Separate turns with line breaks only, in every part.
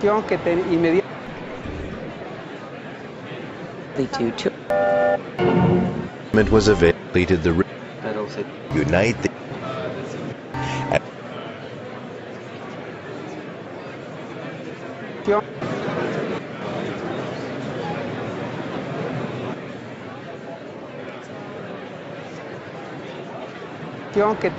que inmediatamente
was completed the unite the
que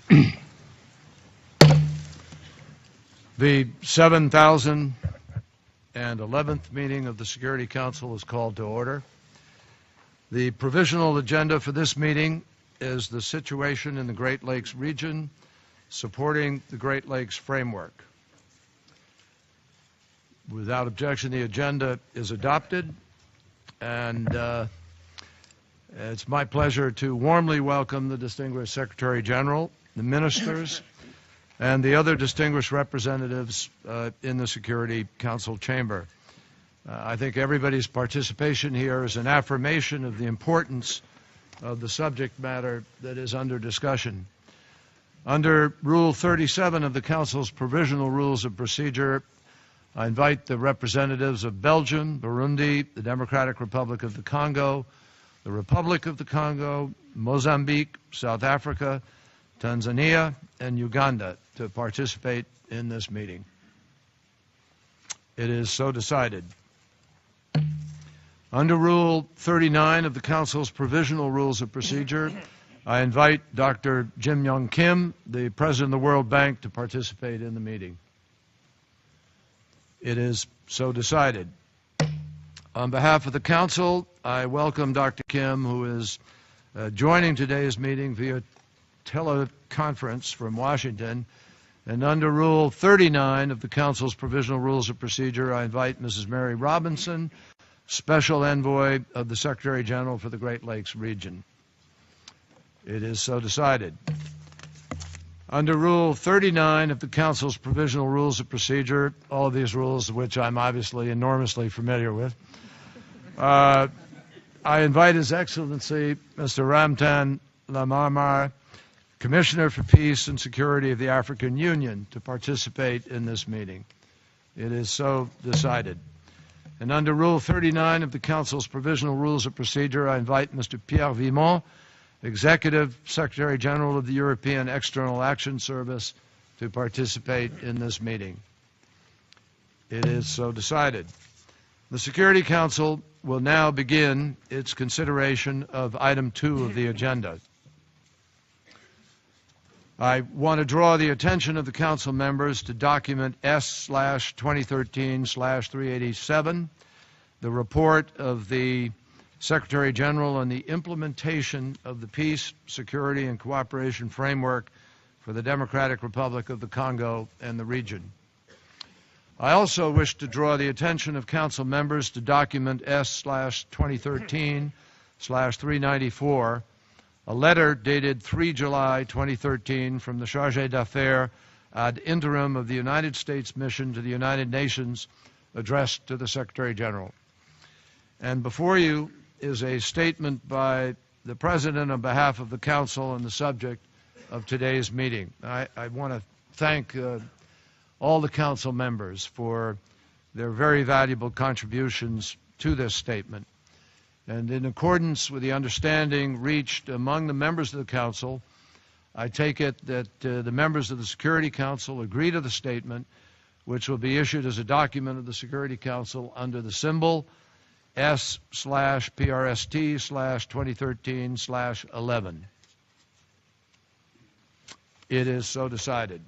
The 7,011th meeting of the Security Council is called to order. The provisional agenda for this meeting is the situation in the Great Lakes region, supporting the Great Lakes framework. Without objection, the agenda is adopted, and it's my pleasure to warmly welcome the distinguished Secretary General, the ministers, and the other distinguished representatives in the Security Council chamber. I think everybody's participation here is an affirmation of the importance of the subject matter that is under discussion. Under Rule 37 of the Council's Provisional Rules of Procedure, I invite the representatives of Belgium, Burundi, the Democratic Republic of the Congo, the Republic of the Congo, Mozambique, South Africa, Tanzania, and Uganda to participate in this meeting. It is so decided. Under Rule 39 of the Council's Provisional Rules of Procedure, I invite Dr. Jim Young Kim, the President of the World Bank, to participate in the meeting. It is so decided. On behalf of the Council, I welcome Dr. Kim, who is joining today's meeting via teleconference from Washington. And under Rule 39 of the Council's Provisional Rules of Procedure, I invite Mrs. Mary Robinson, Special Envoy of the Secretary General for the Great Lakes region. It is so decided. Under Rule 39 of the Council's Provisional Rules of Procedure, all of these rules, which I'm obviously enormously familiar with, I invite His Excellency, Mr. Ramtan Lamamra, Commissioner for Peace and Security of the African Union, to participate in this meeting. It is so decided. And under Rule 39 of the Council's Provisional Rules of Procedure, I invite Mr. Pierre Vimont, Executive Secretary General of the European External Action Service, to participate in this meeting. It is so decided. The Security Council will now begin its consideration of Item 2 of the agenda. I want to draw the attention of the Council members to document S/2013/387, the report of the Secretary General on the implementation of the Peace, Security, and Cooperation Framework for the Democratic Republic of the Congo and the region. I also wish to draw the attention of Council members to document S/2013/394, a letter dated 3 July 2013 from the Chargé d'Affaires ad interim of the United States Mission to the United Nations, addressed to the Secretary General. And before you is a statement by the President on behalf of the Council on the subject of today's meeting. I want to thank all the Council members for their very valuable contributions to this statement. And in accordance with the understanding reached among the members of the Council, I take it that the members of the Security Council agree to the statement, which will be issued as a document of the Security Council under the symbol S/PRST/2013/11. It is so decided.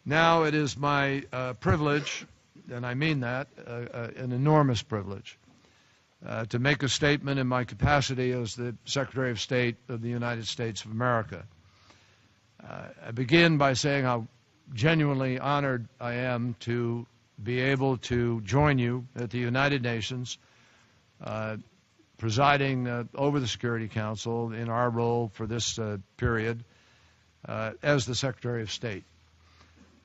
Now it is my privilege, and I mean that, an enormous privilege, to make a statement in my capacity as the Secretary of State of the United States of America. I begin by saying how genuinely honored I am to be able to join you at the United Nations, presiding over the Security Council in our role for this period as the Secretary of State.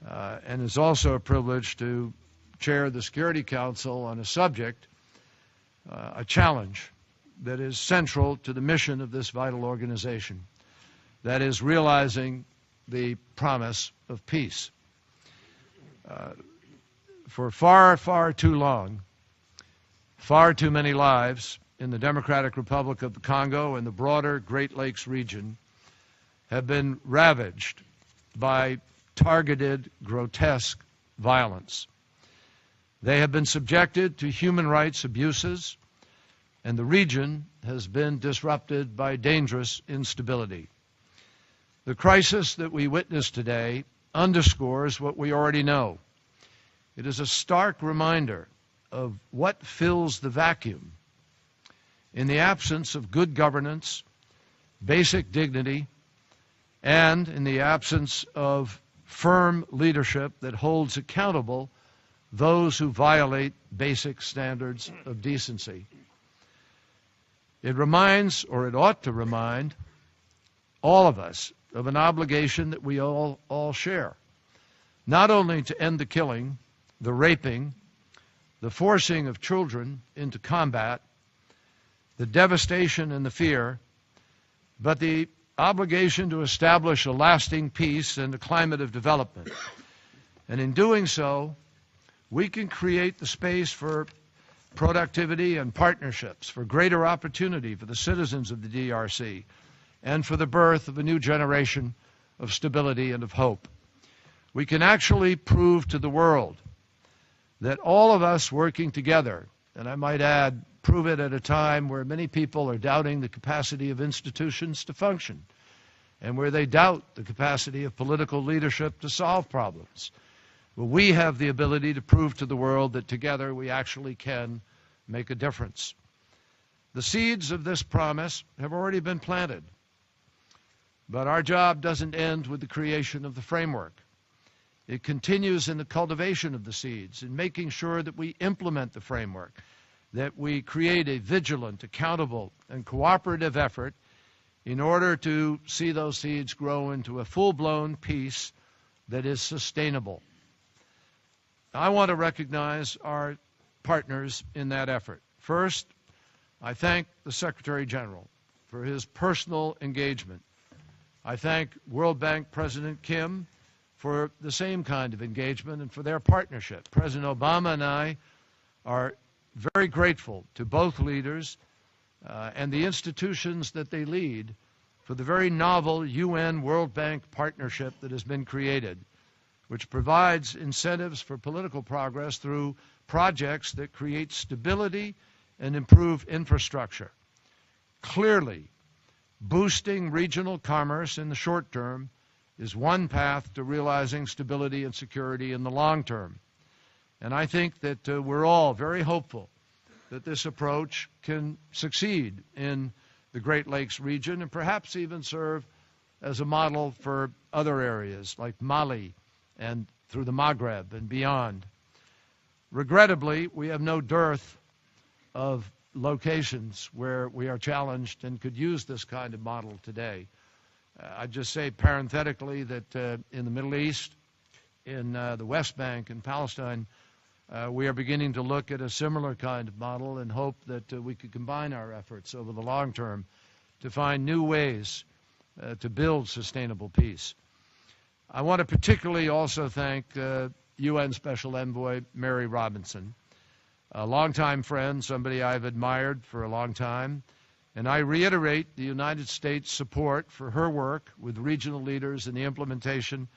And it's also a privilege to chair the Security Council on a subject, a challenge that is central to the mission of this vital organization, that is realizing the promise of peace. For far, far too long, far too many lives in the Democratic Republic of the Congo and the broader Great Lakes region have been ravaged by targeted, grotesque violence. They have been subjected to human rights abuses, and the region has been disrupted by dangerous instability. The crisis that we witness today underscores what we already know. It is a stark reminder of what fills the vacuum. In the absence of good governance, basic dignity, and in the absence of firm leadership that holds accountable those who violate basic standards of decency. It reminds, or it ought to remind, all of us of an obligation that we all share, not only to end the killing, the raping, the forcing of children into combat, the devastation and the fear, but the obligation to establish a lasting peace and a climate of development. And in doing so, we can create the space for productivity and partnerships, for greater opportunity for the citizens of the DRC, and for the birth of a new generation of stability and of hope. We can actually prove to the world that all of us working together, and I might add, prove it at a time where many people are doubting the capacity of institutions to function, and where they doubt the capacity of political leadership to solve problems. Well, we have the ability to prove to the world that together we actually can make a difference. The seeds of this promise have already been planted, but our job doesn't end with the creation of the framework. It continues in the cultivation of the seeds, in making sure that we implement the framework, that we create a vigilant, accountable, and cooperative effort in order to see those seeds grow into a full-blown peace that is sustainable. I want to recognize our partners in that effort. First, I thank the Secretary General for his personal engagement. I thank World Bank President Kim for the same kind of engagement and for their partnership. President Obama and I are very grateful to both leaders and the institutions that they lead for the very novel UN World Bank partnership that has been created, which provides incentives for political progress through projects that create stability and improve infrastructure. Clearly, boosting regional commerce in the short term is one path to realizing stability and security in the long term. And I think that we're all very hopeful that this approach can succeed in the Great Lakes region and perhaps even serve as a model for other areas like Mali and through the Maghreb and beyond. Regrettably, we have no dearth of locations where we are challenged and could use this kind of model today. I'd just say parenthetically that in the Middle East, in the West Bank and Palestine, we are beginning to look at a similar kind of model and hope that we could combine our efforts over the long term to find new ways to build sustainable peace. I want to particularly also thank UN Special Envoy Mary Robinson, a longtime friend, somebody I've admired for a long time, and I reiterate the United States' support for her work with regional leaders in the implementation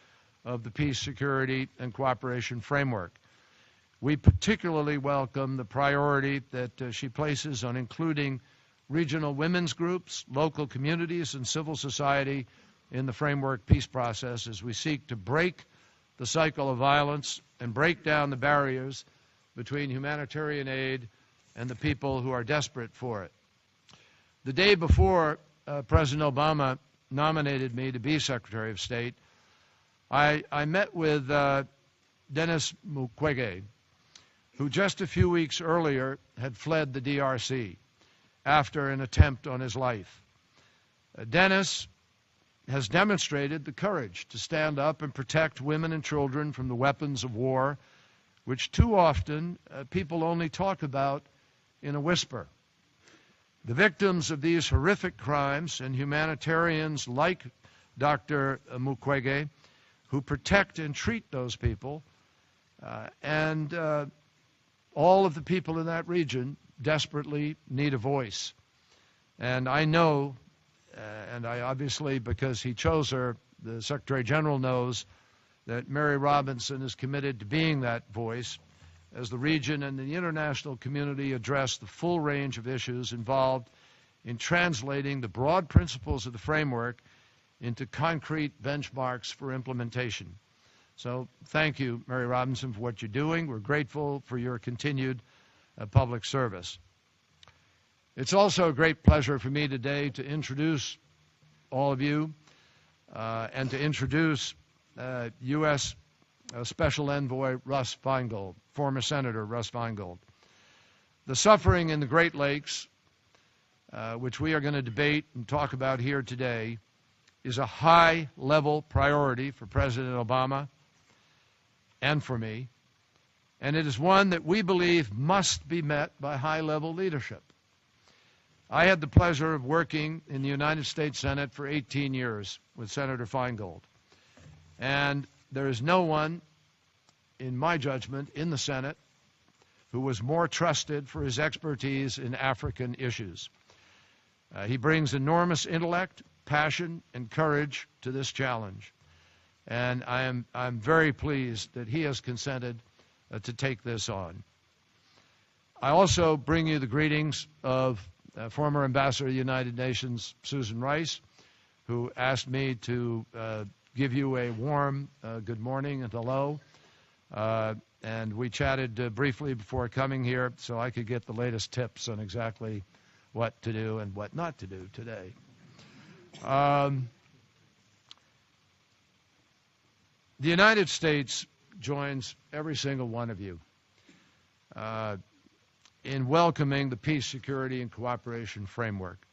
of the Peace, Security, and Cooperation Framework. We particularly welcome the priority that she places on including regional women's groups, local communities, and civil society in the framework peace process as we seek to break the cycle of violence and break down the barriers between humanitarian aid and the people who are desperate for it. The day before President Obama nominated me to be Secretary of State, I met with Denis Mukwege, who just a few weeks earlier had fled the DRC after an attempt on his life. Denis has demonstrated the courage to stand up and protect women and children from the weapons of war, which too often people only talk about in a whisper. The victims of these horrific crimes and humanitarians like Dr. Mukwege, who protect and treat those people, and all of the people in that region desperately need a voice. And I know, and I obviously, because he chose her, the Secretary General knows that Mary Robinson is committed to being that voice as the region and the international community address the full range of issues involved in translating the broad principles of the framework into concrete benchmarks for implementation. So thank you, Mary Robinson, for what you're doing. We're grateful for your continued public service. It's also a great pleasure for me today to introduce all of you and to introduce U.S. Special Envoy Russ Feingold, former Senator Russ Feingold. The suffering in the Great Lakes, which we are going to debate and talk about here today, is a high-level priority for President Obama and for me, and it is one that we believe must be met by high-level leadership. I had the pleasure of working in the United States Senate for 18 years with Senator Feingold, and there is no one, in my judgment, in the Senate who was more trusted for his expertise in African issues. He brings enormous intellect, passion, and courage to this challenge. And I'm very pleased that he has consented to take this on. I also bring you the greetings of former Ambassador of the United Nations, Susan Rice, who asked me to give you a warm good morning and hello. And we chatted briefly before coming here so I could get the latest tips on exactly what to do and what not to do today. The United States joins every single one of you in welcoming the Peace, Security, and Cooperation Framework.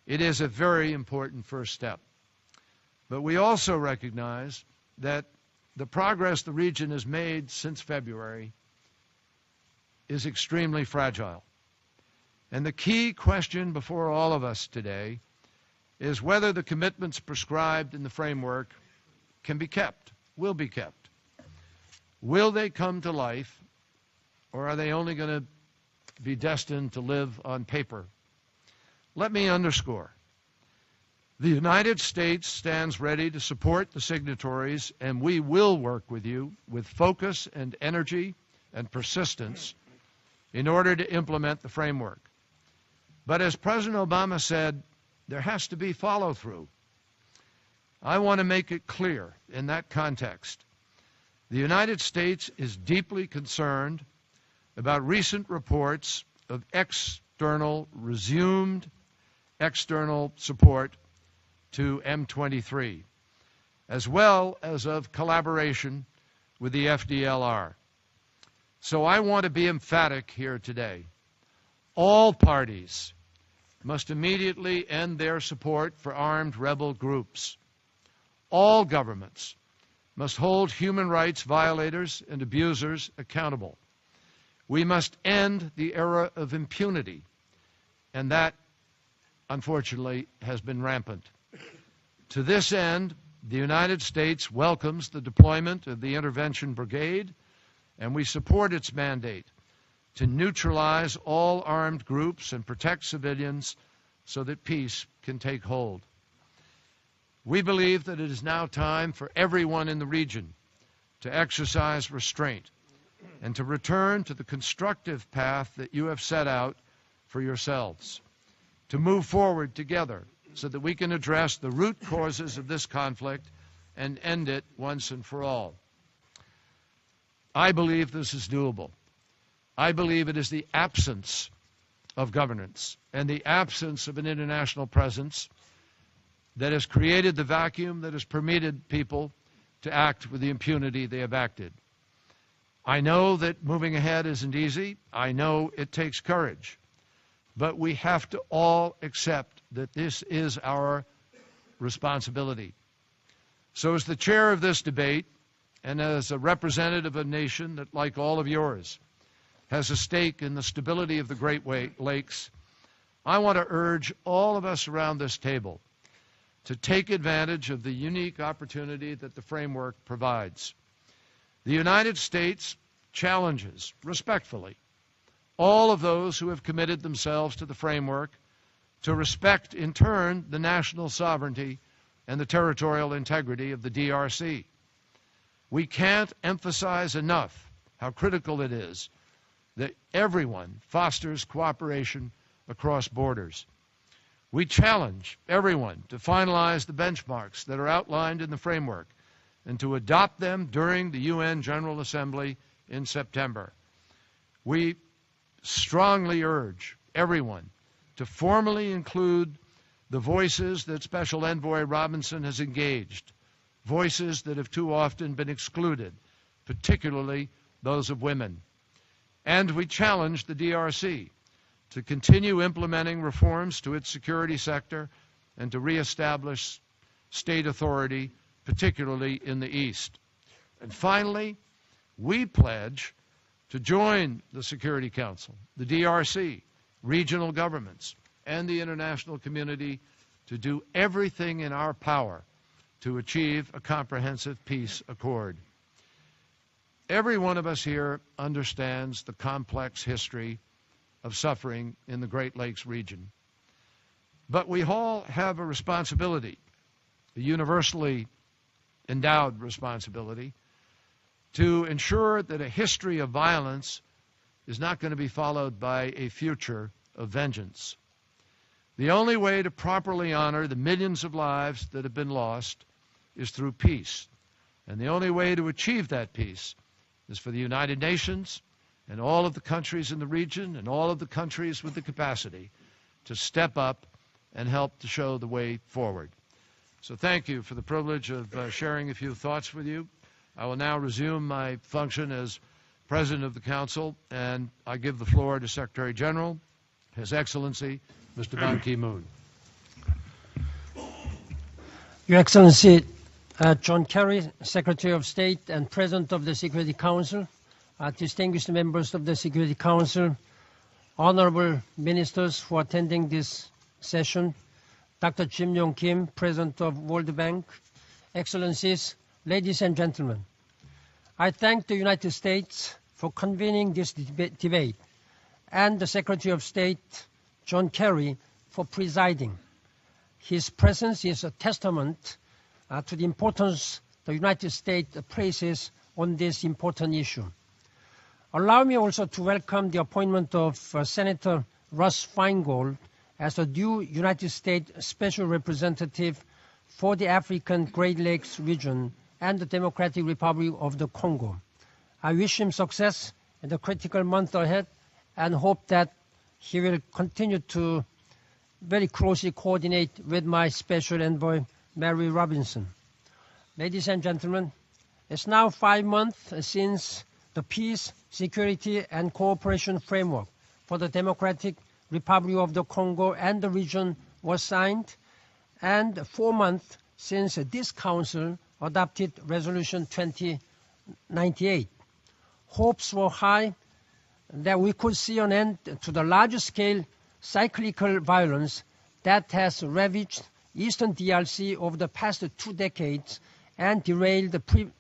It is a very important first step. But we also recognize that the progress the region has made since February is extremely fragile. And the key question before all of us today is whether the commitments prescribed in the framework can be kept, will be kept. Will they come to life, or are they only going to be destined to live on paper? Let me underscore. The United States stands ready to support the signatories, and we will work with you with focus and energy and persistence in order to implement the framework. But as President Obama said, there has to be follow-through. I want to make it clear in that context. The United States is deeply concerned about recent reports of resumed external support to M23, as well as of collaboration with the FDLR. So I want to be emphatic here today. All parties must immediately end their support for armed rebel groups. All governments must hold human rights violators and abusers accountable. We must end the era of impunity, and that, unfortunately, has been rampant. To this end, the United States welcomes the deployment of the Intervention Brigade, and we support its mandate to neutralize all armed groups and protect civilians so that peace can take hold. We believe that it is now time for everyone in the region to exercise restraint and to return to the constructive path that you have set out for yourselves, to move forward together so that we can address the root causes of this conflict and end it once and for all. I believe this is doable. I believe it is the absence of governance and the absence of an international presence that has created the vacuum that has permitted people to act with the impunity they have acted. I know that moving ahead isn't easy. I know it takes courage. But we have to all accept that this is our responsibility. So as the chair of this debate, and as a representative of a nation that, like all of yours, has a stake in the stability of the Great Lakes, I want to urge all of us around this table to take advantage of the unique opportunity that the framework provides. The United States challenges, respectfully, all of those who have committed themselves to the framework to respect, in turn, the national sovereignty and the territorial integrity of the DRC. We can't emphasize enough how critical it is that everyone fosters cooperation across borders. We challenge everyone to finalize the benchmarks that are outlined in the framework and to adopt them during the UN General Assembly in September. We strongly urge everyone to formally include the voices that Special Envoy Robinson has engaged, voices that have too often been excluded, particularly those of women. And we challenge the DRC to continue implementing reforms to its security sector and to reestablish state authority, particularly in the East. And finally, we pledge to join the Security Council, the DRC, regional governments, and the international community to do everything in our power to achieve a comprehensive peace accord. Every one of us here understands the complex history of suffering in the Great Lakes region. But we all have a responsibility, a universally endowed responsibility, to ensure that a history of violence is not going to be followed by a future of vengeance. The only way to properly honor the millions of lives that have been lost is through peace. And the only way to achieve that peace is for the United Nations and all of the countries in the region and all of the countries with the capacity to step up and help to show the way forward. So thank you for the privilege of sharing a few thoughts with you. I will now resume my function as President of the Council, and I give the floor to Secretary General, His Excellency, Mr. Ban Ki-moon.
Your Excellency, John Kerry, Secretary of State and President of the Security Council, distinguished members of the Security Council, honorable ministers who are attending this session, Dr. Jim Yong Kim, President of World Bank, Excellencies, ladies and gentlemen. I thank the United States for convening this debate and the Secretary of State, John Kerry, for presiding. His presence is a testament to the importance the United States places on this important issue. Allow me also to welcome the appointment of Senator Russ Feingold as the new United States Special Representative for the African Great Lakes region and the Democratic Republic of the Congo. I wish him success in the critical month ahead and hope that he will continue to very closely coordinate with my Special Envoy, Mary Robinson. Ladies and gentlemen, it's now 5 months since the Peace, Security, and Cooperation Framework for the Democratic Republic of the Congo and the region was signed, and 4 months since this Council adopted Resolution 2098. Hopes were high that we could see an end to the large-scale cyclical violence that has ravaged eastern DRC over the past 2 decades and derailed the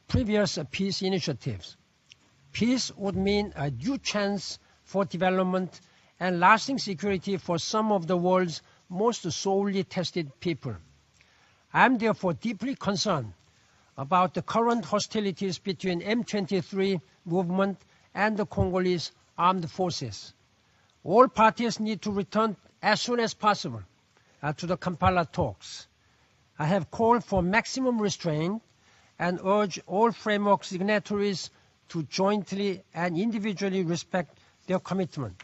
previous peace initiatives. Peace would mean a new chance for development and lasting security for some of the world's most sorely tested people. I am therefore deeply concerned about the current hostilities between M23 movement and the Congolese armed forces. All parties need to return as soon as possible to the Kampala talks. I have called for maximum restraint and urge all framework signatories to jointly and individually respect their commitment.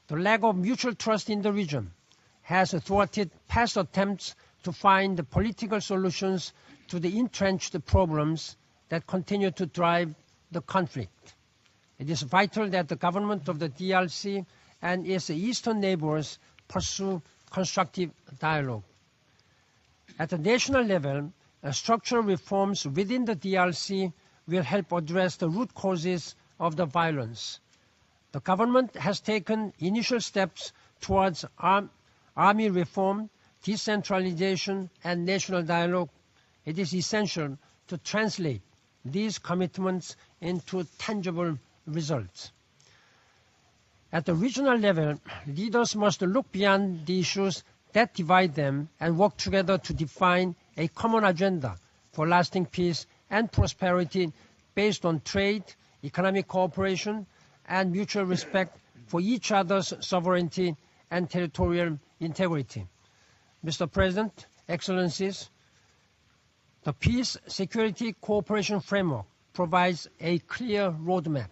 The lack of mutual trust in the region has thwarted past attempts to find political solutions to the entrenched problems that continue to drive the conflict. It is vital that the government of the DRC and its eastern neighbors pursue constructive dialogue. At the national level, structural reforms within the DRC will help address the root causes of the violence. The government has taken initial steps towards army reform, decentralization, and national dialogue. It is essential to translate these commitments into tangible results. At the regional level, leaders must look beyond the issues that divide them and work together to define a common agenda for lasting peace and prosperity based on trade, economic cooperation, and mutual respect for each other's sovereignty and territorial integrity. Mr. President, Excellencies, the Peace, Security, Cooperation Framework provides a clear roadmap.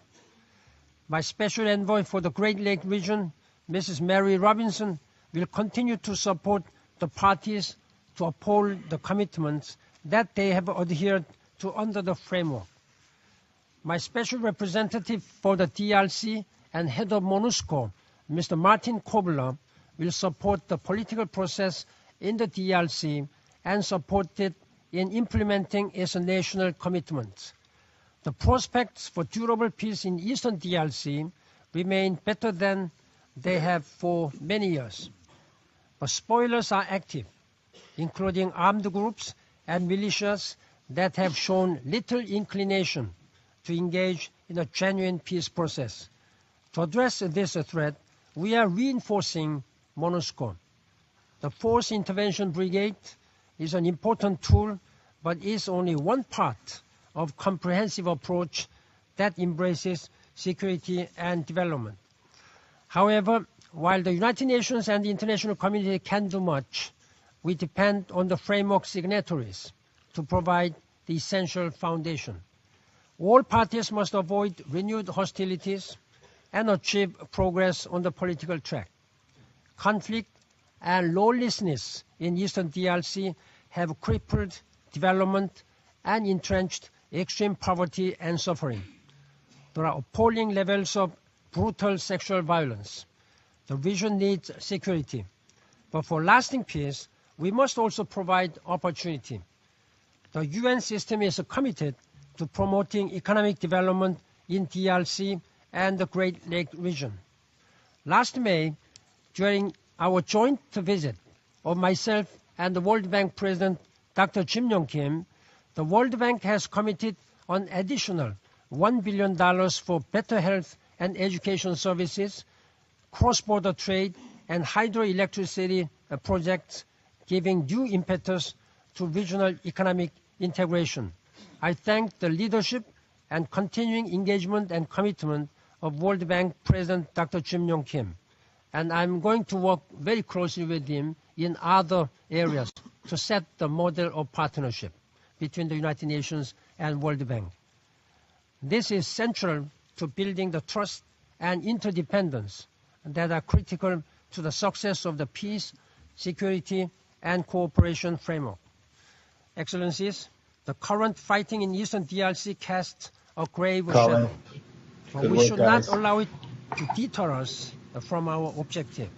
My Special Envoy for the Great Lakes region, Mrs. Mary Robinson, will continue to support the parties to uphold the commitments that they have adhered to under the framework. My Special Representative for the DRC and Head of MONUSCO, Mr. Martin Kobler, will support the political process in the DRC and support it in implementing its national commitments. The prospects for durable peace in Eastern DRC remain better than they have for many years. But spoilers are active, including armed groups and militias that have shown little inclination to engage in a genuine peace process. To address this threat, we are reinforcing MONUSCO. The Force Intervention Brigade is an important tool, but is only one part of a comprehensive approach that embraces security and development. However, while the United Nations and the international community can do much, we depend on the framework signatories to provide the essential foundation. All parties must avoid renewed hostilities and achieve progress on the political track. Conflict and lawlessness in Eastern DRC have crippled development and entrenched extreme poverty and suffering. There are appalling levels of brutal sexual violence. The region needs security. But for lasting peace, we must also provide opportunity. The UN system is committed to promoting economic development in DRC and the Great Lakes region. Last May, during our joint visit of myself and the World Bank President, Dr. Jim Yong Kim, the World Bank has committed an additional $1 billion for better health and education services, cross-border trade, and hydroelectricity projects, giving due impetus to regional economic integration. I thank the leadership and continuing engagement and commitment of World Bank President Dr. Jim Yong Kim, and I'm going to work very closely with him in other areas to set the model of partnership between the United Nations and World Bank. This is central to building the trust and interdependence that are critical to the success of the peace, security, and cooperation framework. Excellencies, the current fighting in Eastern DRC casts a grave shadow. But we should not allow it to deter us from our objective.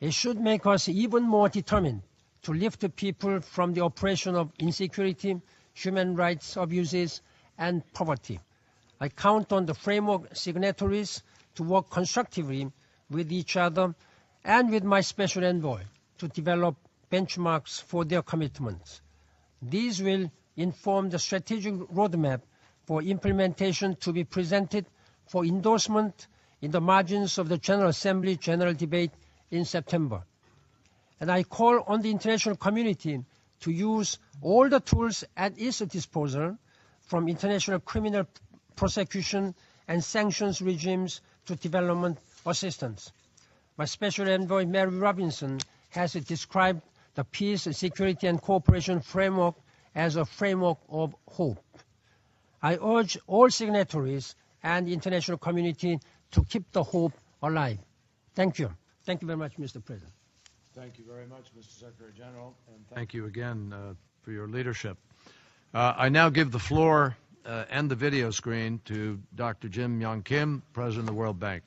It should make us even more determined to lift the people from the oppression of insecurity, human rights abuses, and poverty. I count on the framework signatories to work constructively with each other and with my special envoy to develop benchmarks for their commitments. These will inform the strategic roadmap for implementation to be presented for endorsement in the margins of the General Assembly General Debate in September. And I call on the international community to use all the tools at its disposal, from international criminal prosecution and sanctions regimes to development assistance. My Special Envoy Mary Robinson has described the Peace, Security, and Cooperation Framework as a framework of hope. I urge all signatories and the international community to keep the hope alive. Thank you. Thank you very much, Mr. President.
Thank you very much, Mr. Secretary General, and thank you again for your leadership. I now give the floor and the video screen to Dr. Jim Yong Kim, President of the World Bank.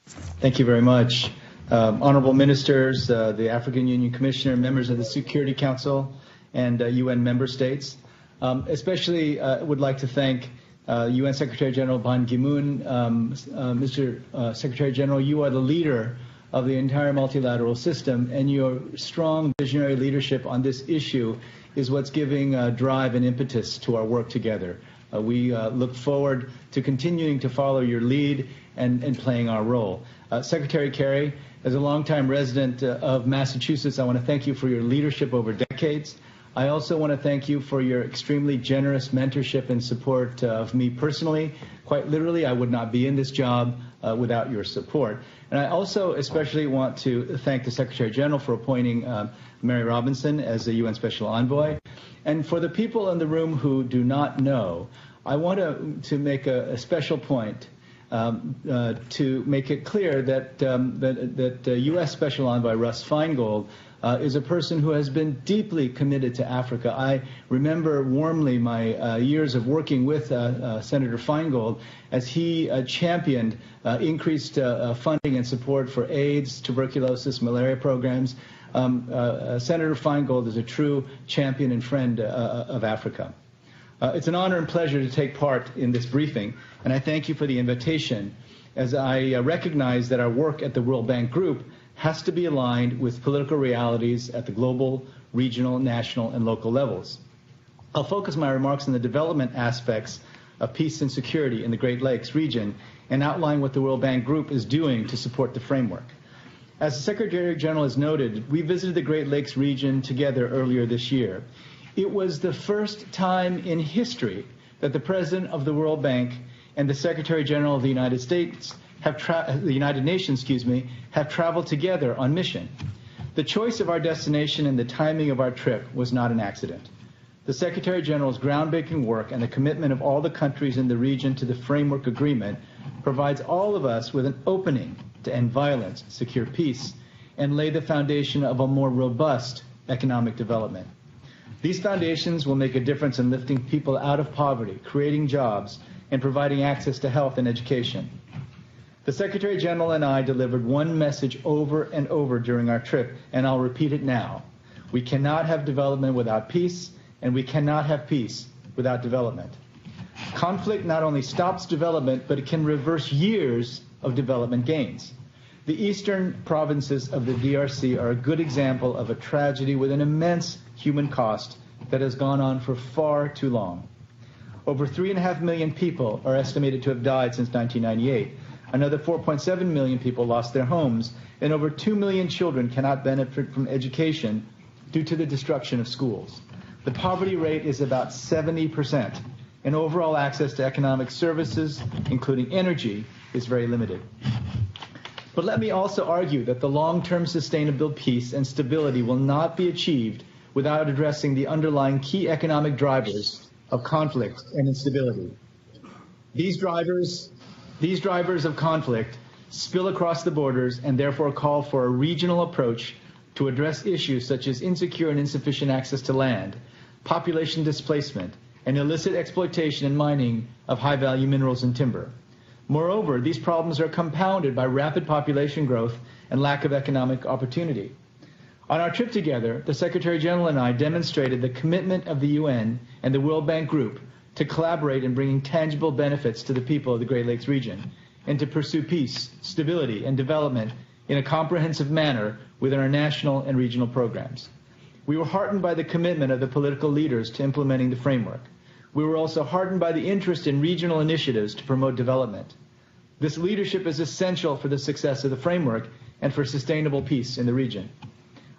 Thank you very much. Honorable ministers, the African Union Commissioner, members of the Security Council, and UN member states. Especially would like to thank UN Secretary General Ban Ki-moon. Mr. Secretary General, you are the leader of the entire multilateral system, and your strong visionary leadership on this issue is what's giving drive and impetus to our work together. We look forward to continuing to follow your lead and playing our role. Secretary Kerry, as a longtime resident of Massachusetts, I want to thank you for your leadership over decades. I also want to thank you for your extremely generous mentorship and support of me personally. Quite literally, I would not be in this job without your support. And I also especially want to thank the Secretary General for appointing Mary Robinson as the UN Special Envoy. And for the people in the room who do not know, I want to make a special point to make it clear that U.S. Special Envoy Russ Feingold is a person who has been deeply committed to Africa. I remember warmly my years of working with Senator Feingold as he championed increased funding and support for AIDS, tuberculosis, malaria programs. Senator Feingold is a true champion and friend of Africa. It's an honor and pleasure to take part in this briefing, and I thank you for the invitation, as I recognize that our work at the World Bank Group has to be aligned with political realities at the global, regional, national, and local levels. I'll focus my remarks on the development aspects of peace and security in the Great Lakes region and outline what the World Bank Group is doing to support the framework. As the Secretary General has noted, we visited the Great Lakes region together earlier this year. It was the first time in history that the President of the World Bank and the Secretary General of the United States the United Nations, have traveled together on mission. The choice of our destination and the timing of our trip was not an accident. The Secretary General's groundbreaking work and the commitment of all the countries in the region to the framework agreement provides all of us with an opening to end violence, secure peace, and lay the foundation of a more robust economic development. These foundations will make a difference in lifting people out of poverty, creating jobs, and providing access to health and education. The Secretary General and I delivered one message over and over during our trip, and I'll repeat it now. We cannot have development without peace, and we cannot have peace without development. Conflict not only stops development, but it can reverse years of development gains. The eastern provinces of the DRC are a good example of a tragedy with an immense human cost that has gone on for far too long. Over 3.5 million people are estimated to have died since 1998. Another 4.7 million people lost their homes, and over 2 million children cannot benefit from education due to the destruction of schools. The poverty rate is about 70%, and overall access to economic services, including energy, is very limited. But let me also argue that the long-term sustainable peace and stability will not be achieved without addressing the underlying key economic drivers of conflict and instability. These drivers of conflict spill across the borders and therefore call for a regional approach to address issues such as insecure and insufficient access to land, population displacement, and illicit exploitation and mining of high-value minerals and timber. Moreover, these problems are compounded by rapid population growth and lack of economic opportunity. On our trip together, the Secretary General and I demonstrated the commitment of the UN and the World Bank Group to collaborate in bringing tangible benefits to the people of the Great Lakes region and to pursue peace, stability, and development in a comprehensive manner within our national and regional programs. We were heartened by the commitment of the political leaders to implementing the framework. We were also heartened by the interest in regional initiatives to promote development. This leadership is essential for the success of the framework and for sustainable peace in the region.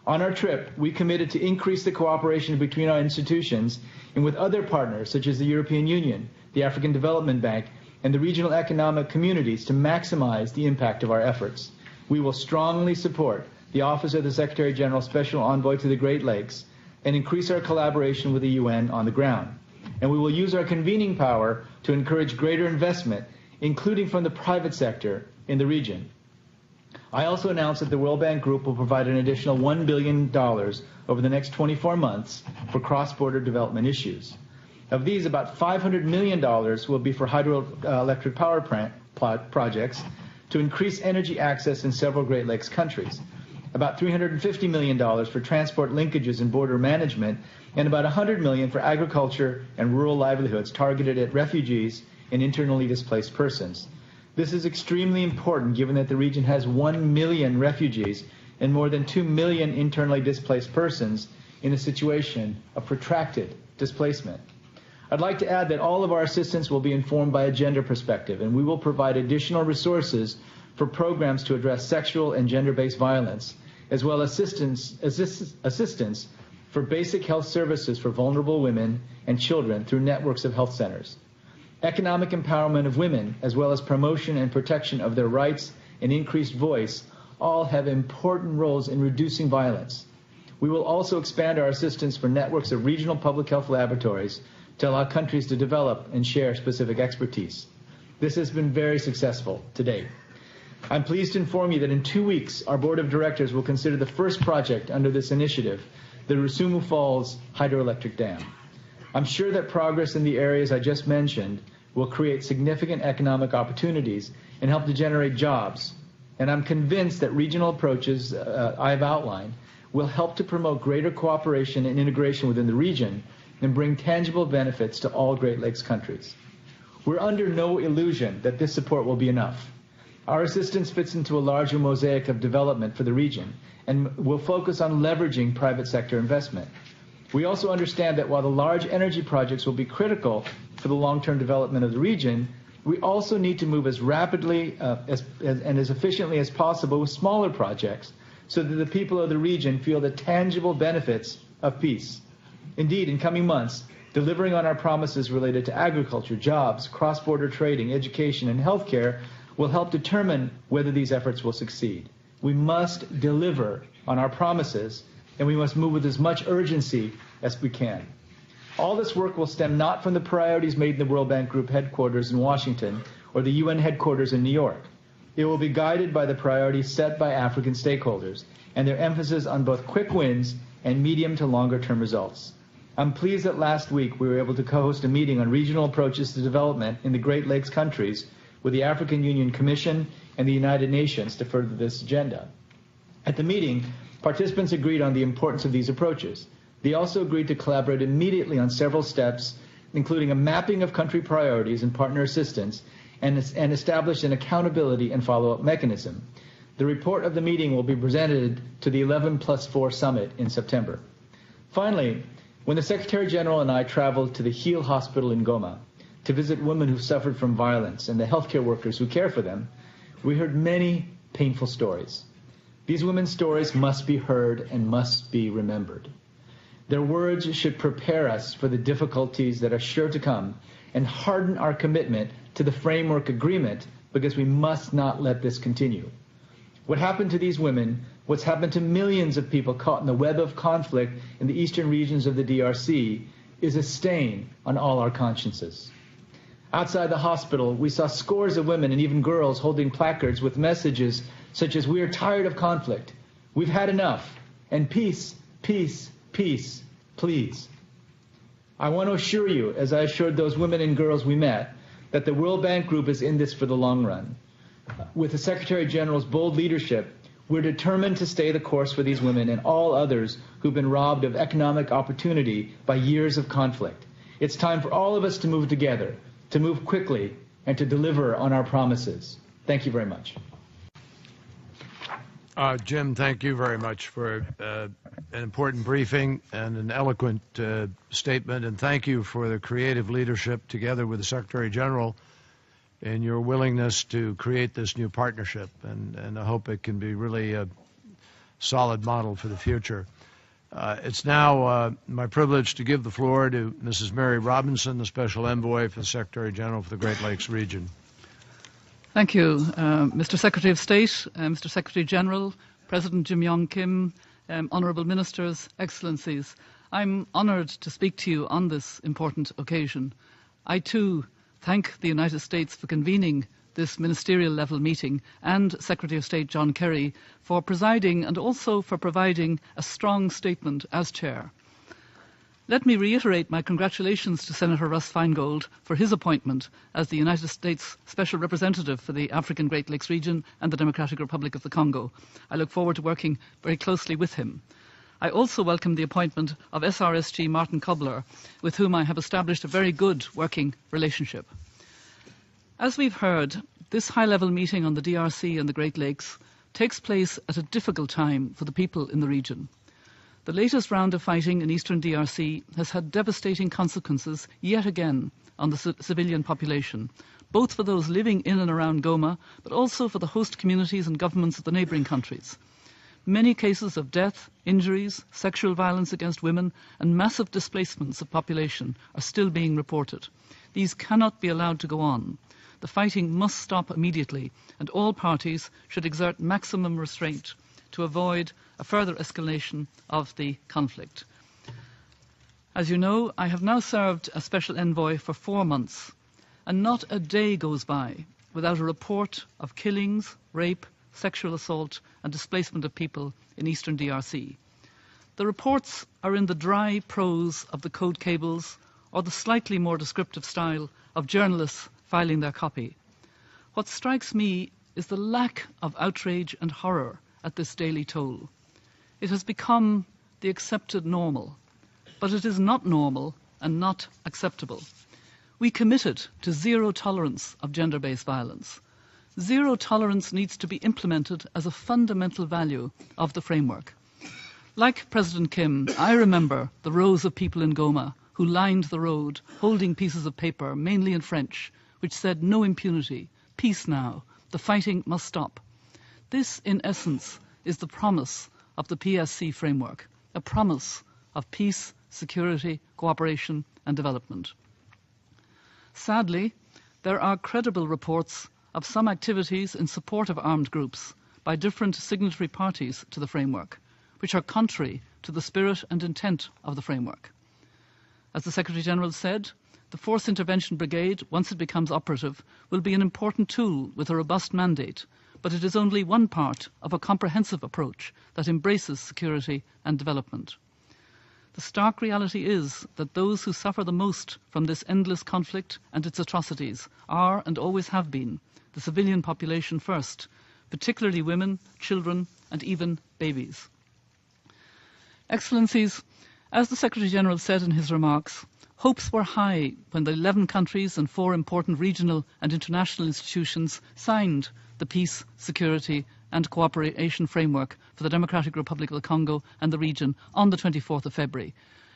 On our trip, we committed to increase the cooperation between our institutions and with other partners such as the European Union, the African Development Bank, and the regional economic communities to maximize the impact of our efforts. We will strongly support the Office of the Secretary General Special Envoy to the Great Lakes and increase our collaboration with the UN on the ground. And we will use our convening power to encourage greater investment, including from the private sector in the region. I also announced that the World Bank Group will provide an additional $1 billion over the next 24 months for cross-border development issues. Of these, about $500 million will be for hydroelectric power projects to increase energy access in several Great Lakes countries, about $350 million for transport linkages and border management, and about $100 million for agriculture and rural livelihoods targeted at refugees and internally displaced persons. This is extremely important given that the region has 1 million refugees and more than 2 million internally displaced persons in a situation of protracted displacement. I'd like to add that all of our assistance will be informed by a gender perspective, and we will provide additional resources for programs to address sexual and gender-based violence, as well as assistance for basic health services for vulnerable women and children through networks of health centers, economic empowerment of women, as well as promotion and protection of their rights and increased voice, all have important roles in reducing violence. We will also expand our assistance for networks of regional public health laboratories to allow countries to develop and share specific expertise. This has been very successful to date. I'm pleased to inform you that in 2 weeks, our board of directors will consider the first project under this initiative, the Rusumo Falls Hydroelectric Dam. I'm sure that progress in the areas I just mentioned will create significant economic opportunities and help to generate jobs. And I'm convinced that regional approaches I've outlined will help to promote greater cooperation and integration within the region and bring tangible benefits to all Great Lakes countries. We're under no illusion that this support will be enough. Our assistance fits into a larger mosaic of development for the region and will focus on leveraging private sector investment. We also understand that while the large energy projects will be critical for the long-term development of the region, we also need to move as rapidly and as efficiently as possible with smaller projects so that the people of the region feel the tangible benefits of peace. Indeed, in coming months, delivering on our promises related to agriculture, jobs, cross-border trading, education, and healthcare will help determine whether these efforts will succeed. We must deliver on our promises, and we must move with as much urgency as we can. All this work will stem not from the priorities made in the World Bank Group headquarters in Washington or the UN headquarters in New York. It will be guided by the priorities set by African stakeholders and their emphasis on both quick wins and medium to longer term results. I'm pleased that last week we were able to co-host a meeting on regional approaches to development in the Great Lakes countries with the African Union Commission and the United Nations to further this agenda. At the meeting, participants agreed on the importance of these approaches. They also agreed to collaborate immediately on several steps, including a mapping of country priorities and partner assistance, and establish an accountability and follow-up mechanism. The report of the meeting will be presented to the 11+4 summit in September. Finally, when the Secretary General and I traveled to the Heal Hospital in Goma to visit women who suffered from violence and the healthcare workers who care for them, we heard many painful stories. These women's stories must be heard and must be remembered. Their words should prepare us for the difficulties that are sure to come and harden our commitment to the framework agreement, because we must not let this continue. What happened to these women, what's happened to millions of people caught in the web of conflict in the eastern regions of the DRC, is a stain on all our consciences. Outside the hospital, we saw scores of women and even girls holding placards with messages such as, "We are tired of conflict, we've had enough, and peace, peace, peace, please." I want to assure you, as I assured those women and girls we met, that the World Bank Group is in this for the long run. With the Secretary General's bold leadership, we're determined to stay the course for these women and all others who've been robbed of economic opportunity by years of conflict. It's time for all of us to move together, to move quickly, and to deliver on our promises. Thank you very much.
Jim, thank you very much for an important briefing and an eloquent statement, and thank you for the creative leadership together with the Secretary General in your willingness to create this new partnership, and I hope it can be really a solid model for the future. It's now my privilege to give the floor to Mrs. Mary Robinson, the Special Envoy for the Secretary General for the Great Lakes region.
Thank you, Mr. Secretary of State, Mr. Secretary General, President Jim Yong Kim, Honourable Ministers, Excellencies. I'm honoured to speak to you on this important occasion. I too thank the United States for convening this ministerial level meeting and Secretary of State John Kerry for presiding and also for providing a strong statement as chair. Let me reiterate my congratulations to Senator Russ Feingold for his appointment as the United States Special Representative for the African Great Lakes region and the Democratic Republic of the Congo. I look forward to working very closely with him. I also welcome the appointment of SRSG Martin Kobler, with whom I have established a very good working relationship. As we've heard, this high-level meeting on the DRC and the Great Lakes takes place at a difficult time for the people in the region. The latest round of fighting in eastern DRC has had devastating consequences yet again on the civilian population, both for those living in and around Goma, but also for the host communities and governments of the neighbouring countries. Many cases of death, injuries, sexual violence against women and massive displacements of population are still being reported. These cannot be allowed to go on. The fighting must stop immediately, and all parties should exert maximum restraint to avoid a further escalation of the conflict. As you know, I have now served as Special Envoy for 4 months, and not a day goes by without a report of killings, rape, sexual assault and displacement of people in eastern DRC. The reports are in the dry prose of the code cables or the slightly more descriptive style of journalists filing their copy. What strikes me is the lack of outrage and horror at this daily toll. It has become the accepted normal, but it is not normal and not acceptable. We committed to zero tolerance of gender-based violence. Zero tolerance needs to be implemented as a fundamental value of the framework. Like President Kim, I remember the rows of people in Goma who lined the road, holding pieces of paper, mainly in French, which said no impunity, peace now, the fighting must stop. This, in essence, is the promise of the PSC framework, a promise of peace, security, cooperation and development. Sadly, there are credible reports of some activities in support of armed groups by different signatory parties to the framework, which are contrary to the spirit and intent of the framework. As the Secretary-General said, the Force Intervention Brigade, once it becomes operative, will be an important tool with a robust mandate, but it is only one part of a comprehensive approach that embraces security and development. The stark reality is that those who suffer the most from this endless conflict and its atrocities are, and always have been, the civilian population first, particularly women, children and even babies. Excellencies, as the Secretary-General said in his remarks, hopes were high when the 11 countries and 4 important regional and international institutions signed the Peace, Security and Cooperation Framework for the Democratic Republic of the Congo and the region on the 24th of February,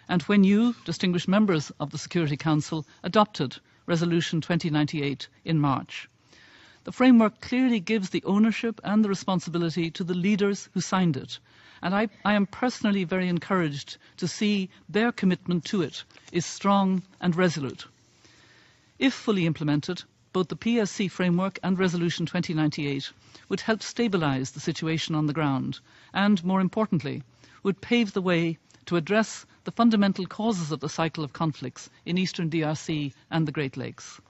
and when you, distinguished members of the Security Council, adopted Resolution 2098 in March. The framework clearly gives the ownership and the responsibility to the leaders who signed it, and I am personally very encouraged to see their commitment to it is strong and resolute. If fully implemented, both the PSC framework and Resolution 2098 would help stabilise the situation on the ground and, more importantly, would pave the way to address the fundamental causes of the cycle of conflicts in eastern DRC and the Great Lakes.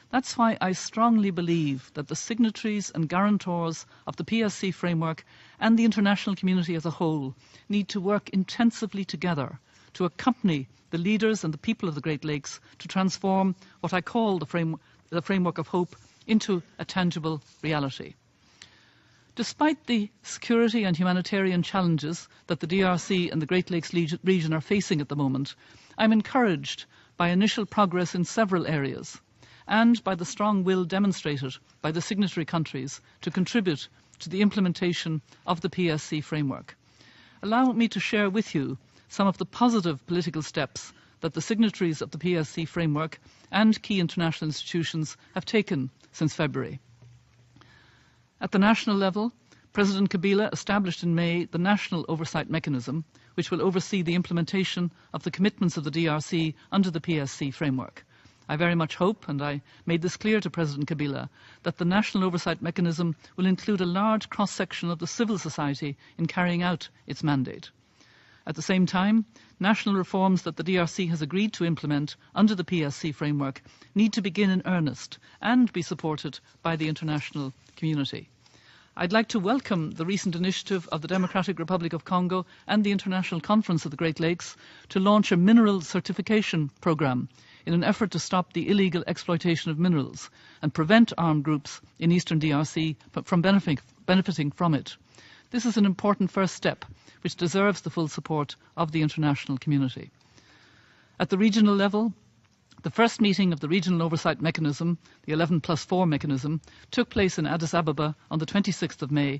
That's why I strongly believe that the signatories and guarantors of the PSC framework and the international community as a whole need to work intensively together to accompany the leaders and the people of the Great Lakes to transform what I call the framework of hope into a tangible reality. Despite the security and humanitarian challenges that the DRC and the Great Lakes region are facing at the moment, I'm encouraged by initial progress in several areas and by the strong will demonstrated by the signatory countries to contribute to the implementation of the PSC framework. Allow me to share with you some of the positive political steps that the signatories of the PSC framework and key international institutions have taken since February. At the national level, President Kabila established in May the National Oversight Mechanism, which will oversee the implementation of the commitments of the DRC under the PSC framework. I very much hope, and I made this clear to President Kabila, that the National Oversight Mechanism will include a large cross-section of the civil society in carrying out its mandate. At the same time, national reforms that the DRC has agreed to implement under the PSC framework need to begin in earnest and be supported by the international community. I'd like to welcome the recent initiative of the Democratic Republic of Congo and the International Conference of the Great Lakes to launch a mineral certification programme in an effort to stop the illegal exploitation of minerals and prevent armed groups in eastern DRC from benefiting from it. This is an important first step which deserves the full support of the international community. At the regional level, the first meeting of the Regional Oversight Mechanism, the 11+4 mechanism, took place in Addis Ababa on the 26th of May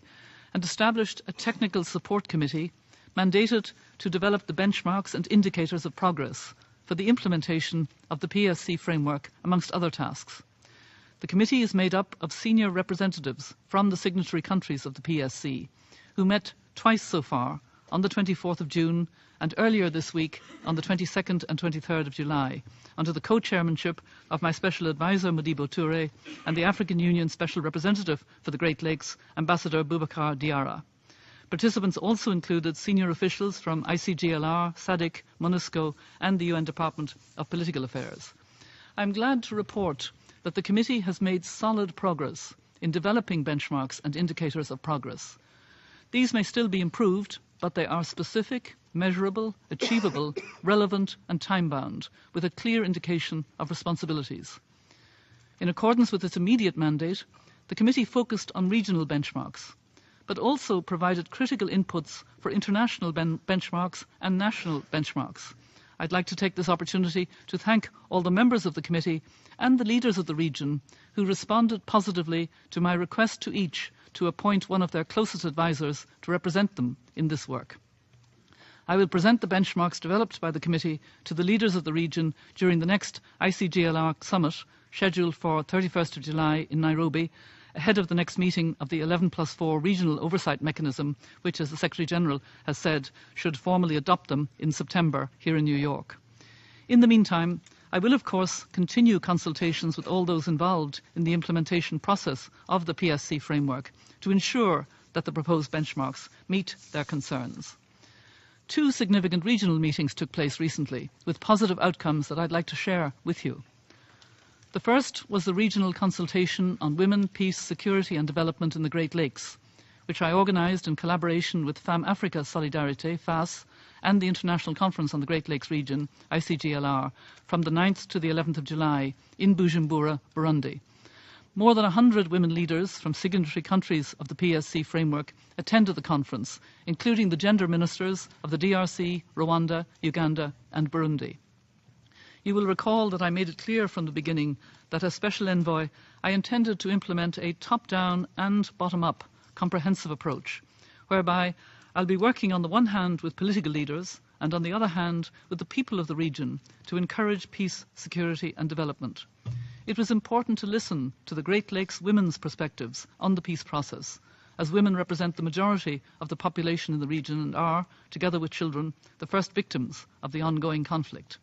and established a technical support committee mandated to develop the benchmarks and indicators of progress for the implementation of the PSC framework, amongst other tasks. The committee is made up of senior representatives from the signatory countries of the PSC, who met twice so far, on the 24th of June and earlier this week on the 22nd and 23rd of July, under the co-chairmanship of my Special Advisor Modibo Touré and the African Union Special Representative for the Great Lakes, Ambassador Boubacar Diarra. Participants also included senior officials from ICGLR, SADC, MONUSCO and the UN Department of Political Affairs. I am glad to report that the committee has made solid progress in developing benchmarks and indicators of progress. These may still be improved, but they are specific, measurable, achievable, relevant and time-bound, with a clear indication of responsibilities. In accordance with its immediate mandate, the committee focused on regional benchmarks, but also provided critical inputs for international benchmarks and national benchmarks. I'd like to take this opportunity to thank all the members of the committee and the leaders of the region who responded positively to my request to each to appoint one of their closest advisors to represent them in this work. I will present the benchmarks developed by the committee to the leaders of the region during the next ICGLR summit, scheduled for 31st of July in Nairobi, ahead of the next meeting of the 11+4 regional oversight mechanism, which, as the Secretary-General has said, should formally adopt them in September here in New York. In the meantime, I will, of course, continue consultations with all those involved in the implementation process of the PSC framework to ensure that the proposed benchmarks meet their concerns. 2 significant regional meetings took place recently, with positive outcomes that I'd like to share with you. The first was the regional consultation on women, peace, security and development in the Great Lakes, which I organised in collaboration with Femme Africa Solidarité, FAS, and the International Conference on the Great Lakes Region, ICGLR, from the 9th to the 11th of July in Bujumbura, Burundi. More than 100 women leaders from signatory countries of the PSC framework attended the conference, including the gender ministers of the DRC, Rwanda, Uganda and Burundi. You will recall that I made it clear from the beginning that as Special Envoy, I intended to implement a top-down and bottom-up comprehensive approach, whereby I'll be working on the one hand with political leaders and on the other hand with the people of the region to encourage peace, security and development. It was important to listen to the Great Lakes women's perspectives on the peace process, as women represent the majority of the population in the region and are, together with children, the first victims of the ongoing conflict.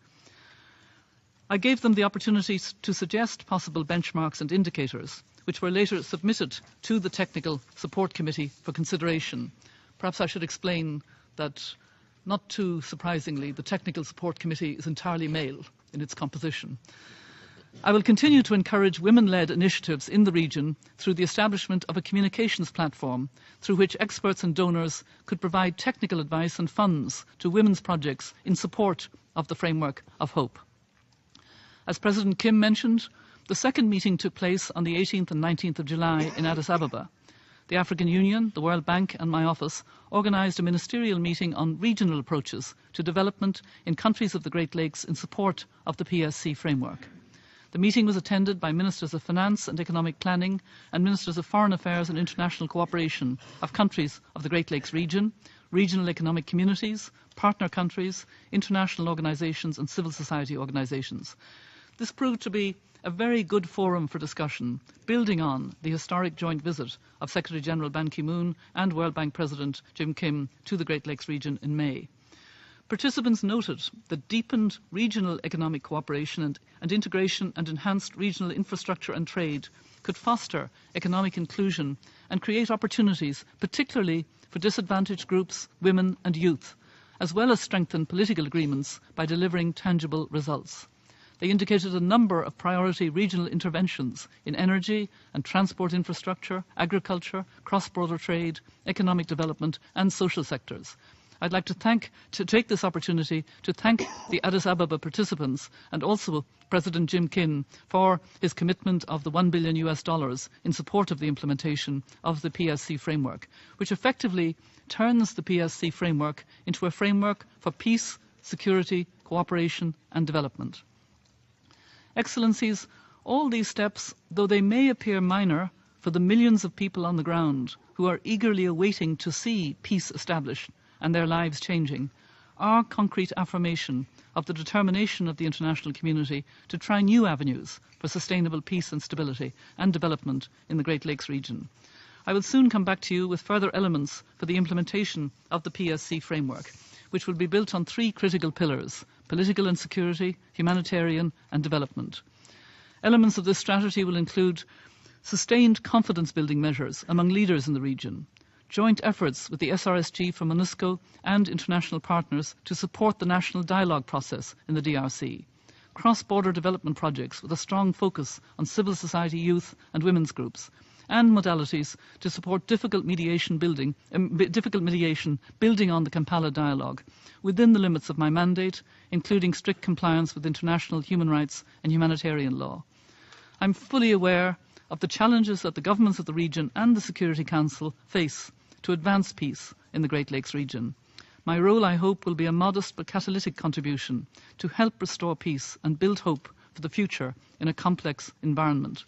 I gave them the opportunity to suggest possible benchmarks and indicators, which were later submitted to the Technical Support Committee for consideration. Perhaps I should explain that, not too surprisingly, the Technical Support Committee is entirely male in its composition. I will continue to encourage women-led initiatives in the region through the establishment of a communications platform through which experts and donors could provide technical advice and funds to women's projects in support of the framework of hope. As President Kim mentioned, the second meeting took place on the 18th and 19th of July in Addis Ababa. The African Union, the World Bank and my office organised a ministerial meeting on regional approaches to development in countries of the Great Lakes in support of the PSC framework. The meeting was attended by Ministers of Finance and Economic Planning and Ministers of Foreign Affairs and International Cooperation of countries of the Great Lakes region, regional economic communities, partner countries, international organisations and civil society organisations. This proved to be a very good forum for discussion, building on the historic joint visit of Secretary-General Ban Ki-moon and World Bank President Jim Kim to the Great Lakes region in May. Participants noted that deepened regional economic cooperation and integration and enhanced regional infrastructure and trade could foster economic inclusion and create opportunities, particularly for disadvantaged groups, women and youth, as well as strengthen political agreements by delivering tangible results. They indicated a number of priority regional interventions in energy and transport infrastructure, agriculture, cross-border trade, economic development and social sectors. I'd like to take this opportunity to thank the Addis Ababa participants and also President Jim Kim for his commitment of the $1 billion in support of the implementation of the PSC framework, which effectively turns the PSC framework into a framework for peace, security, cooperation and development. Excellencies, all these steps, though they may appear minor for the millions of people on the ground who are eagerly awaiting to see peace established and their lives changing, are concrete affirmation of the determination of the international community to try new avenues for sustainable peace and stability and development in the Great Lakes region. I will soon come back to you with further elements for the implementation of the PSC framework, which will be built on 3 critical pillars: political and security, humanitarian and development. Elements of this strategy will include sustained confidence-building measures among leaders in the region, joint efforts with the SRSG from MONUSCO and international partners to support the national dialogue process in the DRC, cross-border development projects with a strong focus on civil society, youth and women's groups, and modalities to support difficult mediation building on the Kampala dialogue within the limits of my mandate, including strict compliance with international human rights and humanitarian law. I'm fully aware of the challenges that the governments of the region and the Security Council face to advance peace in the Great Lakes region. My role, I hope, will be a modest but catalytic contribution to help restore peace and build hope for the future in a complex environment.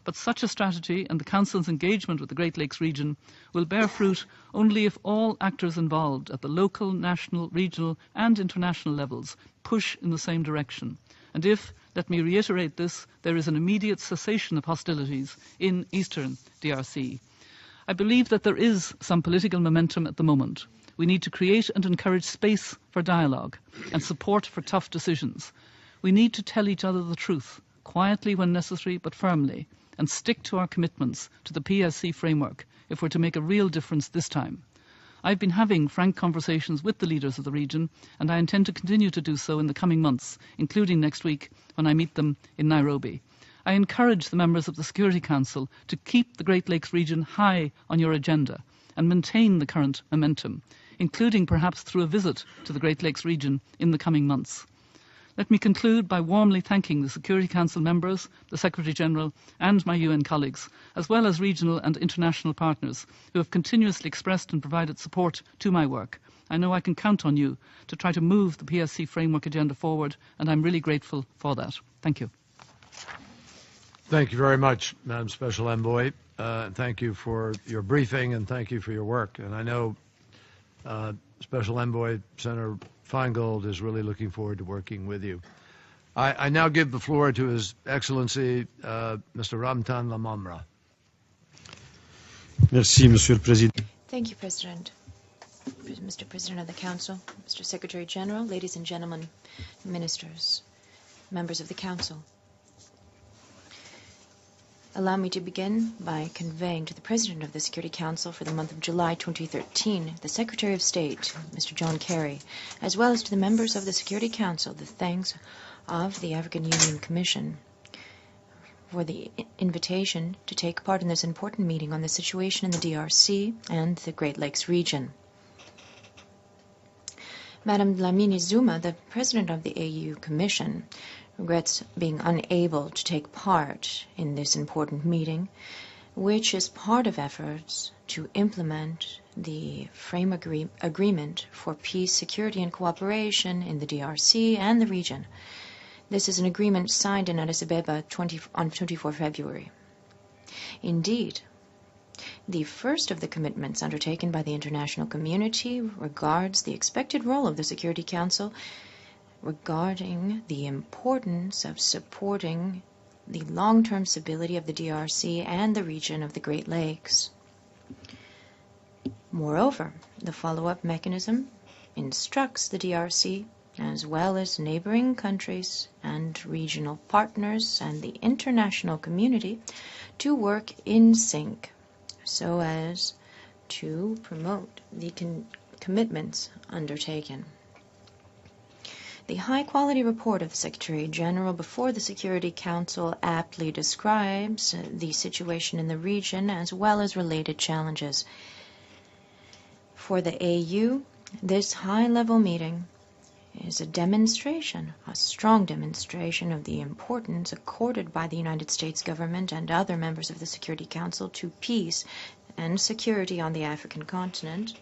But such a strategy and the Council's engagement with the Great Lakes region will bear fruit only if all actors involved at the local, national, regional and international levels push in the same direction. And if, let me reiterate this, there is an immediate cessation of hostilities in eastern DRC. I believe that there is some political momentum at the moment. We need to create and encourage space for dialogue and support for tough decisions. We need to tell each other the truth, quietly when necessary, but firmly, and stick to our commitments to the PSC framework if we're to make a real difference this time. I've been having frank conversations with the leaders of the region, and I intend to continue to do so in the coming months, including next week when I meet them in Nairobi. I encourage the members of the Security Council to keep the Great Lakes region high on your agenda and maintain the current momentum, including perhaps through a visit to the Great Lakes region in the coming months. Let me conclude by warmly thanking the Security Council members, the Secretary-General and my UN colleagues, as well as regional and international partners who have continuously expressed and provided support to my work. I know I can count on you to try to move the PSC framework agenda forward, and I'm really grateful for that. Thank you.
Thank you very much, Madam Special Envoy. Thank you for your briefing and thank you for your work. And I know Special Envoy Senator Feingold is really looking forward to working with you. I now give the floor to His Excellency Mr. Ramtan Lamamra.
Merci, Monsieur le Président.
Thank you, President. Mr. President of the Council, Mr. Secretary General, ladies and gentlemen, ministers, members of the Council. Allow me to begin by conveying to the President of the Security Council for the month of July 2013, the Secretary of State, Mr. John Kerry, as well as to the members of the Security Council, the thanks of the African Union Commission for the invitation to take part in this important meeting on the situation in the DRC and the Great Lakes region. Madam Dlamini Zuma, the President of the AU Commission, regrets being unable to take part in this important meeting, which is part of efforts to implement the frame agreement for peace, security, and cooperation in the DRC and the region. This is an agreement signed in Addis Ababa on 24 February. Indeed, the first of the commitments undertaken by the international community regards the expected role of the Security Council regarding the importance of supporting the long-term stability of the DRC and the region of the Great Lakes. Moreover, the follow-up mechanism instructs the DRC, as well as neighboring countries and regional partners and the international community, to work in sync so as to promote the commitments undertaken. The high-quality report of the Secretary-General before the Security Council aptly describes the situation in the region as well as related challenges. For the AU, this high-level meeting is a demonstration, a strong demonstration of the importance accorded by the United States government and other members of the Security Council to peace and security on the African continent,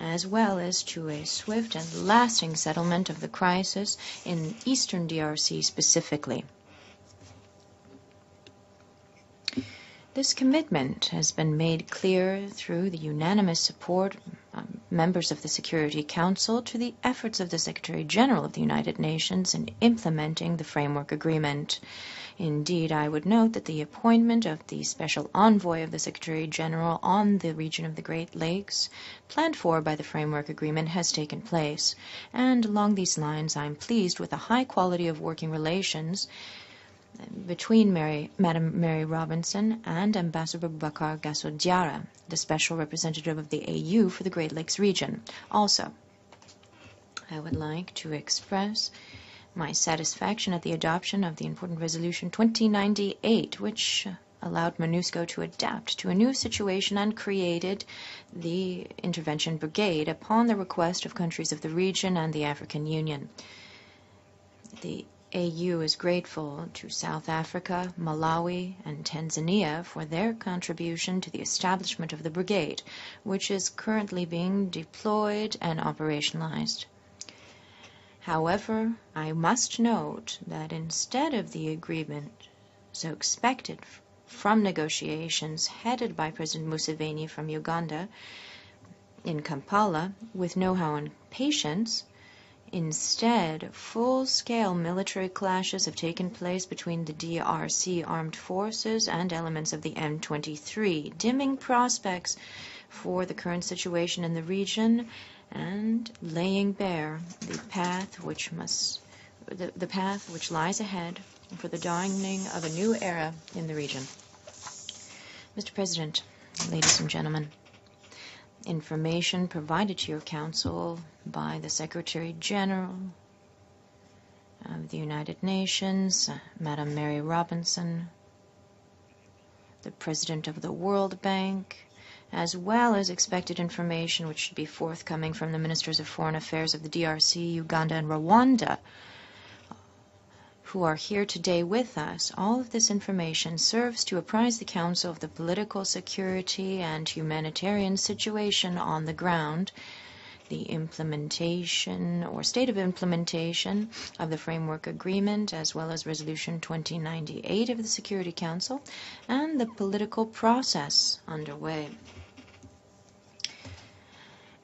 as well as to a swift and lasting settlement of the crisis in eastern DRC specifically. This commitment has been made clear through the unanimous support members of the Security Council to the efforts of the Secretary General of the United Nations in implementing the Framework Agreement. Indeed, I would note that the appointment of the Special Envoy of the Secretary General on the region of the Great Lakes, planned for by the Framework Agreement, has taken place. And along these lines, I'm pleased with the high quality of working relations between Madam Mary Robinson and Ambassador Boubacar Gasso Diarra, the Special Representative of the AU for the Great Lakes region. Also, I would like to express my satisfaction at the adoption of the important Resolution 2098, which allowed MONUSCO to adapt to a new situation and created the Intervention Brigade upon the request of countries of the region and the African Union. The AU is grateful to South Africa, Malawi, and Tanzania for their contribution to the establishment of the brigade, which is currently being deployed and operationalized. However, I must note that instead of the agreement so expected from negotiations headed by President Museveni from Uganda in Kampala with know-how and patience, instead, full-scale military clashes have taken place between the DRC armed forces and elements of the M23, dimming prospects for the current situation in the region and laying bare the path which lies ahead for the dawning of a new era in the region. Mr. President, ladies and gentlemen, information provided to your Council by the Secretary General of the United Nations, Madam Mary Robinson, the President of the World Bank, as well as expected information which should be forthcoming from the Ministers of Foreign Affairs of the DRC, Uganda, and Rwanda, who are here today with us. All of this information serves to apprise the Council of the political, security, and humanitarian situation on the ground, the implementation or state of implementation of the Framework Agreement, as well as Resolution 2098 of the Security Council, and the political process underway.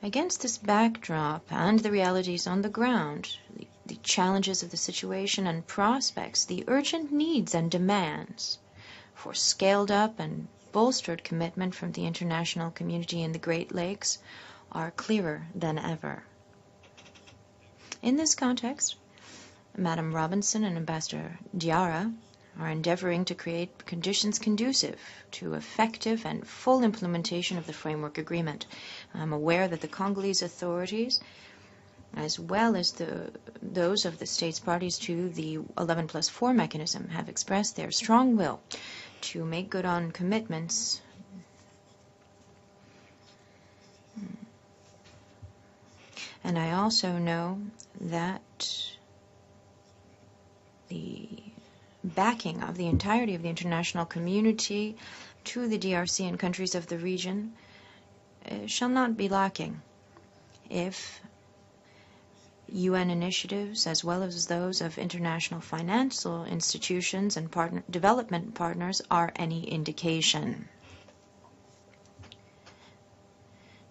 Against this backdrop and the realities on the ground, the challenges of the situation and prospects, the urgent needs and demands for scaled up and bolstered commitment from the international community in the Great Lakes are clearer than ever. In this context, Madam Robinson and Ambassador Diarra are endeavoring to create conditions conducive to effective and full implementation of the Framework Agreement. I'm aware that the Congolese authorities, as well as those of the states parties to the 11+4 mechanism, have expressed their strong will to make good on commitments and I also know that the backing of the entirety of the international community to the DRC and countries of the region shall not be lacking if UN initiatives, as well as those of international financial institutions and development partners, are any indication.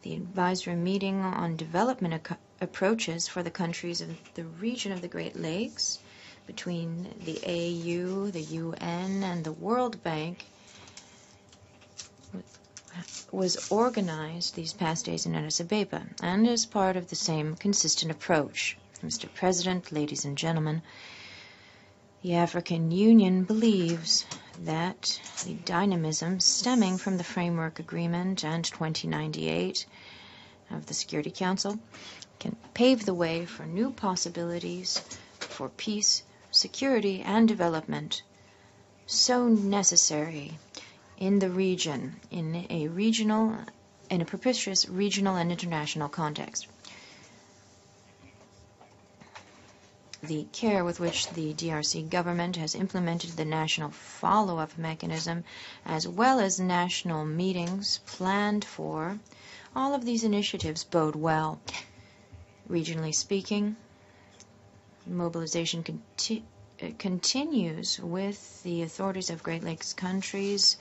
The advisory meeting on development approaches for the countries of the region of the Great Lakes between the AU, the UN, and the World Bank was organized these past days in Addis Ababa and is part of the same consistent approach. Mr. President, ladies and gentlemen, the African Union believes that the dynamism stemming from the Framework Agreement and 2098 of the Security Council can pave the way for new possibilities for peace, security, and development, so necessary in the region, in a propitious regional and international context. The care with which the DRC government has implemented the national follow-up mechanism, as well as national meetings planned for, all of these initiatives bode well. Regionally speaking, mobilization continues with the authorities of Great Lakes countries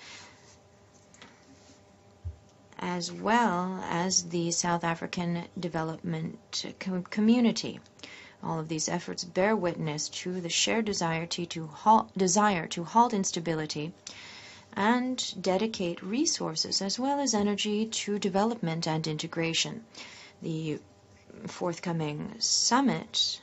as well as the South African development community. All of these efforts bear witness to the shared desire to halt instability and dedicate resources as well as energy to development and integration. The forthcoming summit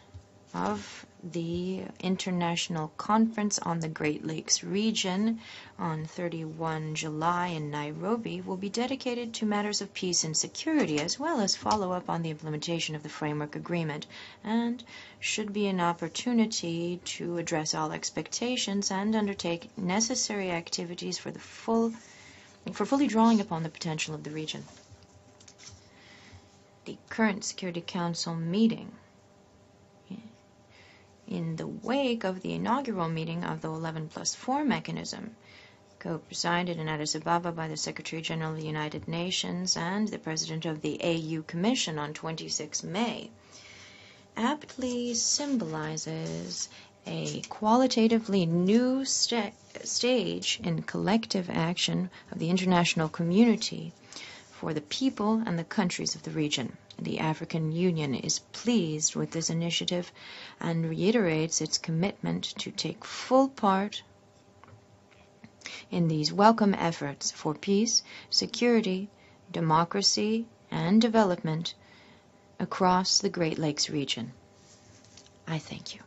of the International Conference on the Great Lakes region on 31 July in Nairobi will be dedicated to matters of peace and security, as well as follow-up on the implementation of the Framework Agreement, and should be an opportunity to address all expectations and undertake necessary activities for fully drawing upon the potential of the region. The current Security Council meeting, in the wake of the inaugural meeting of the 11+4 mechanism, co-presided in Addis Ababa by the Secretary General of the United Nations and the President of the AU Commission on 26 May, aptly symbolizes a qualitatively new stage in collective action of the international community for the people and the countries of the region. The African Union is pleased with this initiative and reiterates its commitment to take full part in these welcome efforts for peace, security, democracy, and development across the Great Lakes region. I thank you.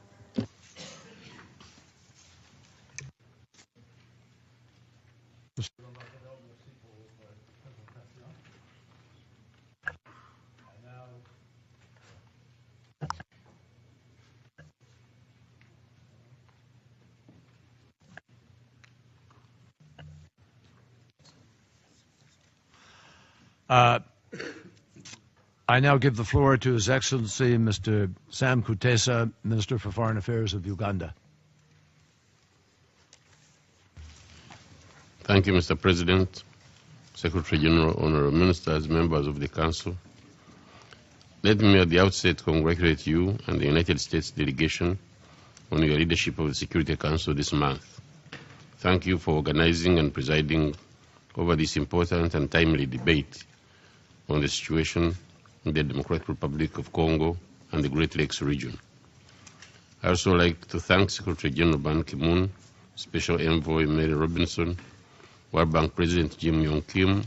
I now give the floor to His Excellency Mr. Sam Kutesa, Minister for Foreign Affairs of Uganda.
Thank you, Mr. President, Secretary General, Honorable Ministers, members of the Council. Let me at the outset congratulate you and the United States delegation on your leadership of the Security Council this month. Thank you for organizing and presiding over this important and timely debate on the situation in the Democratic Republic of Congo and the Great Lakes region. I also like to thank Secretary General Ban Ki-moon, Special Envoy Mary Robinson, World Bank President Jim Yong Kim,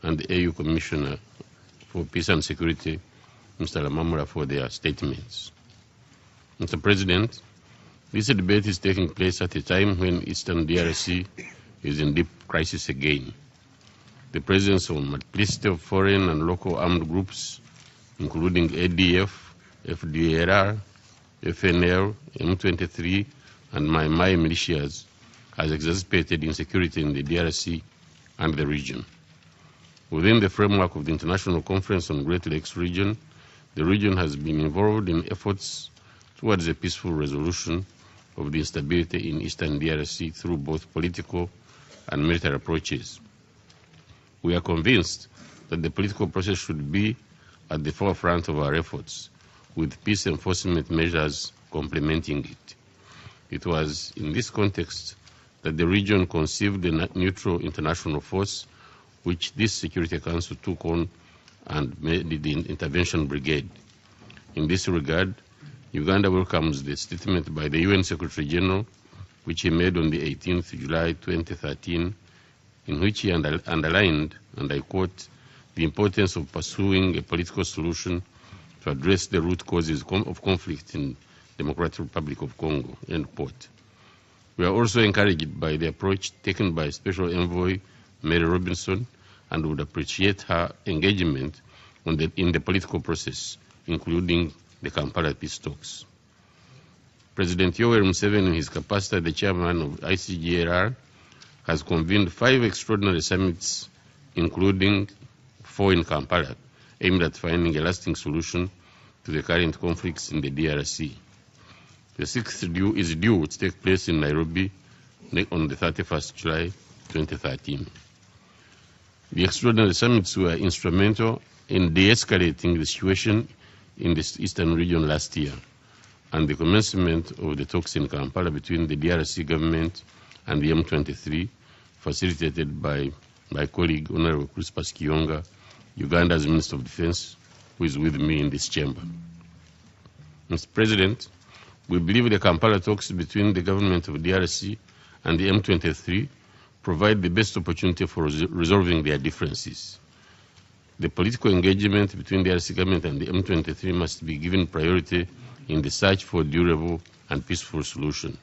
and the AU Commissioner for Peace and Security, Mr. Lamamura, for their statements. Mr. President, this debate is taking place at a time when Eastern DRC is in deep crisis again. The presence of a multiplicity of foreign and local armed groups, including ADF, FDLR, FNL, M23, and Mai Mai militias, has exacerbated insecurity in the DRC and the region. Within the framework of the International Conference on Great Lakes region, the region has been involved in efforts towards a peaceful resolution of the instability in Eastern DRC through both political and military approaches. We are convinced that the political process should be at the forefront of our efforts, with peace enforcement measures complementing it. It was in this context that the region conceived a neutral international force, which this Security Council took on and made the Intervention Brigade. In this regard, Uganda welcomes the statement by the UN Secretary General, which he made on the 18th July 2013, in which he underlined, and I quote, the importance of pursuing a political solution to address the root causes of conflict in the Democratic Republic of Congo, end quote. We are also encouraged by the approach taken by Special Envoy Mary Robinson and would appreciate her engagement in the political process, including the Kampala peace talks. President Yoweri Museveni, in his capacity as the chairman of ICGLR, has convened 5 extraordinary summits, including 4 in Kampala, aimed at finding a lasting solution to the current conflicts in the DRC. The 6th is due to take place in Nairobi on the 31st July 2013. The extraordinary summits were instrumental in de-escalating the situation in the eastern region last year, and the commencement of the talks in Kampala between the DRC government and the M23, facilitated by my colleague, Honorable Crispus Kionga, Uganda's Minister of Defense, who is with me in this chamber. Mr. President, we believe the Kampala talks between the government of DRC and the M23 provide the best opportunity for resolving their differences. The political engagement between the DRC government and the M23 must be given priority in the search for durable and peaceful solution.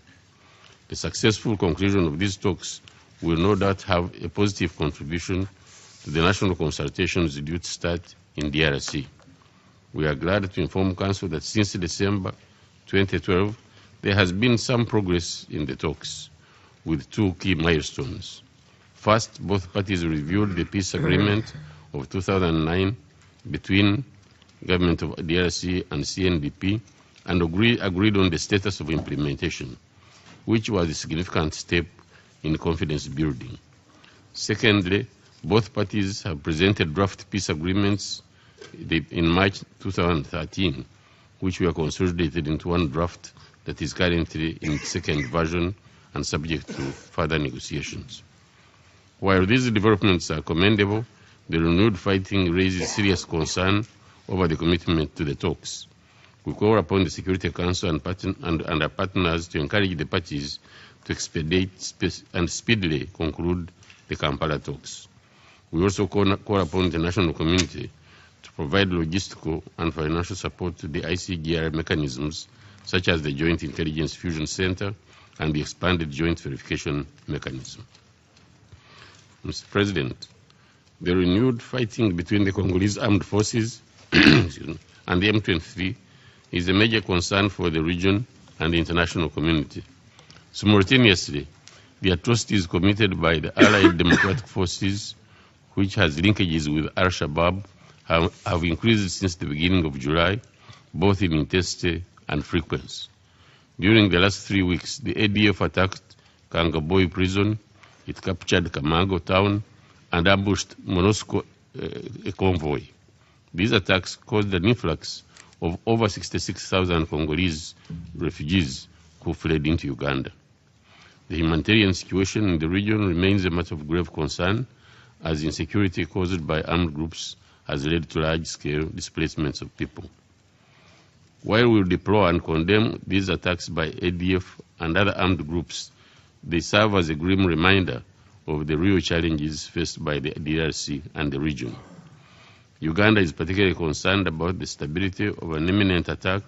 The successful conclusion of these talks will no doubt have a positive contribution to the national consultations due to start in DRC. We are glad to inform Council that since December 2012, there has been some progress in the talks, with two key milestones. First, both parties reviewed the peace agreement of 2009 between government of DRC and CNDP and agreed on the status of implementation, which was a significant step in confidence building. Secondly, both parties have presented draft peace agreements in March 2013, which were consolidated into one draft that is currently in its second version and subject to further negotiations. While these developments are commendable, the renewed fighting raises serious concern over the commitment to the talks. We call upon the Security Council and our partners to encourage the parties to expedite and speedily conclude the Kampala talks. We also call upon the international community to provide logistical and financial support to the ICGR mechanisms, such as the Joint Intelligence Fusion Center and the expanded Joint Verification Mechanism. Mr. President, the renewed fighting between the Congolese armed forces and the M23 is a major concern for the region and the international community. Simultaneously, the atrocities committed by the Allied Democratic Forces, which has linkages with Al-Shabaab, have increased since the beginning of July, both in intensity and frequency. During the last 3 weeks, the ADF attacked Kangaboy prison, it captured Kamango town, and ambushed MONUSCO a convoy. These attacks caused an influx of over 66,000 Congolese refugees who fled into Uganda. The humanitarian situation in the region remains a matter of grave concern, as insecurity caused by armed groups has led to large-scale displacements of people. While we deplore and condemn these attacks by ADF and other armed groups, they serve as a grim reminder of the real challenges faced by the DRC and the region. Uganda is particularly concerned about the stability of an imminent attack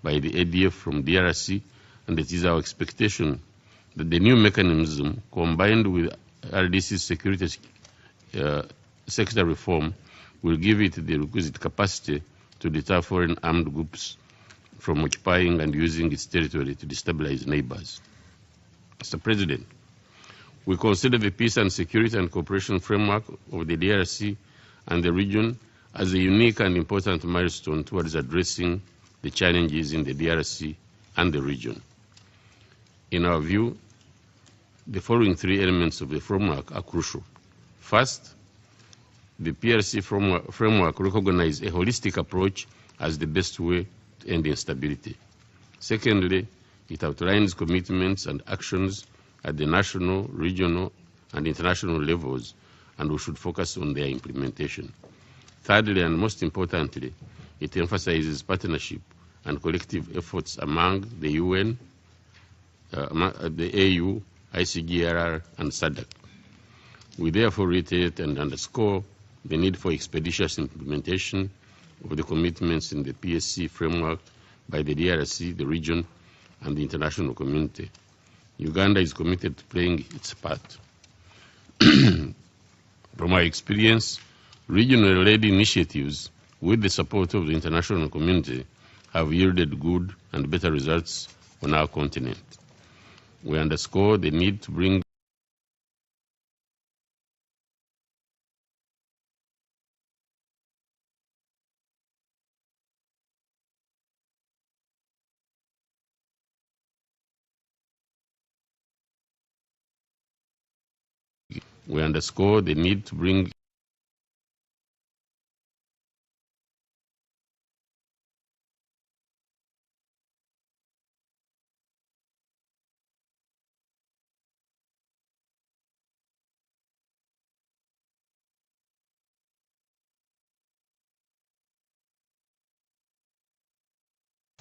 by the ADF from DRC, and it is our expectation that the new mechanism, combined with RDC's security sector reform, will give it the requisite capacity to deter foreign armed groups from occupying and using its territory to destabilize neighbors. Mr. President, we consider the peace and security and cooperation framework of the DRC and the region as a unique and important milestone towards addressing the challenges in the DRC and the region. In our view, the following three elements of the framework are crucial. First, the PRC framework recognizes a holistic approach as the best way to end instability. Secondly, it outlines commitments and actions at the national, regional, and international levels, and we should focus on their implementation. Thirdly, and most importantly, it emphasizes partnership and collective efforts among the UN, the AU, ICGLR, and SADC. We therefore reiterate and underscore the need for expeditious implementation of the commitments in the PSC framework by the DRC, the region, and the international community. Uganda is committed to playing its part. From our experience, regional-led initiatives with the support of the international community have yielded good and better results on our continent. We underscore the need to bring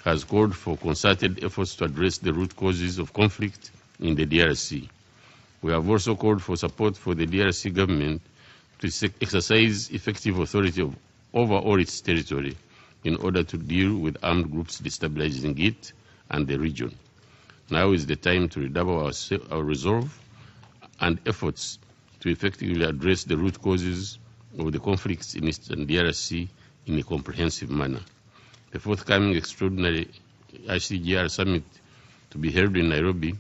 has called for concerted efforts to address the root causes of conflict in the DRC. We have also called for support for the DRC government to exercise effective authority over all its territory in order to deal with armed groups destabilizing it and the region. Now is the time to redouble our resolve and efforts to effectively address the root causes of the conflicts in Eastern DRC in a comprehensive manner. The forthcoming extraordinary ICGR summit to be held in Nairobi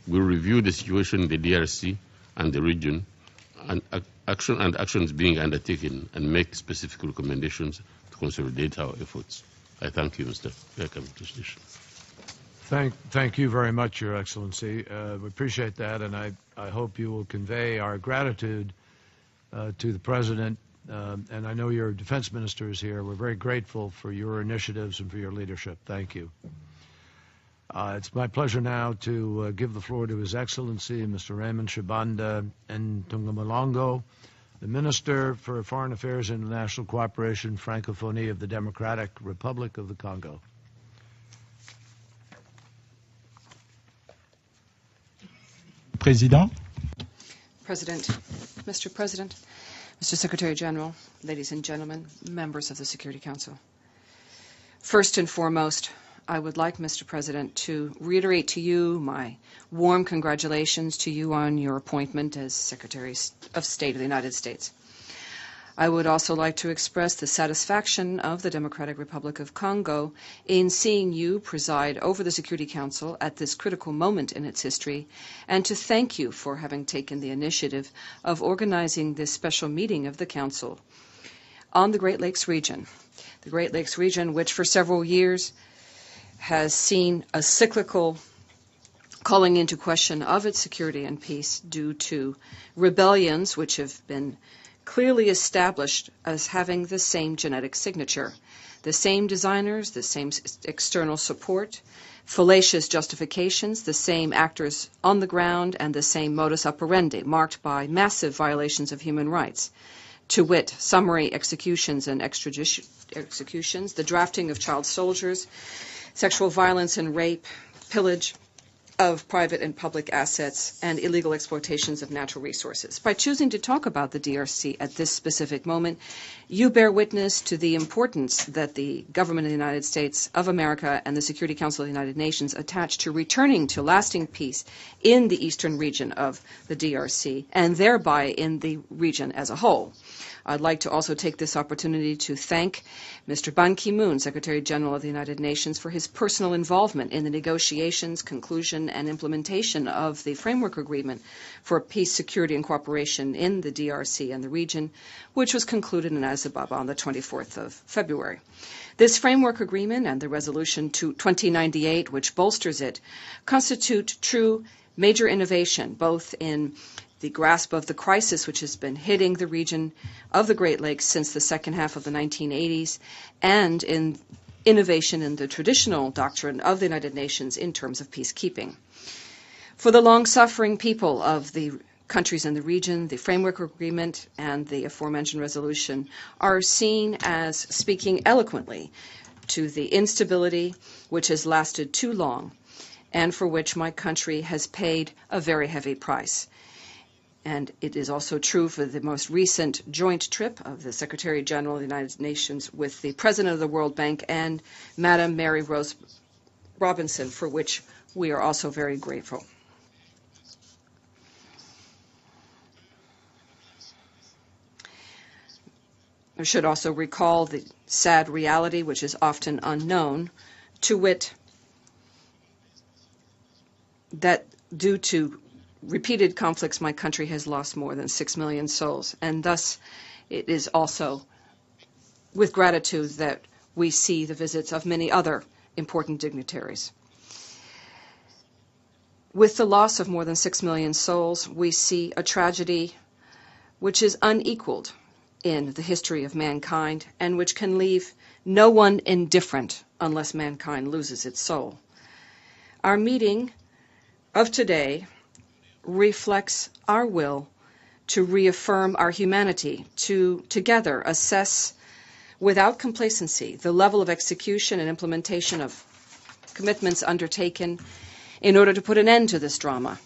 will review the situation in the DRC and the region and actions being undertaken and make specific recommendations to consolidate our efforts. I thank you, Mr. Speaker.
Thank you very much, Your Excellency. We appreciate that, and I hope you will convey our gratitude to the President. And I know your defense minister is here. We're very grateful for your initiatives and for your leadership. Thank you. It's my pleasure now to give the floor to His Excellency, Mr. Raymond Tshibanda Ntungamulongo, the Minister for Foreign Affairs and International Cooperation, Francophonie of the Democratic Republic of the Congo.
President,
Mr. President, Mr. Secretary General, ladies and gentlemen, members of the Security Council. First and foremost, I would like, Mr. President, to reiterate to you my warm congratulations to you on your appointment as Secretary of State of the United States. I would also like to express the satisfaction of the Democratic Republic of Congo in seeing you preside over the Security Council at this critical moment in its history, and to thank you for having taken the initiative of organizing this special meeting of the Council on the Great Lakes region. The Great Lakes region, which for several years has seen a cyclical calling into question of its security and peace due to rebellions which have been clearly established as having the same genetic signature, the same designers, the same external support, fallacious justifications, the same actors on the ground, and the same modus operandi, marked by massive violations of human rights, to wit, summary executions and extrajudicial executions, the drafting of child soldiers, sexual violence and rape, pillage of private and public assets, and illegal exploitations of natural resources. By choosing to talk about the DRC at this specific moment, you bear witness to the importance that the government of the United States of America and the Security Council of the United Nations attach to returning to lasting peace in the eastern region of the DRC, and thereby in the region as a whole. I'd like to also take this opportunity to thank Mr. Ban Ki-moon, Secretary General of the United Nations, for his personal involvement in the negotiations, conclusion, and implementation of the Framework Agreement for Peace, Security, and Cooperation in the DRC and the region, which was concluded in Addis Ababa on the 24th of February. This Framework Agreement and the Resolution 2098, which bolsters it, constitute true major innovation, both in the grasp of the crisis which has been hitting the region of the Great Lakes since the second half of the 1980s, and in innovation in the traditional doctrine of the United Nations in terms of peacekeeping. For the long-suffering people of the countries in the region, the Framework Agreement and the aforementioned resolution are seen as speaking eloquently to the instability which has lasted too long and for which my country has paid a very heavy price. And it is also true for the most recent joint trip of the Secretary General of the United Nations with the President of the World Bank and Madam Mary Rose Robinson, for which we are also very grateful. I should also recall the sad reality, which is often unknown, to wit, that due to repeated conflicts, my country has lost more than 6 million souls, and thus it is also with gratitude that we see the visits of many other important dignitaries. With the loss of more than 6 million souls, we see a tragedy which is unequaled in the history of mankind and which can leave no one indifferent unless mankind loses its soul. Our meeting of today reflects our will to reaffirm our humanity, to together assess without complacency the level of execution and implementation of commitments undertaken in order to put an end to this drama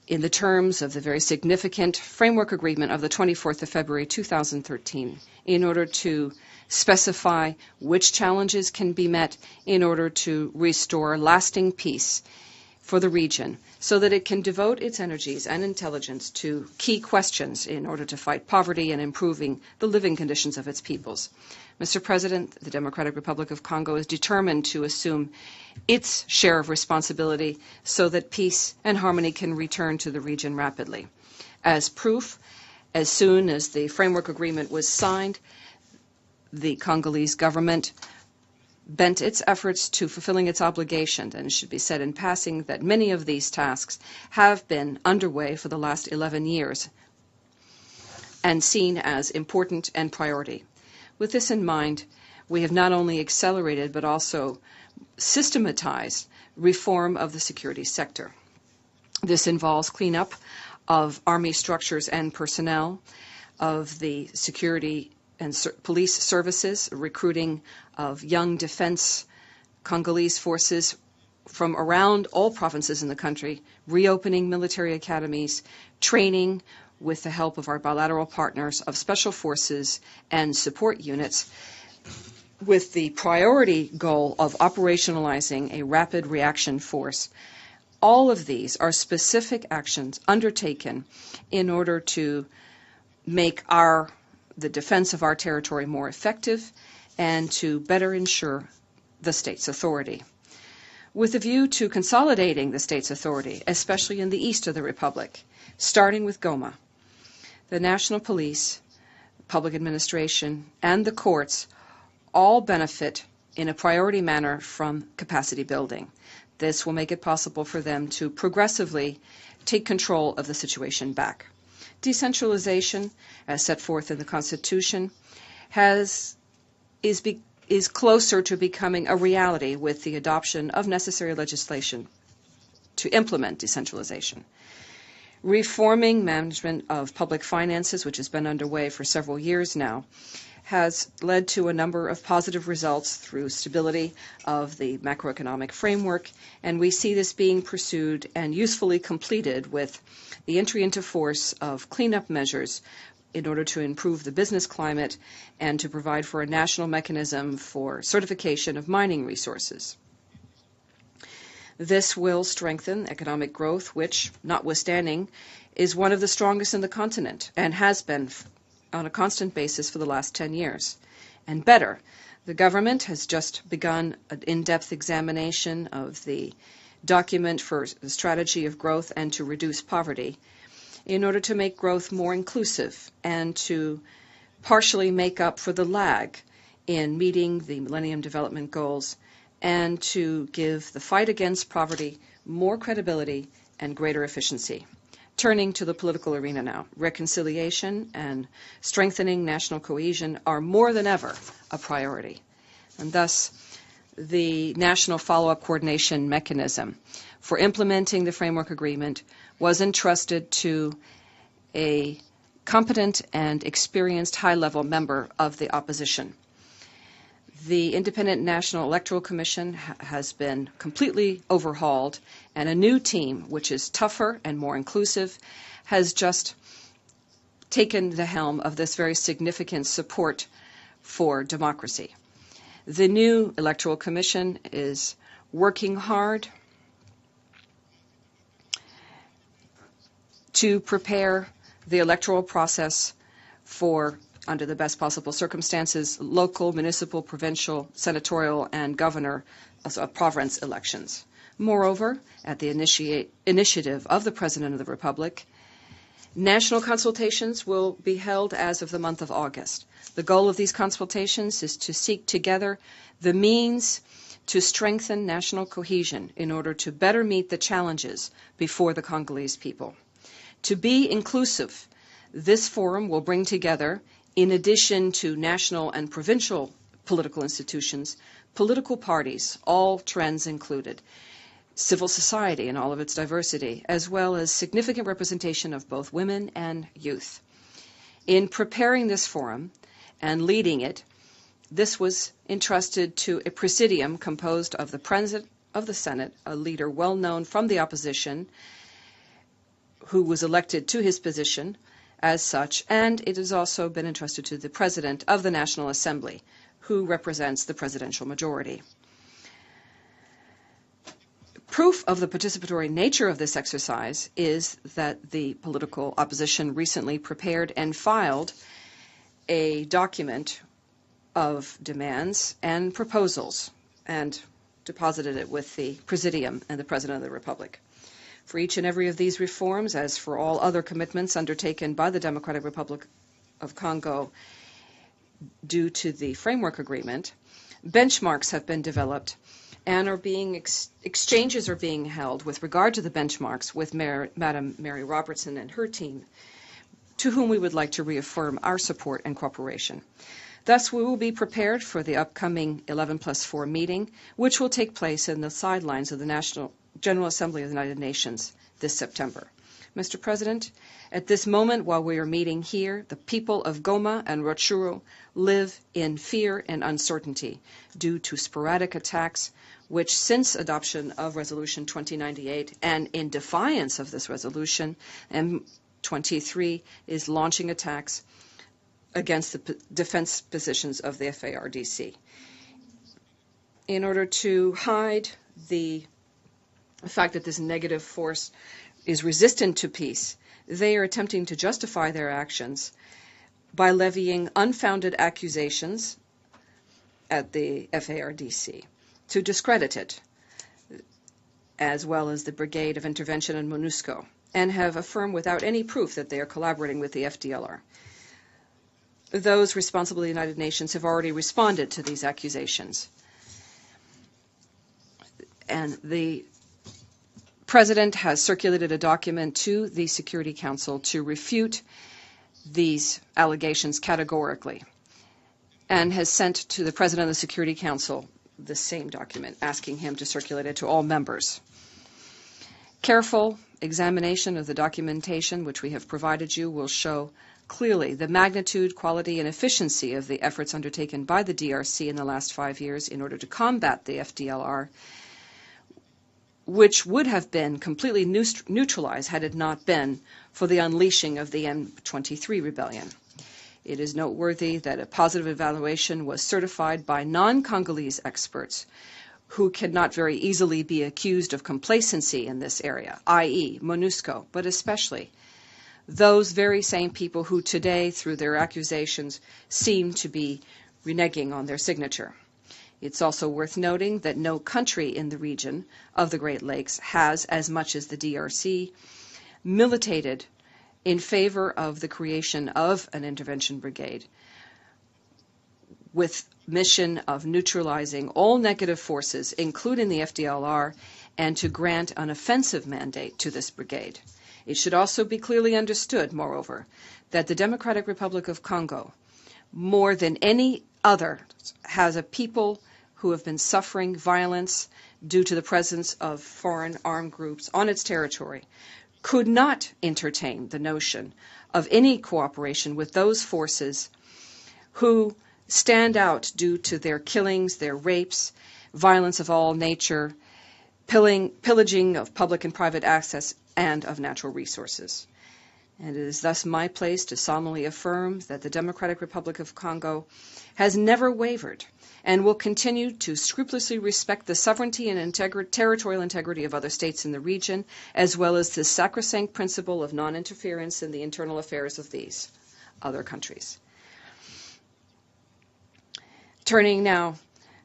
in the terms of the very significant framework agreement of the 24th of February 2013, in order to specify which challenges can be met in order to restore lasting peace for the region, so that it can devote its energies and intelligence to key questions in order to fight poverty and improving the living conditions of its peoples. Mr. President, the Democratic Republic of Congo is determined to assume its share of responsibility so that peace and harmony can return to the region rapidly. As proof, as soon as the framework agreement was signed, the Congolese government bent its efforts to fulfilling its obligations, and it should be said in passing that many of these tasks have been underway for the last 11 years and seen as important and priority. With this in mind, we have not only accelerated but also systematized reform of the security sector. This involves cleanup of Army structures and personnel, of the security and police services, recruiting of young defense Congolese forces from around all provinces in the country, reopening military academies, training with the help of our bilateral partners of special forces and support units, with the priority goal of operationalizing a rapid reaction force. All of these are specific actions undertaken in order to make the defense of our territory more effective and to better ensure the state's authority. With a view to consolidating the state's authority, especially in the east of the Republic, starting with Goma, the National Police, public administration, and the courts all benefit in a priority manner from capacity building. This will make it possible for them to progressively take control of the situation back. Decentralization, as set forth in the Constitution, is closer to becoming a reality with the adoption of necessary legislation to implement decentralization. Reforming management of public finances, which has been underway for several years now, has led to a number of positive results through stability of the macroeconomic framework, and we see this being pursued and usefully completed with the entry into force of cleanup measures in order to improve the business climate and to provide for a national mechanism for certification of mining resources. This will strengthen economic growth, which, notwithstanding, is one of the strongest in the continent and has been on a constant basis for the last 10 years. And better, the government has just begun an in-depth examination of the document for the strategy of growth and to reduce poverty in order to make growth more inclusive and to partially make up for the lag in meeting the Millennium Development Goals and to give the fight against poverty more credibility and greater efficiency. Turning to the political arena now, reconciliation and strengthening national cohesion are more than ever a priority. And thus, the National Follow-up Coordination Mechanism for implementing the Framework Agreement was entrusted to a competent and experienced high-level member of the opposition. The Independent National Electoral Commission has been completely overhauled, and a new team, which is tougher and more inclusive, has just taken the helm of this very significant support for democracy. The new Electoral Commission is working hard to prepare the electoral process for, under the best possible circumstances, local, municipal, provincial, senatorial, and governor province elections. Moreover, at the initiative of the President of the Republic, national consultations will be held as of the month of August. The goal of these consultations is to seek together the means to strengthen national cohesion in order to better meet the challenges before the Congolese people. To be inclusive, this forum will bring together, in addition to national and provincial political institutions, political parties, all trends included, civil society in all of its diversity, as well as significant representation of both women and youth. In preparing this forum and leading it, This was entrusted to a presidium composed of the President of the Senate, a leader well known from the opposition, who was elected to his position as such, and it has also been entrusted to the President of the National Assembly, who represents the presidential majority. Proof of the participatory nature of this exercise is that the political opposition recently prepared and filed a document of demands and proposals and deposited it with the Presidium and the President of the Republic. For each and every of these reforms, as for all other commitments undertaken by the Democratic Republic of Congo due to the framework agreement, benchmarks have been developed and are being exchanges are being held with regard to the benchmarks with Madam Mary Robertson and her team, to whom we would like to reaffirm our support and cooperation. Thus, we will be prepared for the upcoming 11+4 meeting, which will take place in the sidelines of the National General Assembly of the United Nations this September. Mr. President, at this moment, while we are meeting here, the people of Goma and Rutshuru live in fear and uncertainty due to sporadic attacks, which since adoption of Resolution 2098 and in defiance of this resolution, M23 is launching attacks against the defense positions of the FARDC. In order to hide the fact that this negative force is resistant to peace, they are attempting to justify their actions by levying unfounded accusations at the FARDC to discredit it, as well as the Brigade of Intervention in MONUSCO, and have affirmed without any proof that they are collaborating with the FDLR. Those responsible in the United Nations have already responded to these accusations. And the President has circulated a document to the Security Council to refute these allegations categorically, and has sent to the President of the Security Council the same document, asking him to circulate it to all members. Careful examination of the documentation which we have provided you will show clearly the magnitude, quality, and efficiency of the efforts undertaken by the DRC in the last 5 years in order to combat the FDLR, which would have been completely neutralized had it not been for the unleashing of the M23 rebellion. It is noteworthy that a positive evaluation was certified by non-Congolese experts who cannot very easily be accused of complacency in this area, i.e. MONUSCO, but especially those very same people who today, through their accusations, seem to be reneging on their signature. It's also worth noting that no country in the region of the Great Lakes has, as much as the DRC, militated in favor of the creation of an intervention brigade with mission of neutralizing all negative forces, including the FDLR, and to grant an offensive mandate to this brigade. It should also be clearly understood, moreover, that the Democratic Republic of Congo, more than any other, has a people who have been suffering violence due to the presence of foreign armed groups on its territory, could not entertain the notion of any cooperation with those forces who stand out due to their killings, their rapes, violence of all nature, pillaging of public and private access, and of natural resources. And it is thus my place to solemnly affirm that the Democratic Republic of Congo has never wavered and will continue to scrupulously respect the sovereignty and territorial integrity of other states in the region, as well as the sacrosanct principle of non-interference in the internal affairs of these other countries. Turning now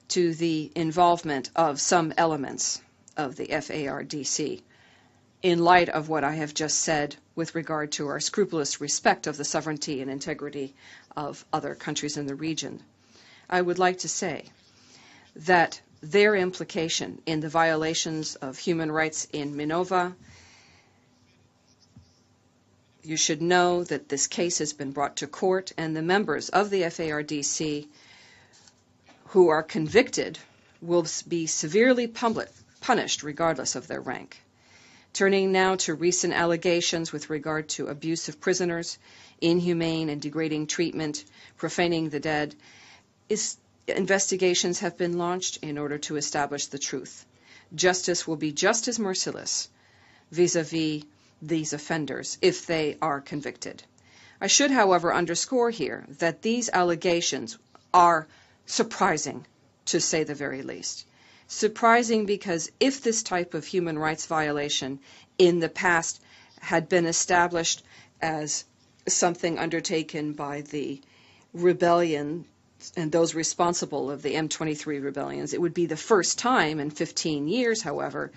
to the involvement of some elements of the FARDC, in light of what I have just said with regard to our scrupulous respect of the sovereignty and integrity of other countries in the region, I would like to say that their implication in the violations of human rights in Minova, you should know that this case has been brought to court, and the members of the FARDC who are convicted will be severely punished regardless of their rank. Turning now to recent allegations with regard to abuse of prisoners, inhumane and degrading treatment, profaning the dead, is investigations have been launched in order to establish the truth. Justice will be just as merciless vis-à-vis these offenders if they are convicted. I should, however, underscore here that these allegations are surprising, to say the very least. Surprising because if this type of human rights violation in the past had been established as something undertaken by the rebellion and those responsible of the M23 rebellions, it would be the first time in 15 years, however,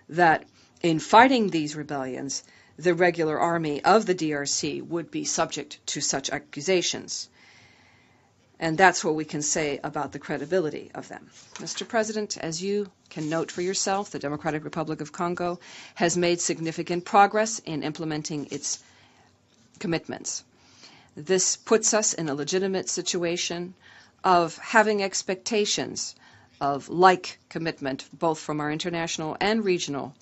that in fighting these rebellions, the regular army of the DRC would be subject to such accusations. And that's what we can say about the credibility of them. Mr. President, as you can note for yourself, the Democratic Republic of Congo has made significant progress in implementing its commitments. This puts us in a legitimate situation of having expectations of like commitment both from our international and regional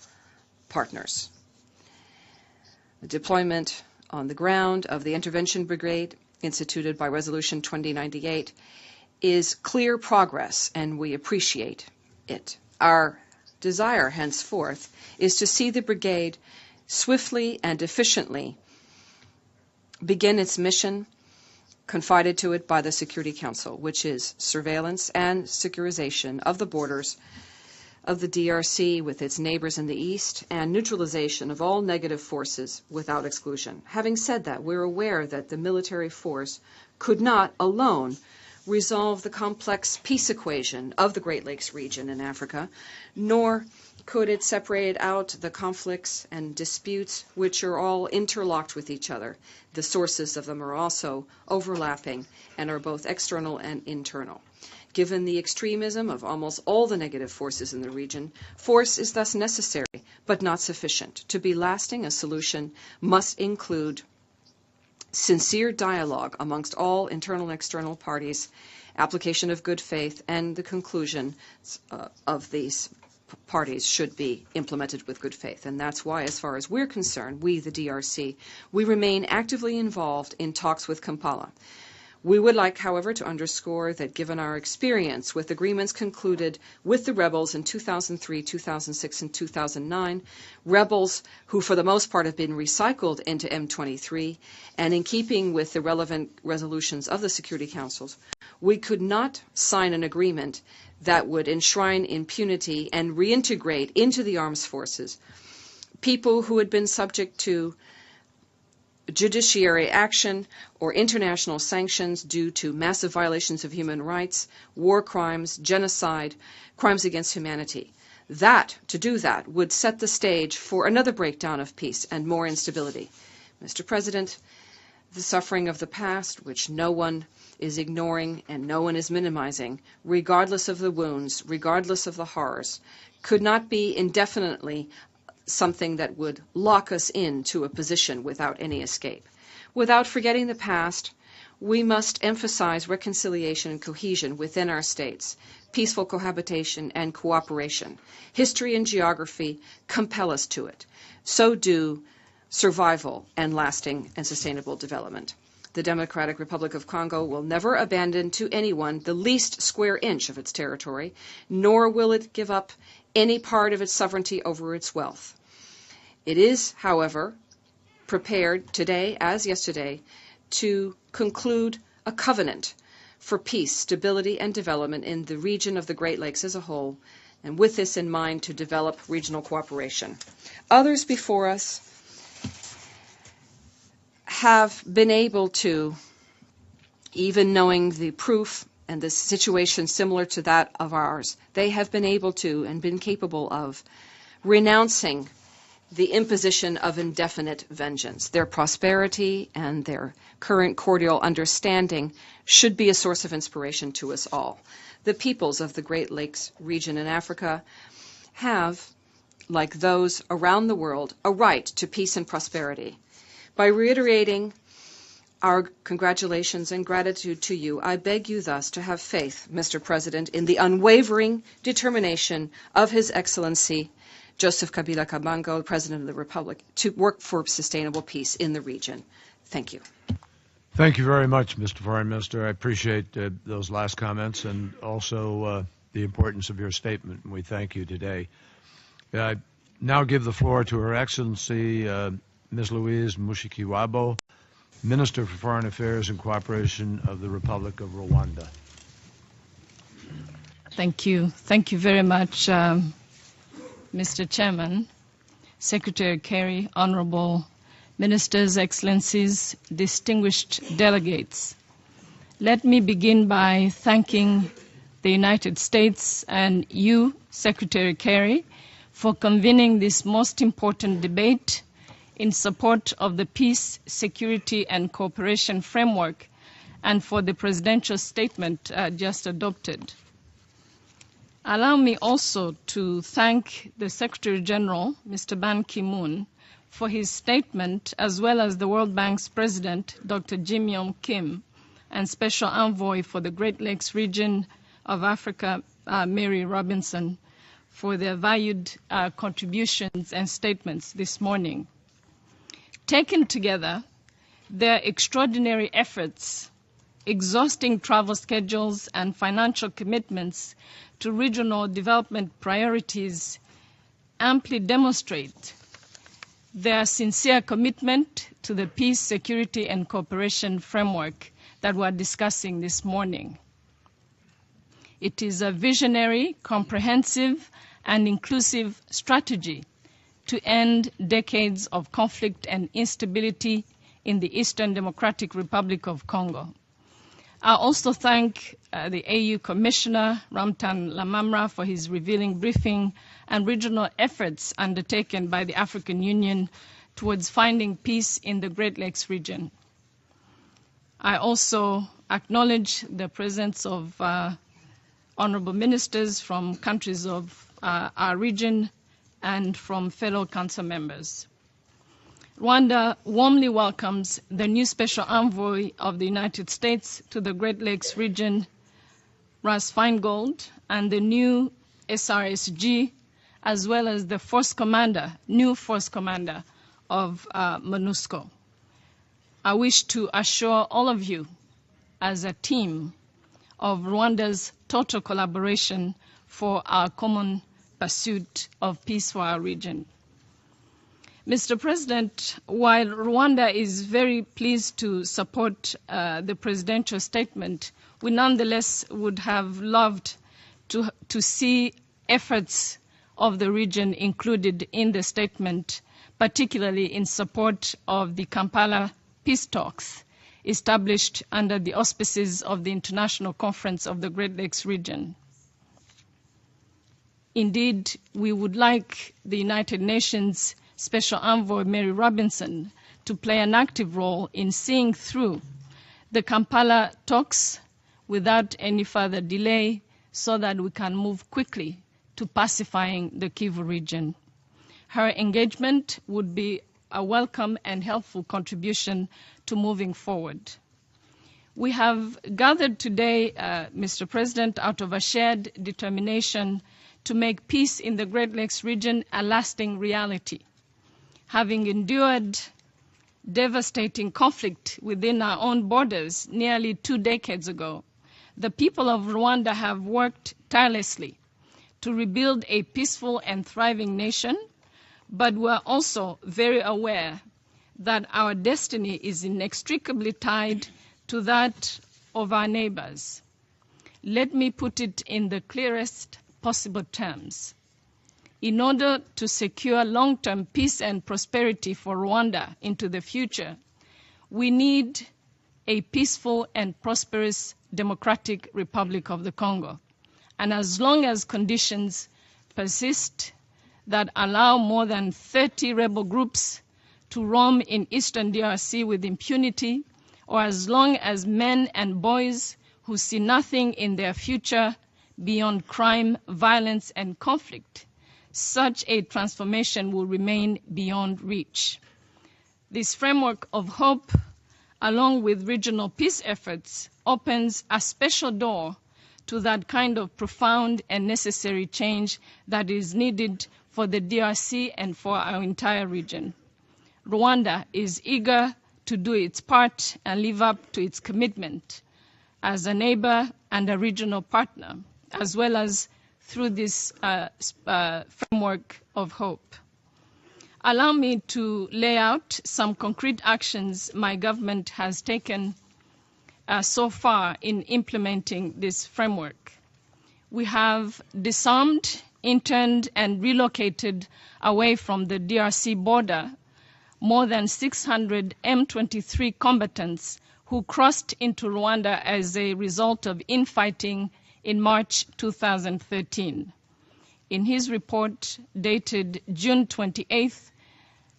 partners. The deployment on the ground of the Intervention Brigade instituted by Resolution 2098 is clear progress, and we appreciate it. Our desire henceforth is to see the brigade swiftly and efficiently begin its mission confided to it by the Security Council, which is surveillance and securization of the borders of the DRC with its neighbors in the east, and neutralization of all negative forces without exclusion. Having said that, we're aware that the military force could not alone resolve the complex peace equation of the Great Lakes region in Africa, nor could it separate out the conflicts and disputes which are all interlocked with each other. The sources of them are also overlapping and are both external and internal. Given the extremism of almost all the negative forces in the region, force is thus necessary, but not sufficient. To be lasting, a solution must include sincere dialogue amongst all internal and external parties, application of good faith, and the conclusion of these parties should be implemented with good faith. And that's why, as far as we're concerned, we, the DRC, we remain actively involved in talks with Kampala. We would like, however, to underscore that given our experience with agreements concluded with the rebels in 2003, 2006, and 2009, rebels who for the most part have been recycled into M23, and in keeping with the relevant resolutions of the Security Councils, we could not sign an agreement that would enshrine impunity and reintegrate into the armed forces people who had been subject to judiciary action or international sanctions due to massive violations of human rights, war crimes, genocide, crimes against humanity. To do that, would set the stage for another breakdown of peace and more instability. Mr. President, the suffering of the past, which no one is ignoring and no one is minimizing, regardless of the wounds, regardless of the horrors, could not be indefinitely something that would lock us into a position without any escape. Without forgetting the past, we must emphasize reconciliation and cohesion within our states, peaceful cohabitation and cooperation. History and geography compel us to it. So do survival and lasting and sustainable development. The Democratic Republic of Congo will never abandon to anyone the least square inch of its territory, nor will it give up any part of its sovereignty over its wealth. It is, however, prepared today, as yesterday, to conclude a covenant for peace, stability, and development in the region of the Great Lakes as a whole, and with this in mind, to develop regional cooperation. Others before us have been able to, even knowing the proof and the situation similar to that of ours, they have been able to and been capable of renouncing the imposition of indefinite vengeance. Their prosperity and their current cordial understanding should be a source of inspiration to us all. The peoples of the Great Lakes region in Africa have, like those around the world, a right to peace and prosperity. By reiterating our congratulations and gratitude to you, I beg you thus to have faith, Mr. President, in the unwavering determination of His Excellency Joseph Kabila Kabange, President of the Republic, to work for sustainable peace in the region. Thank you.
Thank you very much, Mr. Foreign Minister. I appreciate those last comments and also the importance of your statement. We thank you today. I now give the floor to Her Excellency Ms. Louise Mushikiwabo, Minister for Foreign Affairs and Cooperation of the Republic of Rwanda.
Thank you. Thank you very much, Mr. Chairman, Secretary Kerry, Honorable Ministers, Excellencies, distinguished delegates. Let me begin by thanking the United States and you, Secretary Kerry, for convening this most important debate in support of the peace, security, and cooperation framework and for the presidential statement just adopted. Allow me also to thank the Secretary General, Mr. Ban Ki-moon, for his statement, as well as the World Bank's President, Dr. Jim Yong Kim, and Special Envoy for the Great Lakes region of Africa, Mary Robinson, for their valued contributions and statements this morning. Taken together, their extraordinary efforts, exhausting travel schedules, and financial commitments to regional development priorities amply demonstrate their sincere commitment to the peace, security, and cooperation framework that we're discussing this morning. It is a visionary, comprehensive, and inclusive strategy to end decades of conflict and instability in the Eastern Democratic Republic of Congo. I also thank the AU Commissioner, Ramtan Lamamra, for his revealing briefing and regional efforts undertaken by the African Union towards finding peace in the Great Lakes region. I also acknowledge the presence of honorable ministers from countries of our region and from fellow council members. Rwanda warmly welcomes the new Special Envoy of the United States to the Great Lakes region, Russ Feingold, and the new SRSG, as well as the new Force Commander of MONUSCO. I wish to assure all of you, as a team, of Rwanda's total collaboration for our common pursuit of peace for our region. Mr. President, while Rwanda is very pleased to support the presidential statement, we nonetheless would have loved to see efforts of the region included in the statement, particularly in support of the Kampala peace talks established under the auspices of the International Conference of the Great Lakes region. Indeed, we would like the United Nations Special Envoy Mary Robinson to play an active role in seeing through the Kampala talks without any further delay so that we can move quickly to pacifying the Kivu region. Her engagement would be a welcome and helpful contribution to moving forward. We have gathered today, Mr. President, out of a shared determination to make peace in the Great Lakes region a lasting reality. Having endured devastating conflict within our own borders nearly 2 decades ago, the people of Rwanda have worked tirelessly to rebuild a peaceful and thriving nation, but we're also very aware that our destiny is inextricably tied to that of our neighbors. Let me put it in the clearest possible terms. In order to secure long-term peace and prosperity for Rwanda into the future, we need a peaceful and prosperous Democratic Republic of the Congo. And as long as conditions persist that allow more than 30 rebel groups to roam in eastern DRC with impunity, or as long as men and boys who see nothing in their future beyond crime, violence, and conflict, such a transformation will remain beyond reach. This framework of hope, along with regional peace efforts, opens a special door to that kind of profound and necessary change that is needed for the DRC and for our entire region. Rwanda is eager to do its part and live up to its commitment as a neighbor and a regional partner, as well as through this framework of hope. Allow me to lay out some concrete actions my government has taken so far in implementing this framework. We have disarmed, interned, and relocated away from the DRC border more than 600 M23 combatants who crossed into Rwanda as a result of infighting in March 2013. In his report dated June 28th,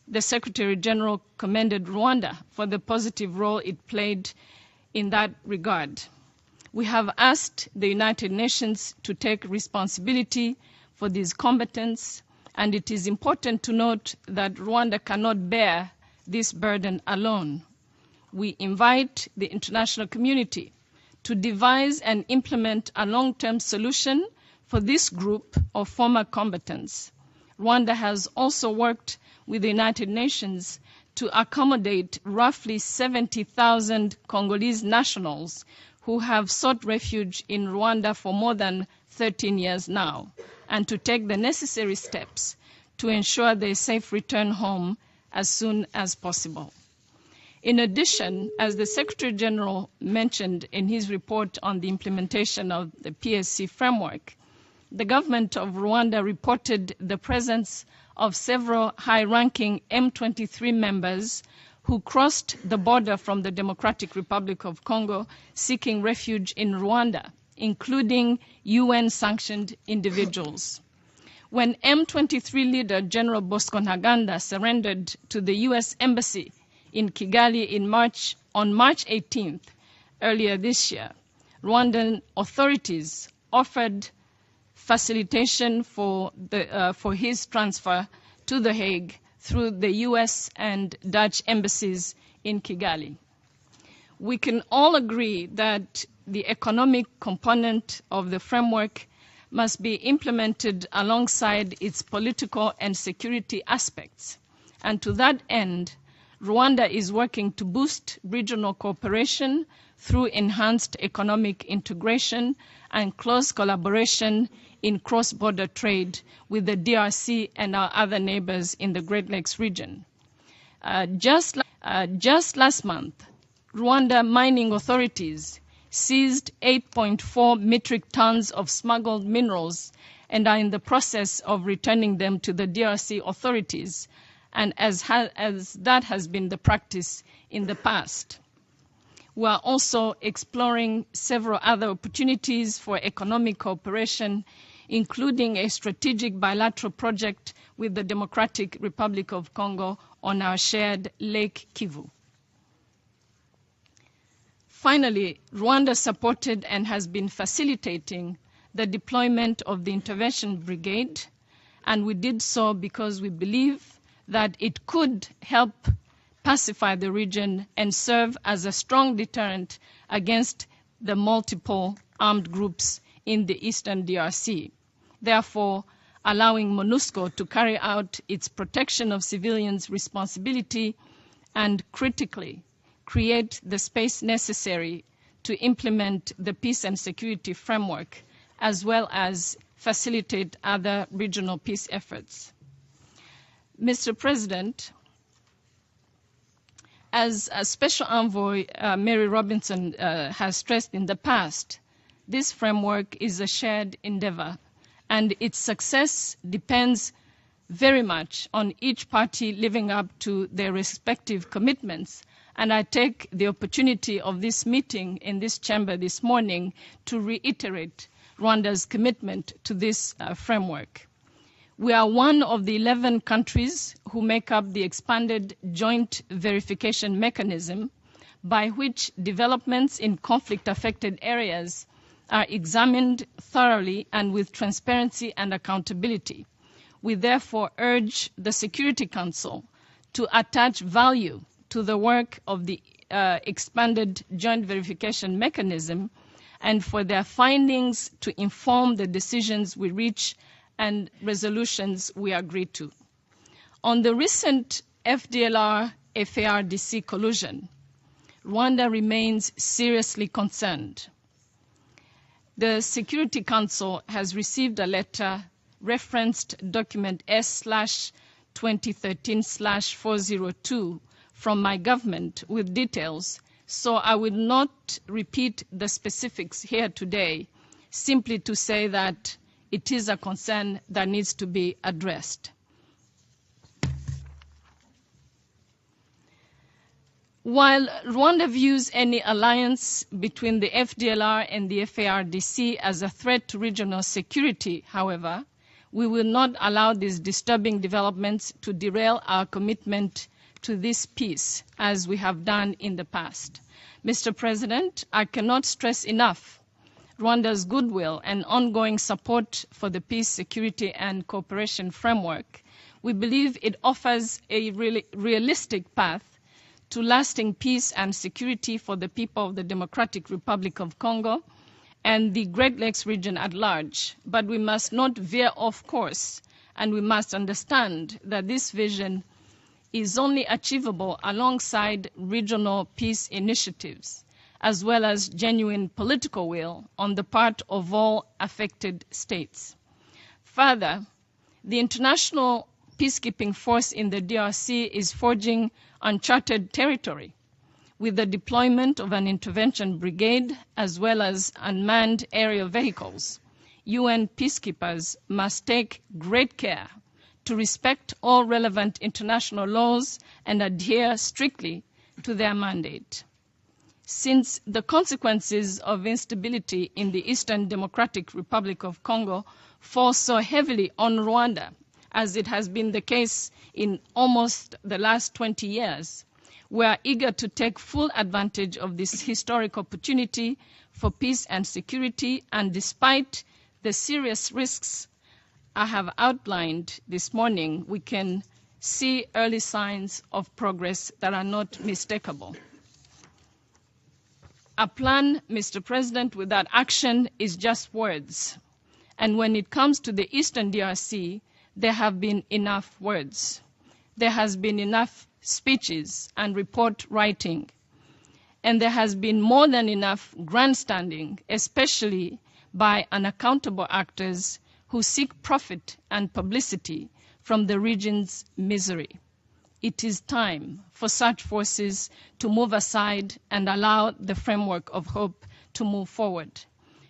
the Secretary General commended Rwanda for the positive role it played in that regard. We have asked the United Nations to take responsibility for these combatants, and it is important to note that Rwanda cannot bear this burden alone. We invite the international community to devise and implement a long-term solution for this group of former combatants. Rwanda has also worked with the United Nations to accommodate roughly 70,000 Congolese nationals who have sought refuge in Rwanda for more than 13 years now, and to take the necessary steps to ensure their safe return home as soon as possible. In addition, as the Secretary General mentioned in his report on the implementation of the PSC framework, the government of Rwanda reported the presence of several high-ranking M23 members who crossed the border from the Democratic Republic of Congo seeking refuge in Rwanda, including UN-sanctioned individuals. When M23 leader General Bosco Ntaganda surrendered to the U.S. Embassy in Kigali on March 18th, earlier this year, Rwandan authorities offered facilitation for his transfer to The Hague through the U.S. and Dutch embassies in Kigali. We can all agree that the economic component of the framework must be implemented alongside its political and security aspects. And to that end, Rwanda is working to boost regional cooperation through enhanced economic integration and close collaboration in cross-border trade with the DRC and our other neighbors in the Great Lakes region. Just last month, Rwanda mining authorities seized 8.4 metric tons of smuggled minerals and are in the process of returning them to the DRC authorities, and as that has been the practice in the past. We are also exploring several other opportunities for economic cooperation, including a strategic bilateral project with the Democratic Republic of Congo on our shared Lake Kivu. Finally, Rwanda supported and has been facilitating the deployment of the Intervention Brigade, and we did so because we believe that it could help pacify the region and serve as a strong deterrent against the multiple armed groups in the eastern DRC, therefore allowing MONUSCO to carry out its protection of civilians responsibility and critically create the space necessary to implement the peace and security framework, as well as facilitate other regional peace efforts. Mr. President, as a Special Envoy Mary Robinson has stressed in the past, this framework is a shared endeavor, and its success depends very much on each party living up to their respective commitments. And I take the opportunity of this meeting in this chamber this morning to reiterate Rwanda's commitment to this framework. We are one of the 11 countries who make up the expanded joint verification mechanism by which developments in conflict-affected areas are examined thoroughly and with transparency and accountability. We therefore urge the Security Council to attach value to the work of the expanded joint verification mechanism and for their findings to inform the decisions we reach and resolutions we agree to. On the recent FDLR FARDC collusion. Rwanda remains seriously concerned. The Security Council has received a letter referenced document S/2013/402 from my government with details, so I will not repeat the specifics here today, simply to say that it is a concern that needs to be addressed. While Rwanda views any alliance between the FDLR and the FARDC as a threat to regional security, however, we will not allow these disturbing developments to derail our commitment to this peace, as we have done in the past. Mr. President, I cannot stress enough Rwanda's goodwill and ongoing support for the peace, security, and cooperation framework. We believe it offers a realistic path to lasting peace and security for the people of the Democratic Republic of Congo and the Great Lakes region at large. But we must not veer off course, and we must understand that this vision is only achievable alongside regional peace initiatives, as well as genuine political will on the part of all affected states. Further, the international peacekeeping force in the DRC is forging uncharted territory with the deployment of an intervention brigade as well as unmanned aerial vehicles. UN peacekeepers must take great care to respect all relevant international laws and adhere strictly to their mandate. Since the consequences of instability in the Eastern Democratic Republic of Congo fall so heavily on Rwanda, as it has been the case in almost the last 20 years, we are eager to take full advantage of this historic opportunity for peace and security, and despite the serious risks I have outlined this morning, we can see early signs of progress that are not mistakable. A plan, Mr. President, without action is just words. And when it comes to the Eastern DRC, there have been enough words. There has been enough speeches and report writing. And there has been more than enough grandstanding, especially by unaccountable actors who seek profit and publicity from the region's misery. It is time for such forces to move aside and allow the framework of hope to move forward.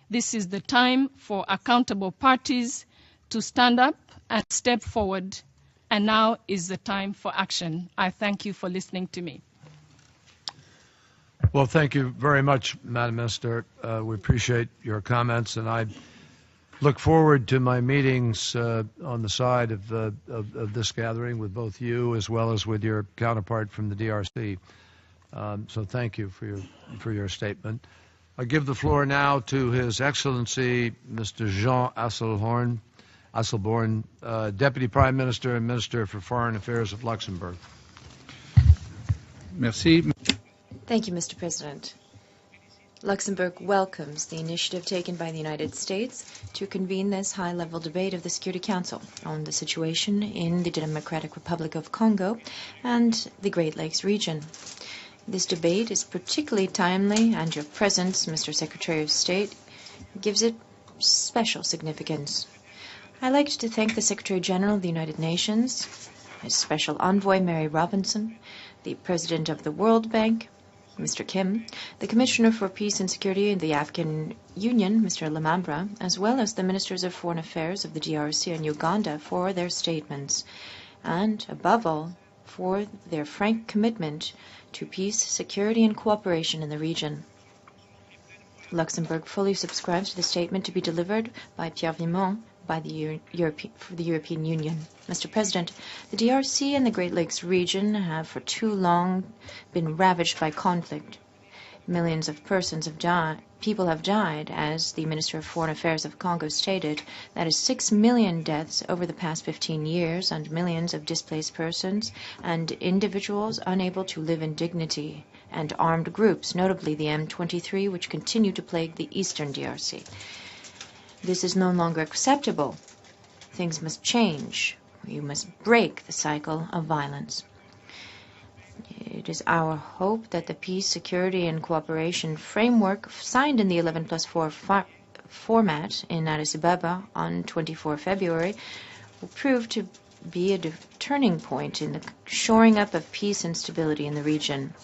This is the time for accountable parties to stand up and step forward, and now is the time for action. I thank you for listening to me.
Well, thank you very much, Madam Minister. We appreciate your comments, and I look forward to my meetings on the side of this gathering with both you as well as with your counterpart from the DRC. So thank you for your statement. I give the floor now to His Excellency Mr. Jean Asselborn, Deputy Prime Minister and Minister for Foreign Affairs of Luxembourg.
Merci.
Thank you, Mr. President. Luxembourg welcomes the initiative taken by the United States to convene this high-level debate of the Security Council on the situation in the Democratic Republic of Congo and the Great Lakes region. This debate is particularly timely, and your presence, Mr. Secretary of State, gives it special significance. I'd like to thank the Secretary General of the United Nations, His Special Envoy Mary Robinson, the President of the World Bank, Mr. Kim, the Commissioner for Peace and Security in the African Union, Mr. Lamambra, as well as the Ministers of Foreign Affairs of the DRC and Uganda for their statements, and, above all, for their frank commitment to peace, security, and cooperation in the region. Luxembourg fully subscribes to the statement to be delivered by Pierre Vimont for the European Union. Mr. President, the DRC and the Great Lakes region have for too long been ravaged by conflict. Millions of people have died, as the Minister of Foreign Affairs of Congo stated. That is 6 million deaths over the past 15 years, and millions of displaced persons and individuals unable to live in dignity, and armed groups, notably the M23, which continue to plague the eastern DRC. This is no longer acceptable. Things must change. You must break the cycle of violence. It is our hope that the peace, security, and cooperation framework signed in the 11+4 format in Addis Ababa on 24 February will prove to be a turning point in the shoring up of peace and stability in the region.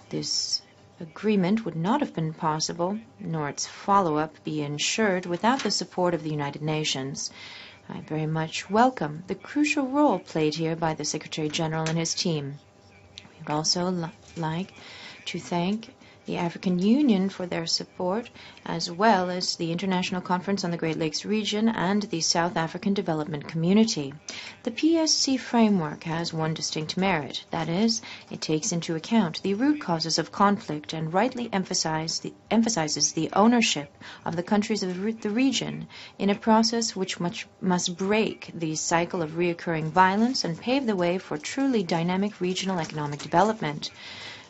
This agreement would not have been possible, nor its follow-up be ensured, without the support of the United Nations. I very much welcome the crucial role played here by the Secretary General and his team. We would also like to thank the African Union for their support, as well as the International Conference on the Great Lakes Region and the South African Development Community. The PSC framework has one distinct merit, that is, it takes into account the root causes of conflict and rightly emphasizes the ownership of the countries of the region in a process which must break the cycle of reoccurring violence and pave the way for truly dynamic regional economic development.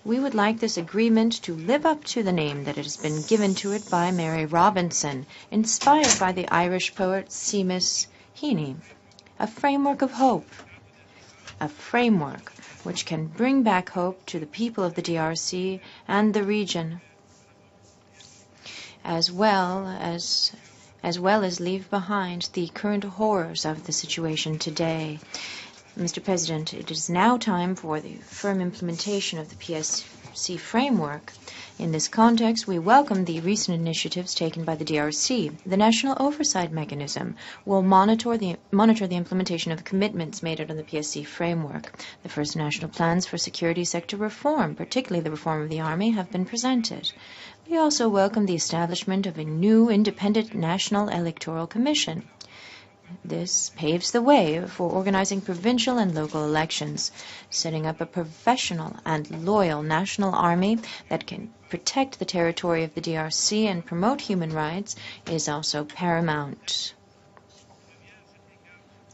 We would like this agreement to live up to the name that has been given to it by Mary Robinson, inspired by the Irish poet Seamus Heaney. A framework of hope. A framework which can bring back hope to the people of the DRC and the region, as well as leave behind the current horrors of the situation today. Mr. President, it is now time for the firm implementation of the PSC framework. In this context, we welcome the recent initiatives taken by the DRC. The National Oversight Mechanism will monitor the implementation of the commitments made under the PSC framework. The first national plans for security sector reform, particularly the reform of the Army, have been presented. We also welcome the establishment of a new independent National Electoral Commission. This paves the way for organizing provincial and local elections. Setting up a professional and loyal national army that can protect the territory of the DRC and promote human rights is also paramount.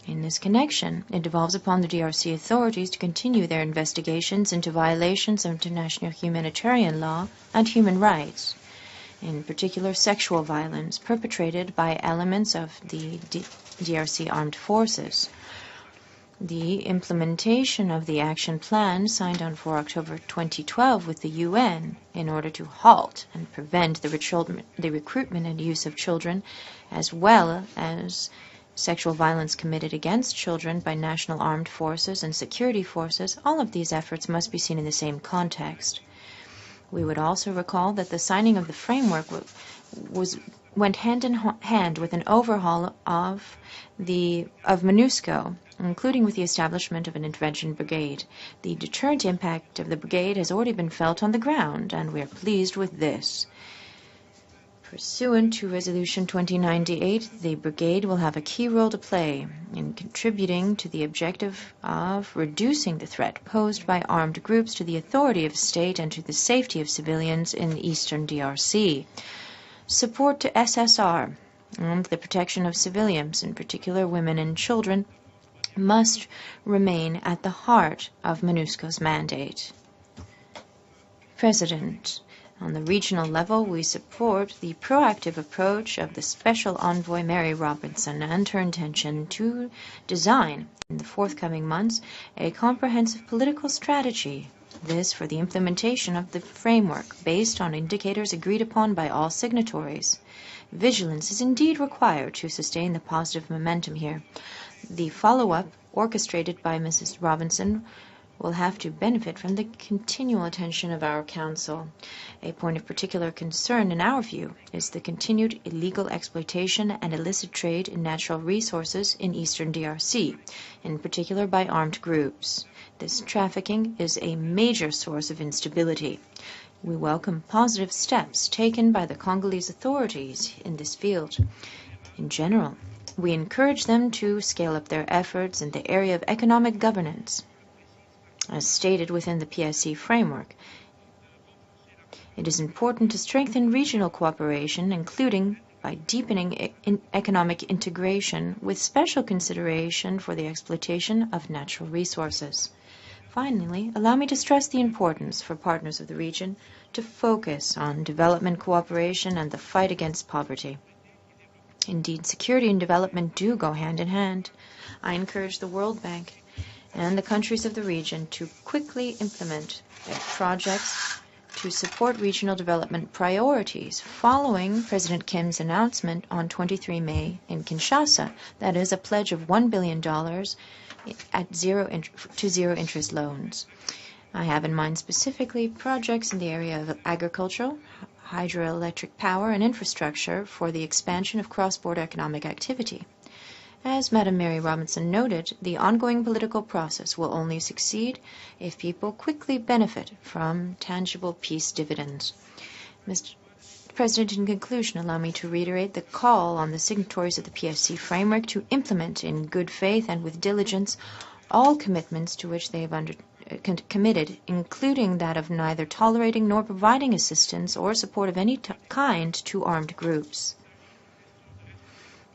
In this connection, it devolves upon the DRC authorities to continue their investigations into violations of international humanitarian law and human rights, in particular sexual violence perpetrated by elements of the DRC armed forces. The implementation of the action plan signed on 4 October 2012 with the UN in order to halt and prevent the recruitment and use of children, as well as sexual violence committed against children by national armed forces and security forces, all of these efforts must be seen in the same context. We would also recall that the signing of the framework went hand in hand with an overhaul of MONUSCO, including with the establishment of an intervention brigade. The deterrent impact of the brigade has already been felt on the ground, and we are pleased with this. Pursuant to Resolution 2098, the brigade will have a key role to play in contributing to the objective of reducing the threat posed by armed groups to the authority of state and to the safety of civilians in the eastern DRC. Support to SSR and the protection of civilians, in particular women and children, must remain at the heart of MONUSCO's mandate. President, on the regional level, we support the proactive approach of the Special Envoy Mary Robinson and her intention to design, in the forthcoming months, a comprehensive political strategy. This for the implementation of the framework based on indicators agreed upon by all signatories. Vigilance is indeed required to sustain the positive momentum here. The follow-up, orchestrated by Mrs. Robinson, will have to benefit from the continual attention of our Council. A point of particular concern, in our view, is the continued illegal exploitation and illicit trade in natural resources in eastern DRC, in particular by armed groups. This trafficking is a major source of instability. We welcome positive steps taken by the Congolese authorities in this field. In general, we encourage them to scale up their efforts in the area of economic governance, as stated within the PSC framework. It is important to strengthen regional cooperation, including by deepening economic integration with special consideration for the exploitation of natural resources. Finally, allow me to stress the importance for partners of the region to focus on development cooperation and the fight against poverty. Indeed, security and development do go hand in hand. I encourage the World Bank and the countries of the region to quickly implement projects to support regional development priorities following President Kim's announcement on 23 May in Kinshasa, that is a pledge of $1 billion at zero interest loans. I have in mind specifically projects in the area of agricultural, hydroelectric power, and infrastructure for the expansion of cross-border economic activity. As Madam Mary Robinson noted, the ongoing political process will only succeed if people quickly benefit from tangible peace dividends. Mr. President, in conclusion, allow me to reiterate the call on the signatories of the PSC framework to implement in good faith and with diligence all commitments to which they have committed, including that of neither tolerating nor providing assistance or support of any kind to armed groups.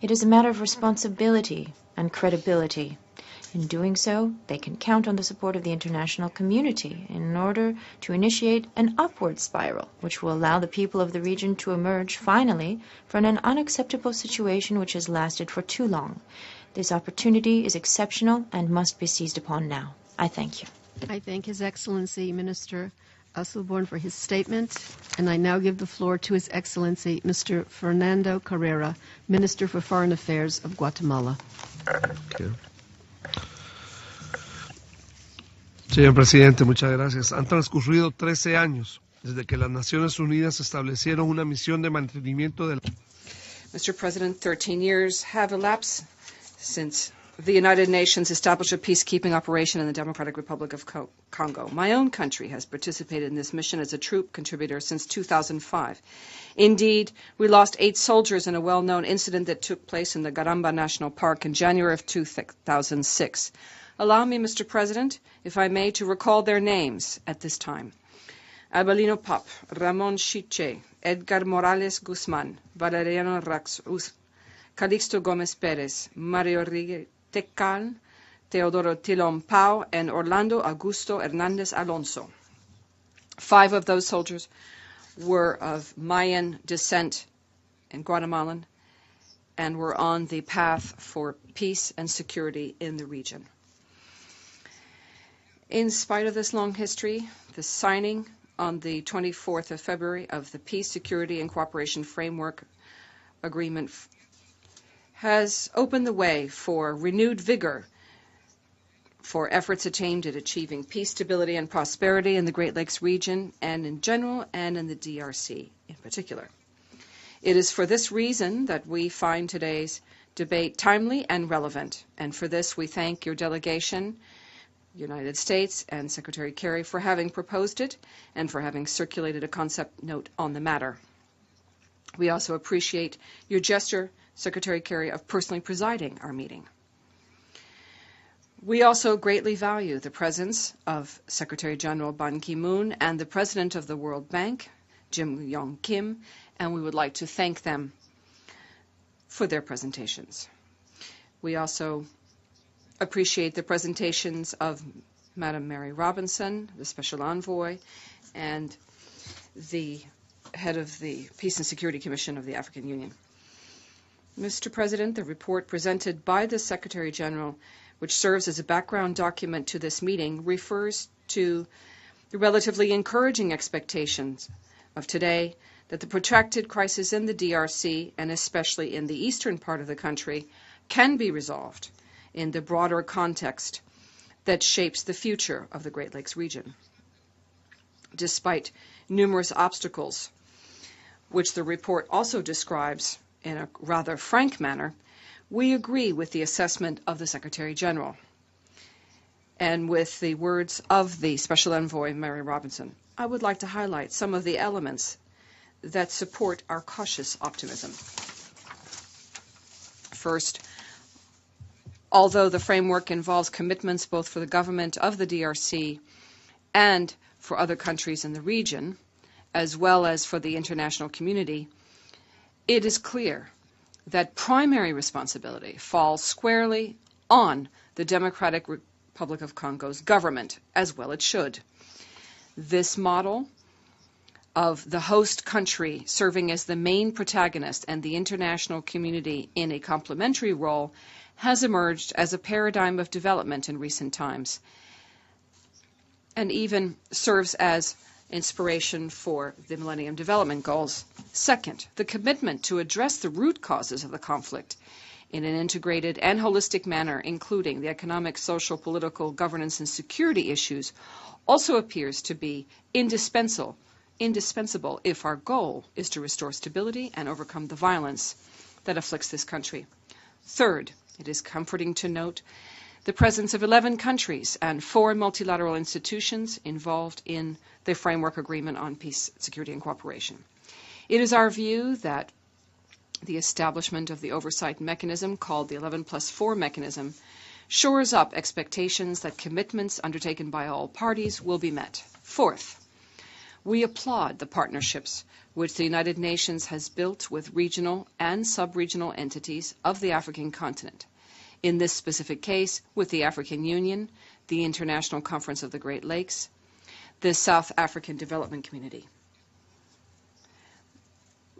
It is a matter of responsibility and credibility. In doing so, they can count on the support of the international community in order to initiate an upward spiral, which will allow the people of the region to emerge finally from an unacceptable situation which has lasted for too long. This opportunity is exceptional and must be seized upon now. I thank you.
I thank His Excellency Minister Asselborn for his statement, and I now give the floor to His Excellency Mr. Fernando Carrera, Minister for Foreign Affairs of Guatemala.
Señor Presidente, muchas gracias. Han transcurrido 13 años desde que las Naciones Unidas establecieron una misión de mantenimiento del...
Mr. President, 13 years have elapsed since the United Nations established a peacekeeping operation in the Democratic Republic of Congo. My own country has participated in this mission as a troop contributor since 2005. Indeed, we lost 8 soldiers in a well-known incident that took place in the Garamba National Park in January of 2006. Allow me, Mr. President, if I may, to recall their names at this time. Abelino Pop, Ramon Chiche, Edgar Morales Guzman, Valeriano Raxus, Calixto Gomez Perez, Mario Tecal, Teodoro Tilon Pau, and Orlando Augusto Hernandez Alonso. 5 of those soldiers were of Mayan descent and Guatemalan and were on the path for peace and security in the region. In spite of this long history, the signing on the 24th of February of the Peace, Security, and Cooperation Framework Agreement has opened the way for renewed vigor for efforts aimed at achieving peace, stability, and prosperity in the Great Lakes region and in general and in the DRC in particular. It is for this reason that we find today's debate timely and relevant, and for this we thank your delegation, United States, and Secretary Kerry for having proposed it and for having circulated a concept note on the matter. We also appreciate your gesture, Secretary Kerry, of personally presiding our meeting. We also greatly value the presence of Secretary General Ban Ki-moon and the President of the World Bank, Jim Yong Kim, and we would like to thank them for their presentations. We also appreciate the presentations of Madam Mary Robinson, the Special Envoy, and the head of the Peace and Security Commission of the African Union. Mr. President, the report presented by the Secretary General, which serves as a background document to this meeting, refers to the relatively encouraging expectations of today that the protracted crisis in the DRC, and especially in the eastern part of the country, can be resolved in the broader context that shapes the future of the Great Lakes region. Despite numerous obstacles, which the report also describes in a rather frank manner, we agree with the assessment of the Secretary General and with the words of the Special Envoy, Mary Robinson. I would like to highlight some of the elements that support our cautious optimism. First, although the framework involves commitments both for the government of the DRC and for other countries in the region, as well as for the international community, it is clear that primary responsibility falls squarely on the Democratic Republic of Congo's government, as well it should. This model of the host country serving as the main protagonist and the international community in a complementary role has emerged as a paradigm of development in recent times and even serves as inspiration for the Millennium Development Goals. Second, the commitment to address the root causes of the conflict in an integrated and holistic manner, including the economic, social, political, governance, and security issues, also appears to be indispensable if our goal is to restore stability and overcome the violence that afflicts this country. Third, it is comforting to note the presence of 11 countries and 4 multilateral institutions involved in the Framework Agreement on Peace, Security, and Cooperation. It is our view that the establishment of the oversight mechanism, called the 11+4 mechanism, shores up expectations that commitments undertaken by all parties will be met. Fourth, we applaud the partnerships which the United Nations has built with regional and sub-regional entities of the African continent. In this specific case, with the African Union, the International Conference of the Great Lakes, the South African Development Community.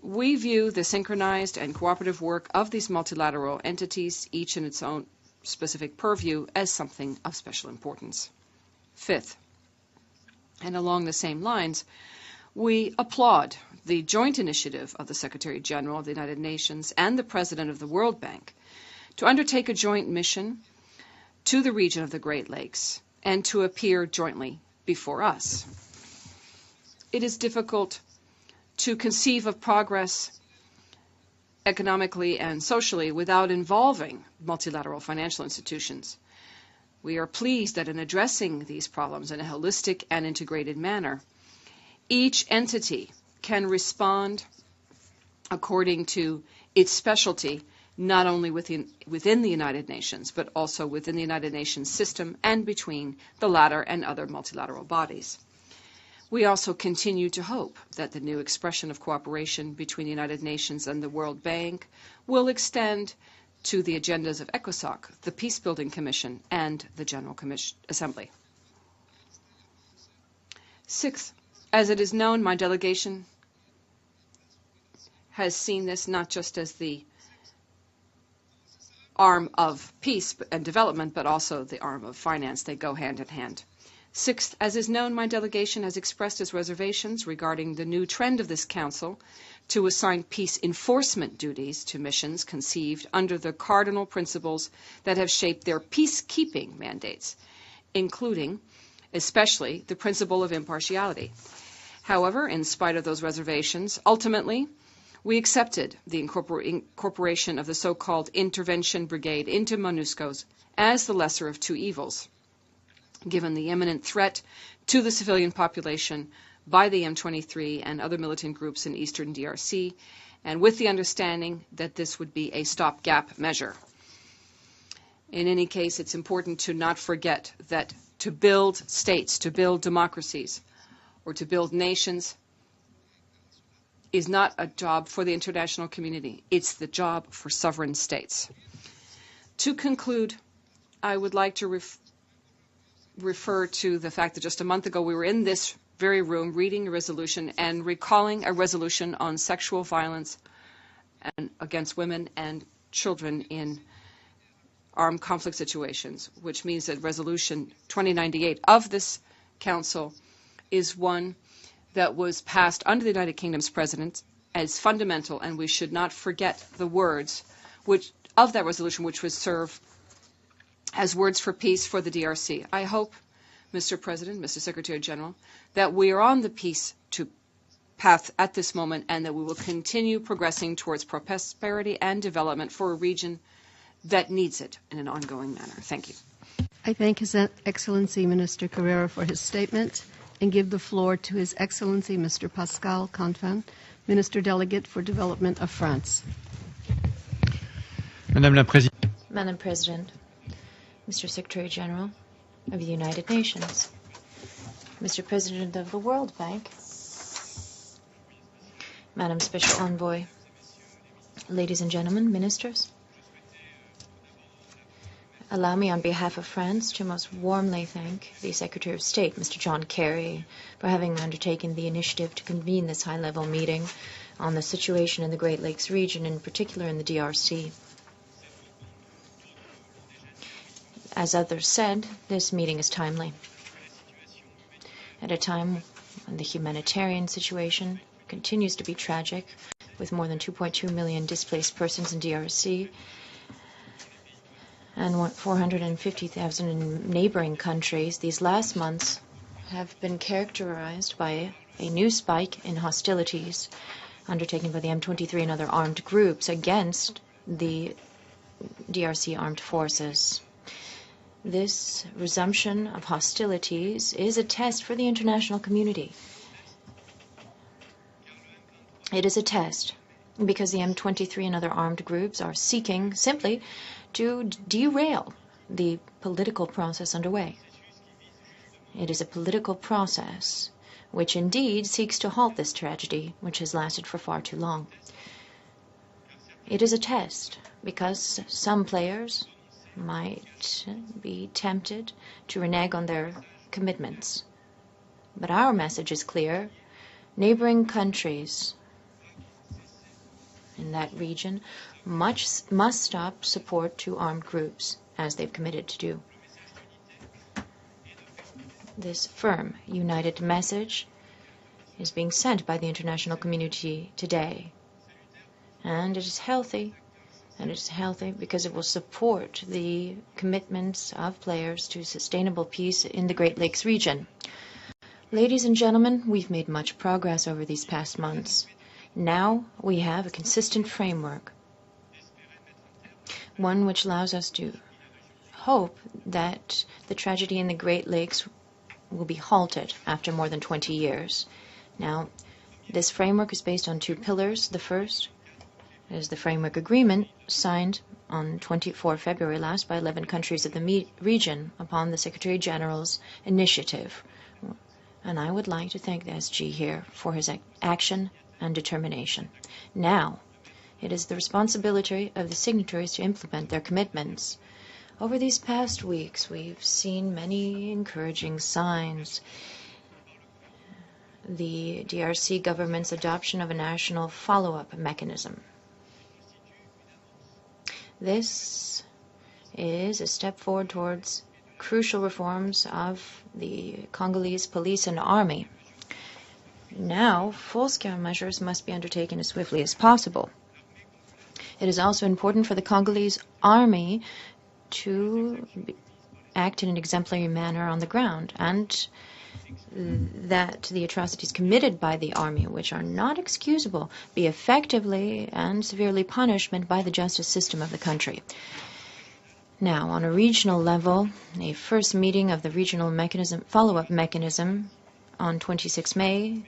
We view the synchronized and cooperative work of these multilateral entities, each in its own specific purview, as something of special importance. Fifth, and along the same lines, we applaud the joint initiative of the Secretary General of the United Nations and the President of the World Bank to undertake a joint mission to the region of the Great Lakes and to appear jointly before us. It is difficult to conceive of progress economically and socially without involving multilateral financial institutions. We are pleased that in addressing these problems in a holistic and integrated manner, each entity can respond according to its specialty, not only within the United Nations, but also within the United Nations system and between the latter and other multilateral bodies. We also continue to hope that the new expression of cooperation between the United Nations and the World Bank will extend to the agendas of ECOSOC, the Peacebuilding Commission, and the General Assembly. Sixth, as it is known, my delegation has seen this not just as the arm of peace and development, but also the arm of finance. They go hand in hand. Sixth, as is known, my delegation has expressed its reservations regarding the new trend of this Council to assign peace enforcement duties to missions conceived under the cardinal principles that have shaped their peacekeeping mandates, including, especially, the principle of impartiality. However, in spite of those reservations, ultimately, we accepted the incorporation of the so-called Intervention Brigade into MONUSCOs as the lesser of two evils, given the imminent threat to the civilian population by the M23 and other militant groups in eastern DRC, and with the understanding that this would be a stopgap measure. In any case, it's important to not forget that to build states, to build democracies, or to build nations is not a job for the international community. It's the job for sovereign states. To conclude, I would like to refer to the fact that just a month ago we were in this very room reading a resolution and recalling a resolution on sexual violence and against women and children in armed conflict situations, which means that Resolution 2098 of this Council is one that was passed under the United Kingdom's president as fundamental, and we should not forget the words of that resolution, which would serve as words for peace for the DRC. I hope, Mr. President, Mr. Secretary General, that we are on the peace path at this moment and that we will continue progressing towards prosperity and development for a region that needs it in an ongoing manner. Thank you.
I thank His Excellency Minister Carrera for his statement and give the floor to His Excellency Mr. Pascal Canfin, Minister Delegate for Development of France.
Madam President, Mr. Secretary General of the United Nations, Mr. President of the World Bank, Madam Special Envoy, ladies and gentlemen, ministers, allow me on behalf of France to most warmly thank the Secretary of State, Mr. John Kerry, for having undertaken the initiative to convene this high-level meeting on the situation in the Great Lakes region, in particular in the DRC. As others said, this meeting is timely. At a time when the humanitarian situation continues to be tragic, with more than 2.2 million displaced persons in DRC and 450,000 in neighboring countries, these last months have been characterized by a new spike in hostilities undertaken by the M23 and other armed groups against the DRC armed forces. This resumption of hostilities is a test for the international community. It is a test because the M23 and other armed groups are seeking simply to derail the political process underway. It is a political process which indeed seeks to halt this tragedy, which has lasted for far too long. It is a test because some players might be tempted to renege on their commitments. But our message is clear. Neighboring countries in that region must stop support to armed groups, as they've committed to do. This firm, united message is being sent by the international community today. And it is healthy. And it is healthy because it will support the commitments of players to sustainable peace in the Great Lakes region. Ladies and gentlemen, we've made much progress over these past months. Now we have a consistent framework, one which allows us to hope that the tragedy in the Great Lakes will be halted after more than 20 years. Now, this framework is based on two pillars. The first is the framework agreement signed on 24 February last by 11 countries of the region upon the Secretary General's initiative. And I would like to thank the SG here for his action and determination. Now, it is the responsibility of the signatories to implement their commitments. Over these past weeks, we've seen many encouraging signs. The DRC government's adoption of a national follow-up mechanism. This is a step forward towards crucial reforms of the Congolese police and army. Now, full-scale measures must be undertaken as swiftly as possible. It is also important for the Congolese army to act in an exemplary manner on the ground, and that the atrocities committed by the army, which are not excusable, be effectively and severely punished by the justice system of the country. Now, on a regional level, a first meeting of the regional follow-up mechanism on 26 May,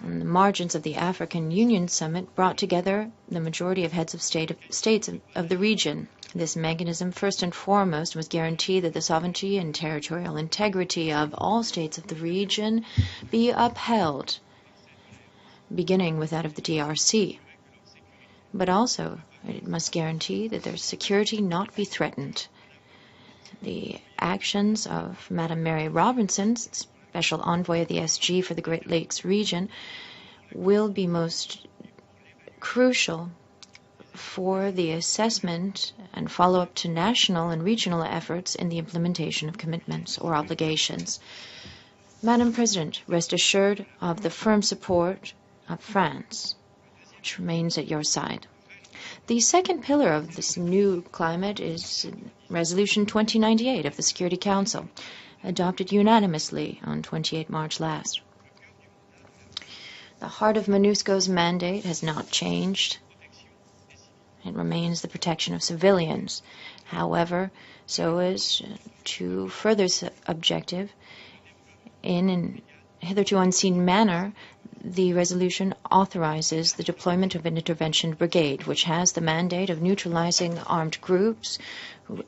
on the margins of the African Union Summit, brought together the majority of heads of states of the region. This mechanism, first and foremost, must guarantee that the sovereignty and territorial integrity of all states of the region be upheld, beginning with that of the DRC. But also, it must guarantee that their security not be threatened. The actions of Madam Mary Robinson, Special Envoy of the SG for the Great Lakes region, will be most crucial for the assessment and follow-up to national and regional efforts in the implementation of commitments or obligations. Madam President, rest assured of the firm support of France, which remains at your side. The second pillar of this new climate is Resolution 2098 of the Security Council, adopted unanimously on 28 March last. The heart of MONUSCO's mandate has not changed. It remains the protection of civilians. However, so as to further this objective, in an hitherto unseen manner, the resolution authorizes the deployment of an intervention brigade, which has the mandate of neutralizing armed groups who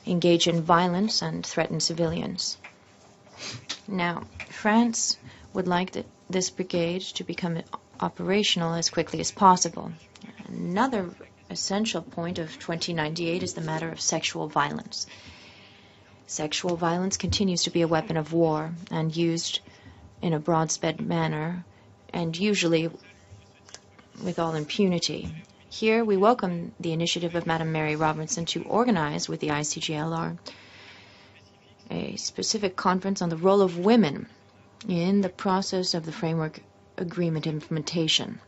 engage in violence and threaten civilians. Now, France would like this brigade to become operational as quickly as possible. Another essential point of 2098 is the matter of sexual violence. Sexual violence continues to be a weapon of war and used in a broad-spread manner, and usually with all impunity. Here we welcome the initiative of Madam Mary Robinson to organize with the ICGLR a specific conference on the role of women in the process of the framework agreement implementation.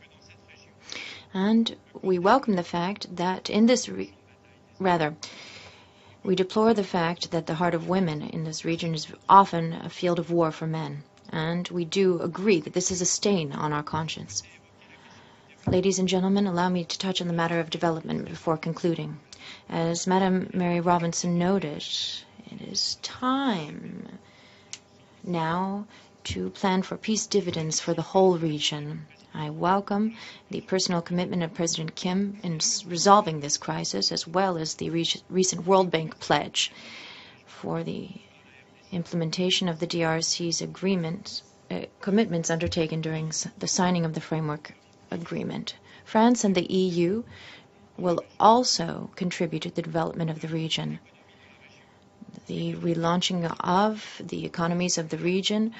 And we welcome the fact that in this we deplore the fact that the heart of women in this region is often a field of war for men, and we do agree that this is a stain on our conscience. Ladies and gentlemen, allow me to touch on the matter of development before concluding. As Madam Mary Robinson noted, it is time now to plan for peace dividends for the whole region. I welcome the personal commitment of President Kim in resolving this crisis, as well as the recent World Bank pledge for the implementation of the DRC's commitments undertaken during the signing of the framework agreement. France and the EU will also contribute to the development of the region. The relaunching of the economies of the region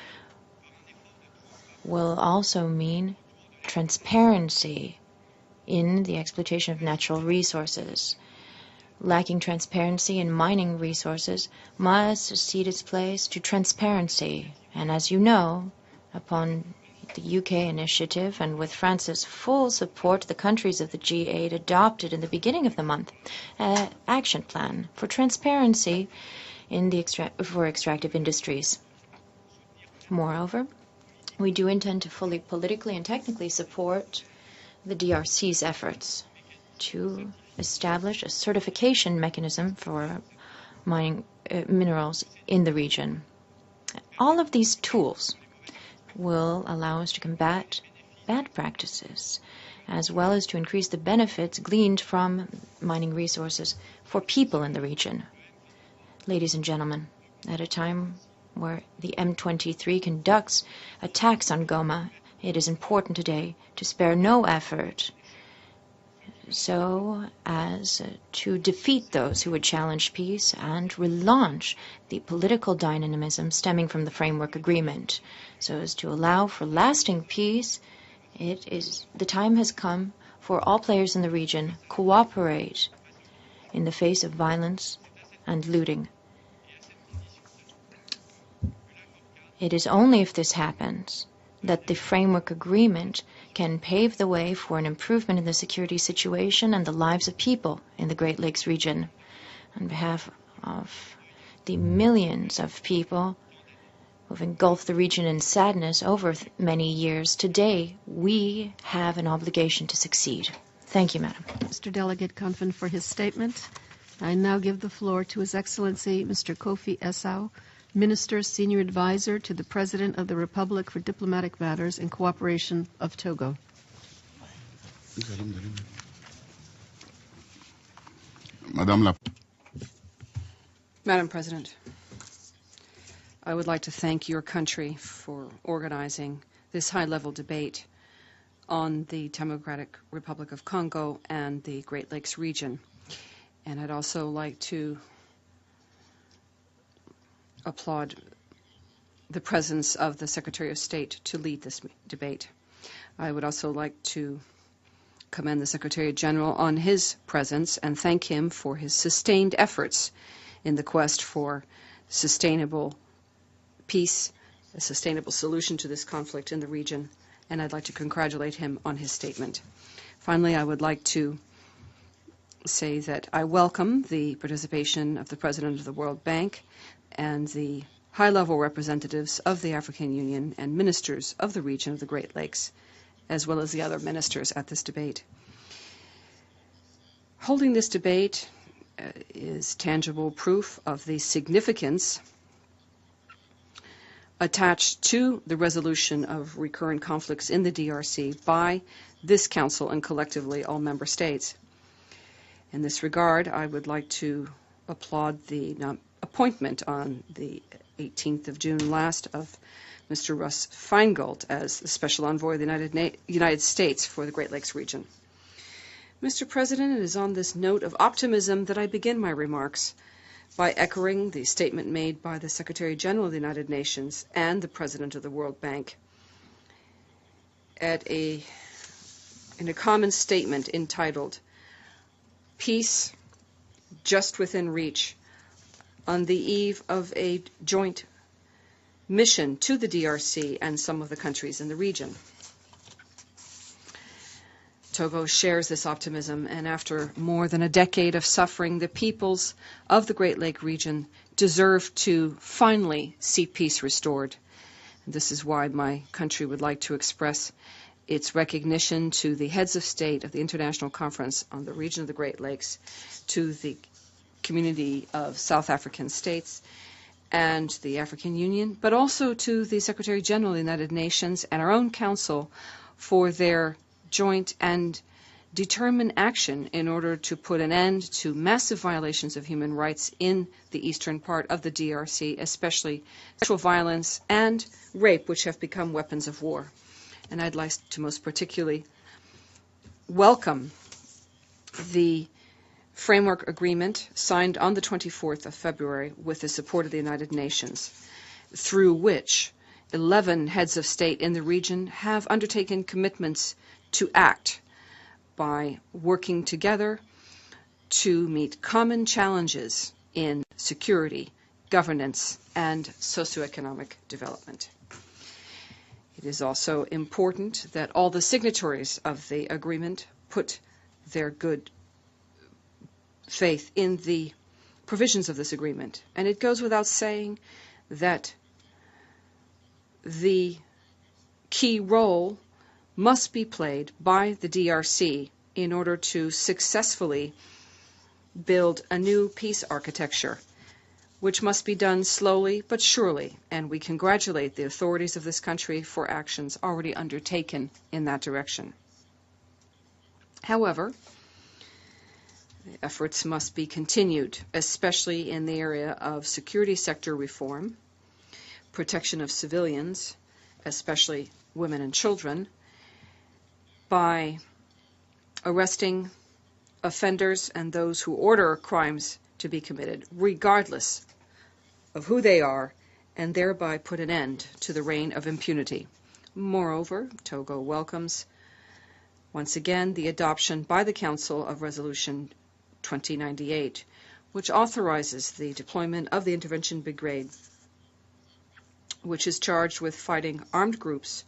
will also mean transparency in the exploitation of natural resources. Lacking transparency in mining resources must cede its place to transparency. And as you know, upon the UK initiative and with France's full support, the countries of the G8 adopted in the beginning of the month an action plan for transparency in the for extractive industries. Moreover, we do intend to fully politically and technically support the DRC's efforts to establish a certification mechanism for mining minerals in the region. All of these tools will allow us to combat bad practices, as well as to increase the benefits gleaned from mining resources for people in the region. Ladies and gentlemen, at a time where the M23 conducts attacks on Goma, it is important today to spare no effort so as to defeat those who would challenge peace and relaunch the political dynamism stemming from the framework agreement, so as to allow for lasting peace. The time has come for all players in the region to cooperate in the face of violence and looting. It is only if this happens that the framework agreement can pave the way for an improvement in the security situation and the lives of people in the Great Lakes region. On behalf of the millions of people who have engulfed the region in sadness over many years, today we have an obligation to succeed. Thank you, Madam.
Mr. Delegate Confin for his statement. I now give the floor to His Excellency Mr. Kofi Essau, Minister, Senior Advisor to the President of the Republic for Diplomatic Matters and Cooperation of Togo.
Madam President, I would like to thank your country for organizing this high-level debate on the Democratic Republic of Congo and the Great Lakes region. And I'd also like to applaud the presence of the Secretary of State to lead this debate. I would also like to commend the Secretary General on his presence and thank him for his sustained efforts in the quest for sustainable peace, a sustainable solution to this conflict in the region, and I'd like to congratulate him on his statement. Finally, I would like to say that I welcome the participation of the President of the World Bank and the high-level representatives of the African Union and ministers of the region of the Great Lakes, as well as the other ministers at this debate. Holding this debate is tangible proof of the significance attached to the resolution of recurrent conflicts in the DRC by this Council and collectively all member states. In this regard, I would like to applaud the appointment on the 18th of June last of Mr. Russ Feingold as the Special Envoy of the United States for the Great Lakes region. Mr. President, it is on this note of optimism that I begin my remarks by echoing the statement made by the Secretary General of the United Nations and the President of the World Bank in a common statement entitled, "Peace Just Within Reach on the eve of a joint mission to the DRC and some of the countries in the region. Togo shares this optimism, and after more than a decade of suffering, the peoples of the Great Lake region deserve to finally see peace restored. This is why my country would like to express its recognition to the heads of state of the International Conference on the Region of the Great Lakes, to the community of South African states and the African Union, but also to the Secretary General of the United Nations and our own Council for their joint and determined action in order to put an end to massive violations of human rights in the eastern part of the DRC, especially sexual violence and rape, which have become weapons of war. And I'd like to most particularly welcome the framework agreement signed on the 24th of February with the support of the United Nations, through which 11 heads of state in the region have undertaken commitments to act by working together to meet common challenges in security, governance, and socioeconomic development. It is also important that all the signatories of the agreement put their good faith in the provisions of this agreement. And it goes without saying that the key role must be played by the DRC in order to successfully build a new peace architecture, which must be done slowly but surely, and we congratulate the authorities of this country for actions already undertaken in that direction. However, the efforts must be continued, especially in the area of security sector reform, protection of civilians, especially women and children, by arresting offenders and those who order crimes to be committed, regardless of who they are, and thereby put an end to the reign of impunity. Moreover, Togo welcomes, once again, the adoption by the Council of Resolution 2098, which authorizes the deployment of the Intervention Brigade, which is charged with fighting armed groups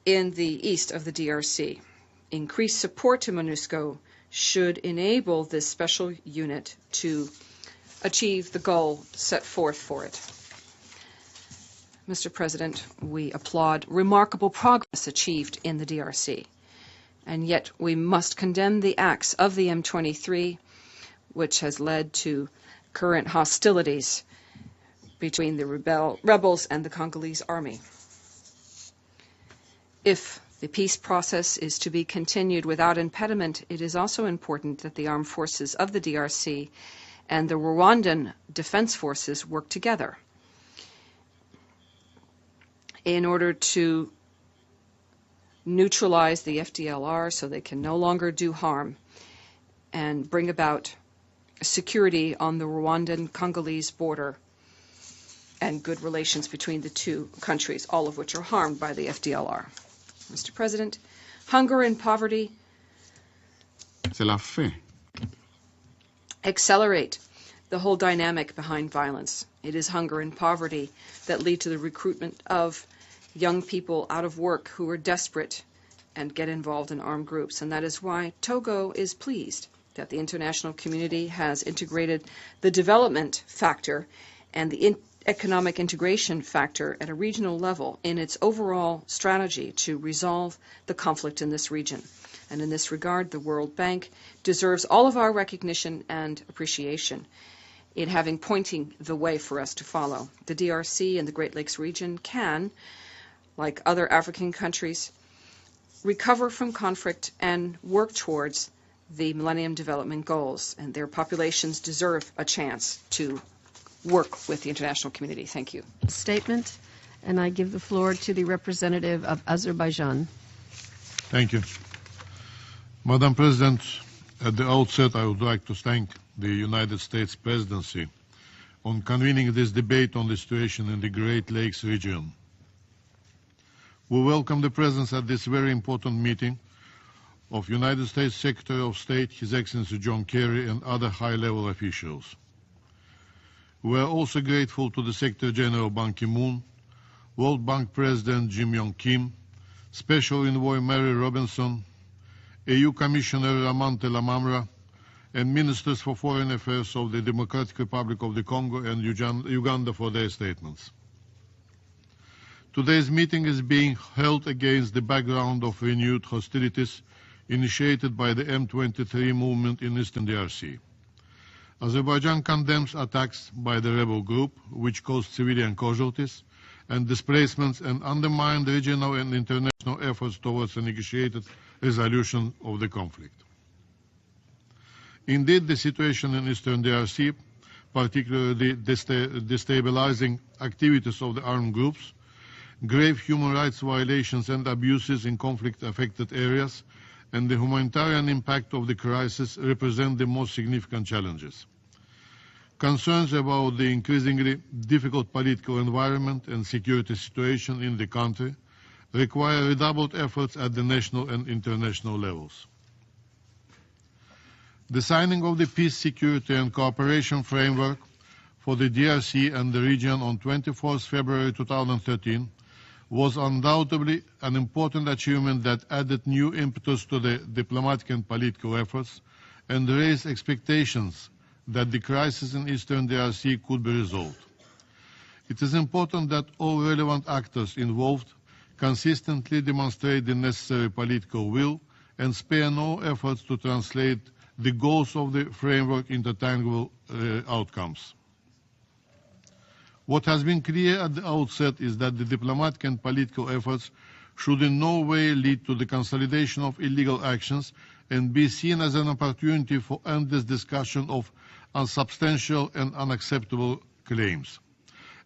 in the east of the DRC. Increased support to MONUSCO should enable this special unit to achieve the goal set forth for it. Mr. President, we applaud remarkable progress achieved in the DRC, and yet we must condemn the acts of the M23, which has led to current hostilities between the rebels and the Congolese army. If the peace process is to be continued without impediment, it is also important that the armed forces of the DRC and the Rwandan Defense Forces work together in order to neutralize the FDLR so they can no longer do harm and bring about security on the Rwandan-Congolese border and good relations between the two countries, all of which are harmed by the FDLR. Mr. President, hunger and poverty accelerate the whole dynamic behind violence. It is hunger and poverty that lead to the recruitment of young people out of work who are desperate and get involved in armed groups. And that is why Togo is pleased that the international community has integrated the development factor and the economic integration factor at a regional level in its overall strategy to resolve the conflict in this region. And in this regard, the World Bank deserves all of our recognition and appreciation in having pointing the way for us to follow. The DRC and the Great Lakes region can, like other African countries, recover from conflict and work towards the Millennium Development Goals, and their populations deserve a chance to work with the international community. Thank you.
Statement, and I give the floor to the representative of Azerbaijan.
Thank you. Madam President, at the outset, I would like to thank the United States Presidency on convening this debate on the situation in the Great Lakes region. We welcome the presence at this very important meeting of United States Secretary of State, His Excellency John Kerry, and other high-level officials. We are also grateful to the Secretary General Ban Ki-moon, World Bank President Jim Yong Kim, Special Envoy Mary Robinson, EU Commissioner Ramante Lamamra, and Ministers for Foreign Affairs of the Democratic Republic of the Congo and Uganda for their statements. Today's meeting is being held against the background of renewed hostilities initiated by the M23 movement in Eastern DRC. Azerbaijan condemns attacks by the rebel group, which caused civilian casualties and displacements and undermined regional and international efforts towards a negotiated resolution of the conflict. Indeed, the situation in Eastern DRC, particularly destabilizing activities of the armed groups, grave human rights violations and abuses in conflict-affected areas, and the humanitarian impact of the crisis represent the most significant challenges. Concerns about the increasingly difficult political environment and security situation in the country require redoubled efforts at the national and international levels. The signing of the Peace, Security and Cooperation Framework for the DRC and the region on 24 February 2013 was undoubtedly an important achievement that added new impetus to the diplomatic and political efforts and raised expectations that the crisis in Eastern DRC could be resolved. It is important that all relevant actors involved consistently demonstrate the necessary political will and spare no efforts to translate the goals of the framework into tangible outcomes. What has been clear at the outset is that the diplomatic and political efforts should in no way lead to the consolidation of illegal actions and be seen as an opportunity for endless discussion of unsubstantial and unacceptable claims,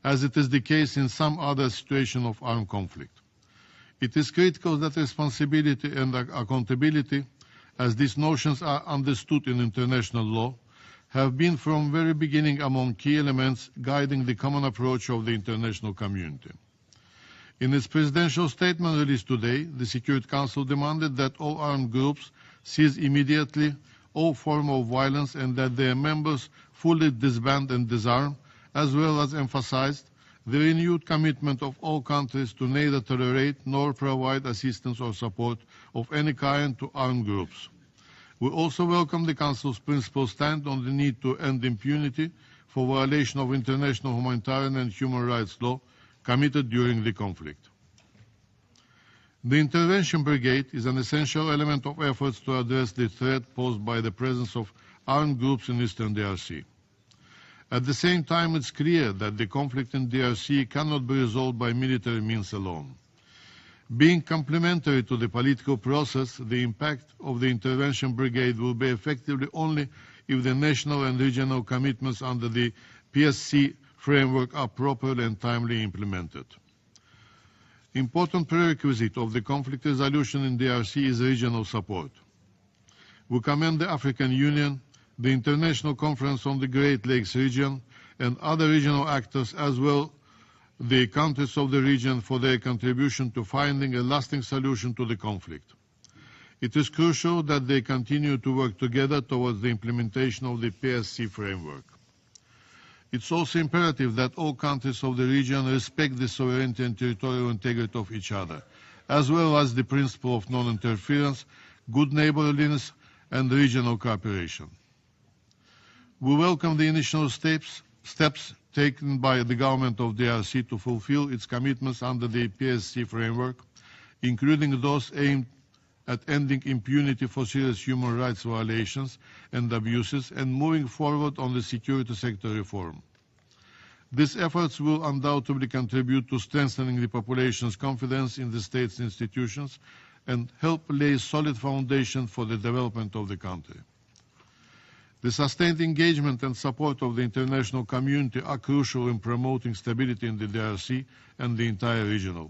as it is the case in some other situation of armed conflict. It is critical that responsibility and accountability, as these notions are understood in international law, have been from the very beginning among key elements guiding the common approach of the international community. In its presidential statement released today, the Security Council demanded that all armed groups cease immediately all form of violence and that their members fully disband and disarm, as well as emphasized the renewed commitment of all countries to neither tolerate nor provide assistance or support of any kind to armed groups. We also welcome the Council's principal stand on the need to end impunity for violation of international humanitarian and human rights law committed during the conflict. The Intervention Brigade is an essential element of efforts to address the threat posed by the presence of armed groups in Eastern DRC. At the same time, it's clear that the conflict in DRC cannot be resolved by military means alone. Being complementary to the political process, the impact of the Intervention Brigade will be effectively only if the national and regional commitments under the PSC framework are properly and timely implemented. Important prerequisite of the conflict resolution in DRC is regional support. We commend the African Union, the International Conference on the Great Lakes region, and other regional actors, as well the countries of the region, for their contribution to finding a lasting solution to the conflict. It is crucial that they continue to work together towards the implementation of the PSC framework. It's also imperative that all countries of the region respect the sovereignty and territorial integrity of each other, as well as the principle of non-interference, good neighborliness, and regional cooperation. We welcome the initial steps taken by the government of DRC to fulfill its commitments under the PSC framework, including those aimed at ending impunity for serious human rights violations and abuses and moving forward on the security sector reform. These efforts will undoubtedly contribute to strengthening the population's confidence in the state's institutions and help lay a solid foundation for the development of the country. The sustained engagement and support of the international community are crucial in promoting stability in the DRC and the entire region.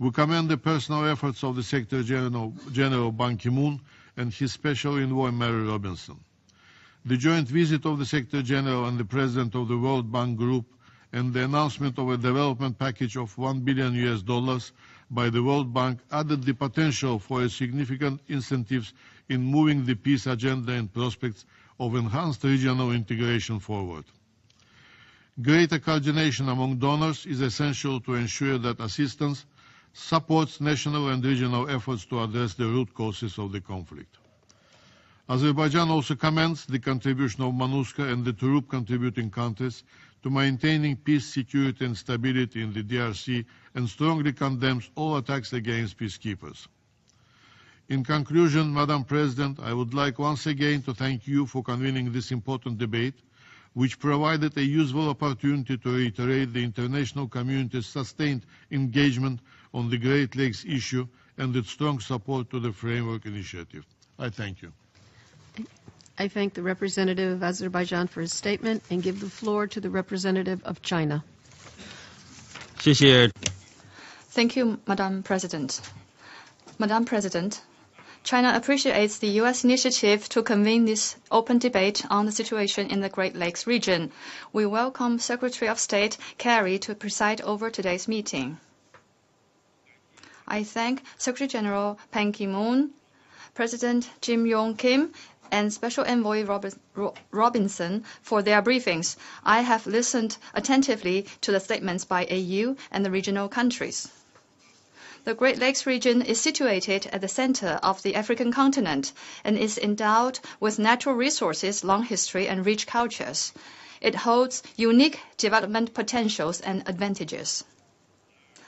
We commend the personal efforts of the Secretary General Ban Ki-moon and his Special Envoy Mary Robinson. The joint visit of the Secretary General and the President of the World Bank Group and the announcement of a development package of $1 billion by the World Bank added the potential for a significant incentives in moving the peace agenda and prospects of enhanced regional integration forward. Greater coordination among donors is essential to ensure that assistance supports national and regional efforts to address the root causes of the conflict. Azerbaijan also commends the contribution of MONUSCO and the troop contributing countries to maintaining peace, security and stability in the DRC and strongly condemns all attacks against peacekeepers. In conclusion, Madam President, I would like once again to thank you for convening this important debate, which provided a useful opportunity to reiterate the international community's sustained engagement on the Great Lakes issue and its strong support to the Framework Initiative. I thank you.
I thank the representative of Azerbaijan for his statement and give the floor to the representative of China.
Thank you, Madam President. Madam President, China appreciates the U.S. initiative to convene this open debate on the situation in the Great Lakes region. We welcome Secretary of State Kerry to preside over today's meeting. I thank Secretary General Ban Ki-moon, President Jim Yong Kim, and Special Envoy Robinson for their briefings. I have listened attentively to the statements by AU and the regional countries. The Great Lakes region is situated at the center of the African continent and is endowed with natural resources, long history, and rich cultures. It holds unique development potentials and advantages.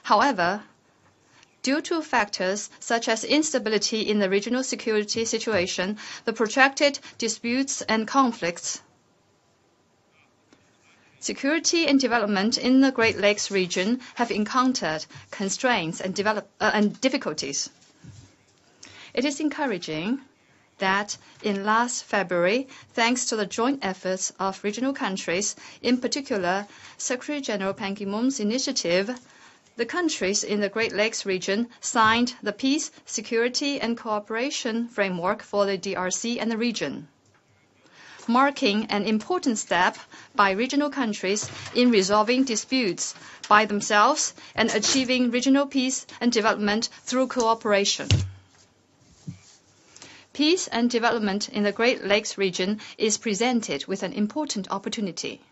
However, due to factors such as instability in the regional security situation, the protracted disputes and conflicts, security and development in the Great Lakes region have encountered constraints and difficulties. It is encouraging that in last February, thanks to the joint efforts of regional countries, in particular Secretary General Ban Ki-moon's initiative, the countries in the Great Lakes region signed the Peace, Security and Cooperation Framework for the DRC and the region, marking an important step by regional countries in resolving disputes by themselves and achieving regional peace and development through cooperation. Peace and development in the Great Lakes region is presented with an important opportunity.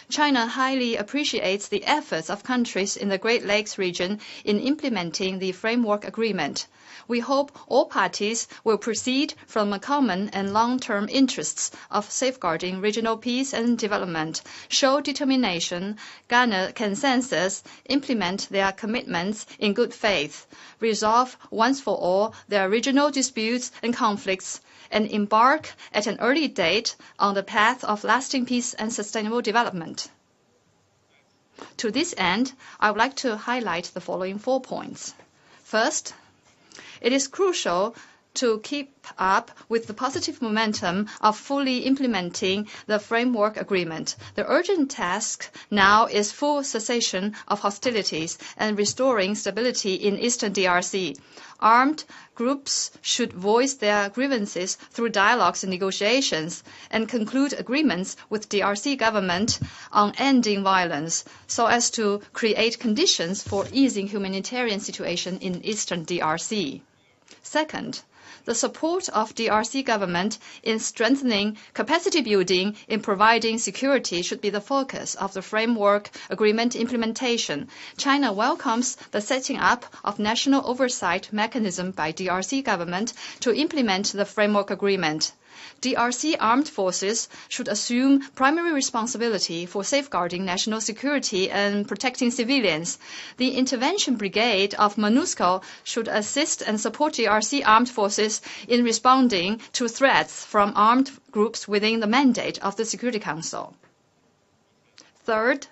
China highly appreciates the efforts of countries in the Great Lakes region in implementing the framework agreement. We hope all parties will proceed from a common and long-term interests of safeguarding regional peace and development, show determination, garner consensus, implement their commitments in good faith, resolve once for all their regional disputes and conflicts, and embark at an early date on the path of lasting peace and sustainable development. To this end, I would like to highlight the following 4 points. First, it is crucial to keep up with the positive momentum of fully implementing the framework agreement. The urgent task now is full cessation of hostilities and restoring stability in eastern DRC. Armed groups should voice their grievances through dialogues and negotiations and conclude agreements with DRC government on ending violence so as to create conditions for easing humanitarian situation in eastern DRC. Second, the support of DRC government in strengthening capacity building in providing security should be the focus of the framework agreement implementation. China welcomes the setting up of national oversight mechanism by DRC government to implement the framework agreement. DRC armed forces should assume primary responsibility for safeguarding national security and protecting civilians. The intervention brigade of MONUSCO should assist and support DRC armed forces in responding to threats from armed groups within the mandate of the Security Council. Third,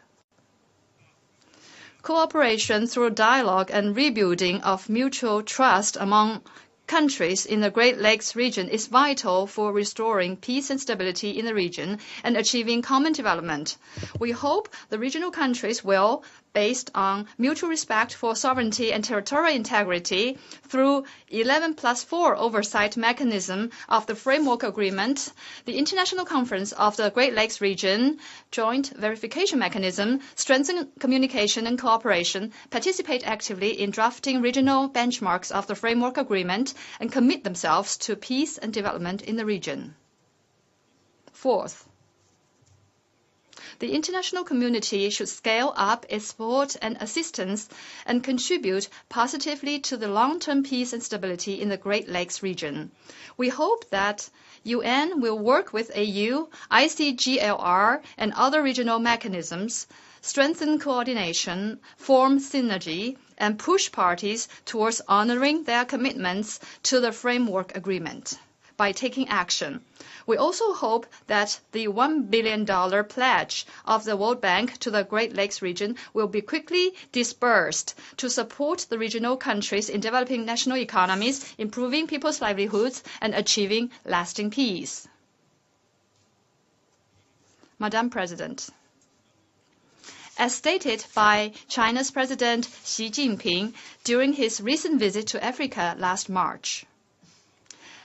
cooperation through dialogue and rebuilding of mutual trust among countries in the Great Lakes region is vital for restoring peace and stability in the region and achieving common development. We hope the regional countries will based on mutual respect for sovereignty and territorial integrity through 11+4 oversight mechanism of the Framework Agreement, the International Conference of the Great Lakes Region, Joint Verification Mechanism, strengthen communication and cooperation, participate actively in drafting regional benchmarks of the Framework Agreement, and commit themselves to peace and development in the region. Fourth, the international community should scale up its support and assistance and contribute positively to the long-term peace and stability in the Great Lakes region. We hope that UN will work with AU, ICGLR, and other regional mechanisms, strengthen coordination, form synergy, and push parties towards honoring their commitments to the Framework Agreement by taking action. We also hope that the $1 billion pledge of the World Bank to the Great Lakes region will be quickly disbursed to support the regional countries in developing national economies, improving people's livelihoods, and achieving lasting peace. Madam President, as stated by China's President Xi Jinping during his recent visit to Africa last March,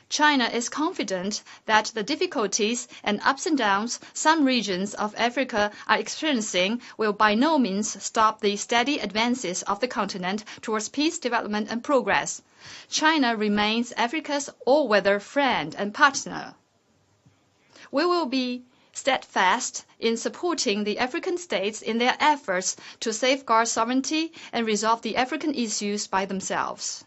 China is confident that the difficulties and ups and downs some regions of Africa are experiencing will by no means stop the steady advances of the continent towards peace, development, and progress. China remains Africa's all-weather friend and partner. We will be steadfast in supporting the African states in their efforts to safeguard sovereignty and resolve the African issues by themselves.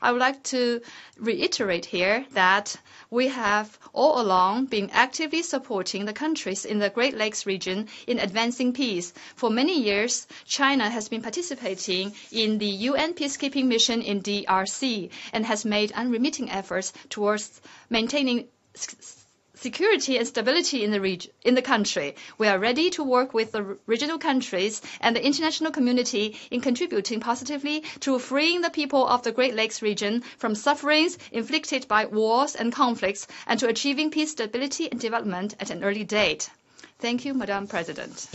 I would like to reiterate here that we have all along been actively supporting the countries in the Great Lakes region in advancing peace. For many years, China has been participating in the UN peacekeeping mission in DRC and has made unremitting efforts towards maintaining security and stability in the country. We are ready to work with the regional countries and the international community in contributing positively to freeing the people of the Great Lakes region from sufferings inflicted by wars and conflicts and to achieving peace, stability, and development at an early date. Thank you, Madam President.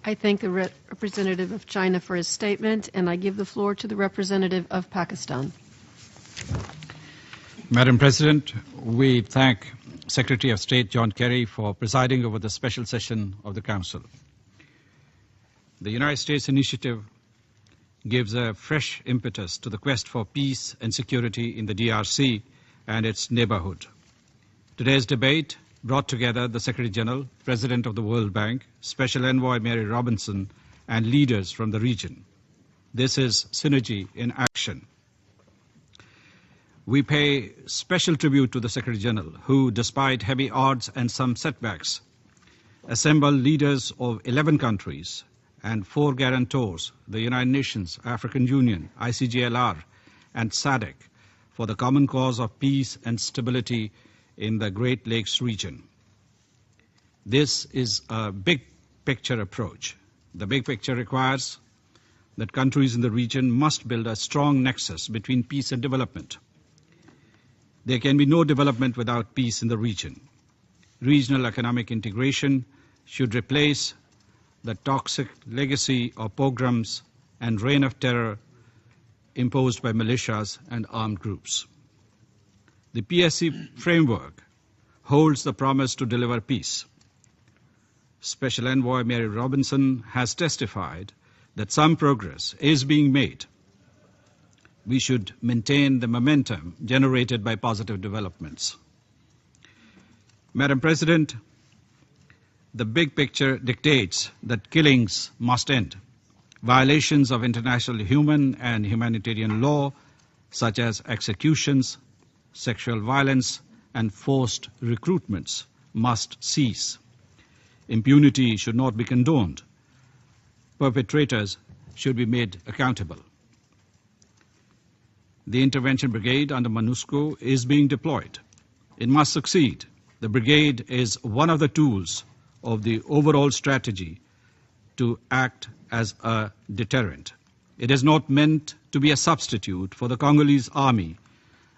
I thank the representative of China for his statement, and I give the floor to the representative of Pakistan.
Madam President, we thank Secretary of State John Kerry for presiding over the special session of the Council. The United States initiative gives a fresh impetus to the quest for peace and security in the DRC and its neighborhood. Today's debate brought together the Secretary General, President of the World Bank, Special Envoy Mary Robinson, and leaders from the region. This is synergy in action. We pay special tribute to the Secretary General, who, despite heavy odds and some setbacks, assembled leaders of 11 countries and 4 guarantors, the United Nations, African Union, ICGLR, and SADC, for the common cause of peace and stability in the Great Lakes region. This is a big picture approach. The big picture requires that countries in the region must build a strong nexus between peace and development. There can be no development without peace in the region. Regional economic integration should replace the toxic legacy of pogroms and reign of terror imposed by militias and armed groups. The PSC framework holds the promise to deliver peace. Special Envoy Mary Robinson has testified that some progress is being made. We should maintain the momentum generated by positive developments. Madam President, the big picture dictates that killings must end. Violations of international human and humanitarian law, such as executions, sexual violence, and forced recruitments, must cease. Impunity should not be condoned. Perpetrators should be made accountable. The Intervention Brigade under MONUSCO is being deployed. It must succeed. The brigade is one of the tools of the overall strategy to act as a deterrent. It is not meant to be a substitute for the Congolese army,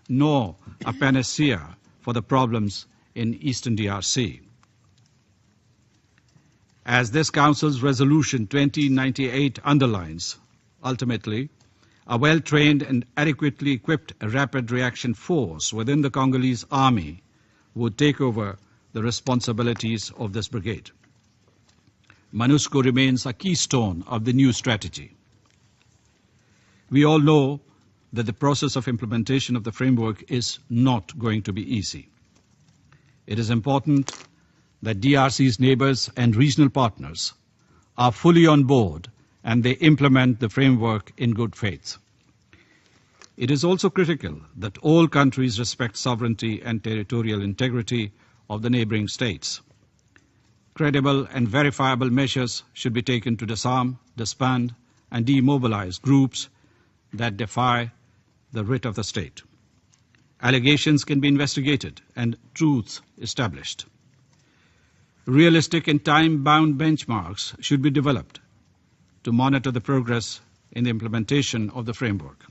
nor a panacea for the problems in Eastern DRC. As this Council's Resolution 2098 underlines, ultimately, a well-trained and adequately equipped rapid reaction force within the Congolese army would take over the responsibilities of this brigade. MONUSCO remains a keystone of the new strategy. We all know that the process of implementation of the framework is not going to be easy. It is important that DRC's neighbors and regional partners are fully on board and they implement the framework in good faith. It is also critical that all countries respect sovereignty and territorial integrity of the neighboring states. Credible and verifiable measures should be taken to disarm, disband, and demobilize groups that defy the writ of the state. Allegations can be investigated and truth established. Realistic and time-bound benchmarks should be developed to monitor the progress in the implementation of the framework.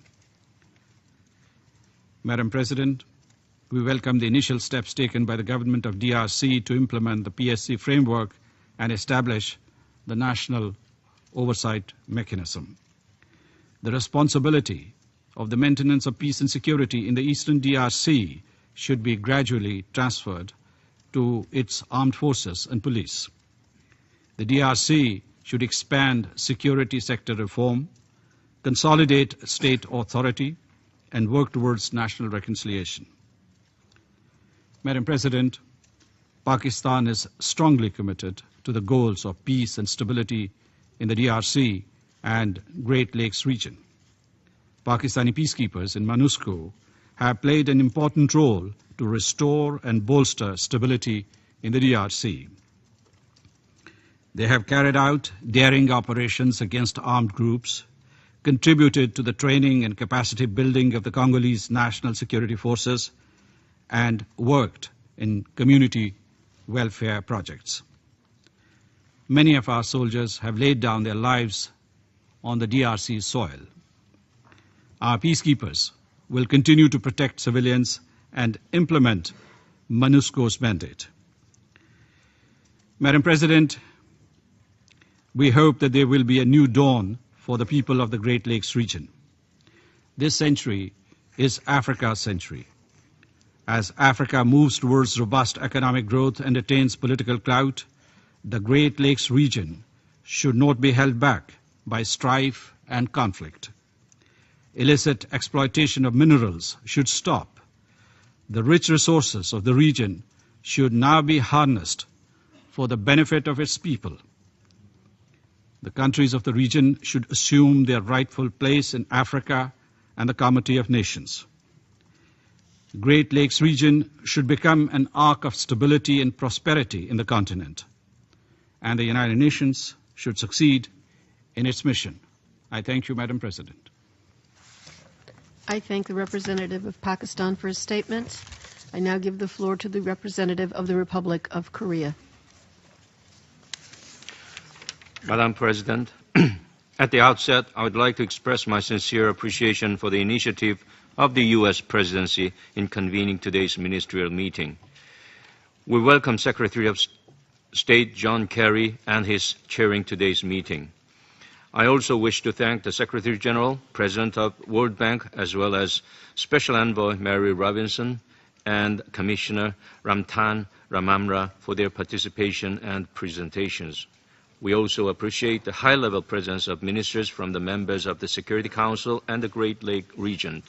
Madam President, we welcome the initial steps taken by the government of DRC to implement the PSC framework and establish the national oversight mechanism. The responsibility of the maintenance of peace and security in the eastern DRC should be gradually transferred to its armed forces and police. The DRC should expand security sector reform, consolidate state authority, and work towards national reconciliation. Madam President, Pakistan is strongly committed to the goals of peace and stability in the DRC and Great Lakes region. Pakistani peacekeepers in MONUSCO have played an important role to restore and bolster stability in the DRC. They have carried out daring operations against armed groups, contributed to the training and capacity building of the Congolese National Security Forces, and worked in community welfare projects. Many of our soldiers have laid down their lives on the DRC soil. Our peacekeepers will continue to protect civilians and implement MONUSCO's mandate. Madam President, we hope that there will be a new dawn for the people of the Great Lakes region. This century is Africa's century. As Africa moves towards robust economic growth and attains political clout, the Great Lakes region should not be held back by strife and conflict. Illicit exploitation of minerals should stop. The rich resources of the region should now be harnessed for the benefit of its people. The countries of the region should assume their rightful place in Africa and the Comity of Nations. The Great Lakes region should become an arc of stability and prosperity in the continent, and the United Nations should succeed in its mission. I thank you, Madam President.
I thank the representative of Pakistan for his statement. I now give the floor to the representative of the Republic of Korea.
Madam President, at the outset, I would like to express my sincere appreciation for the initiative of the U.S. Presidency in convening today's ministerial meeting. We welcome Secretary of State John Kerry and his chairing today's meeting. I also wish to thank the Secretary General, President of World Bank, as well as Special Envoy Mary Robinson and Commissioner Ramthan Ramamra for their participation and presentations. We also appreciate the high-level presence of ministers from the members of the Security Council and the Great Lakes region.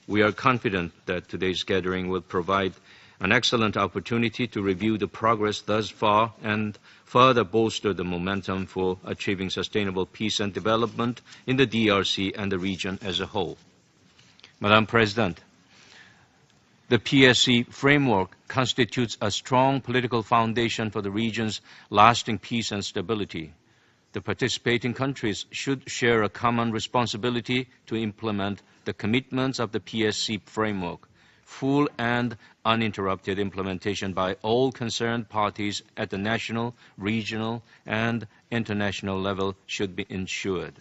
We are confident that today's gathering will provide an excellent opportunity to review the progress thus far and further bolster the momentum for achieving sustainable peace and development in the DRC and the region as a whole. Madam President, the PSC framework constitutes a strong political foundation for the region's lasting peace and stability. The participating countries should share a common responsibility to implement the commitments of the PSC framework. Full and uninterrupted implementation by all concerned parties at the national, regional, and international level should be ensured.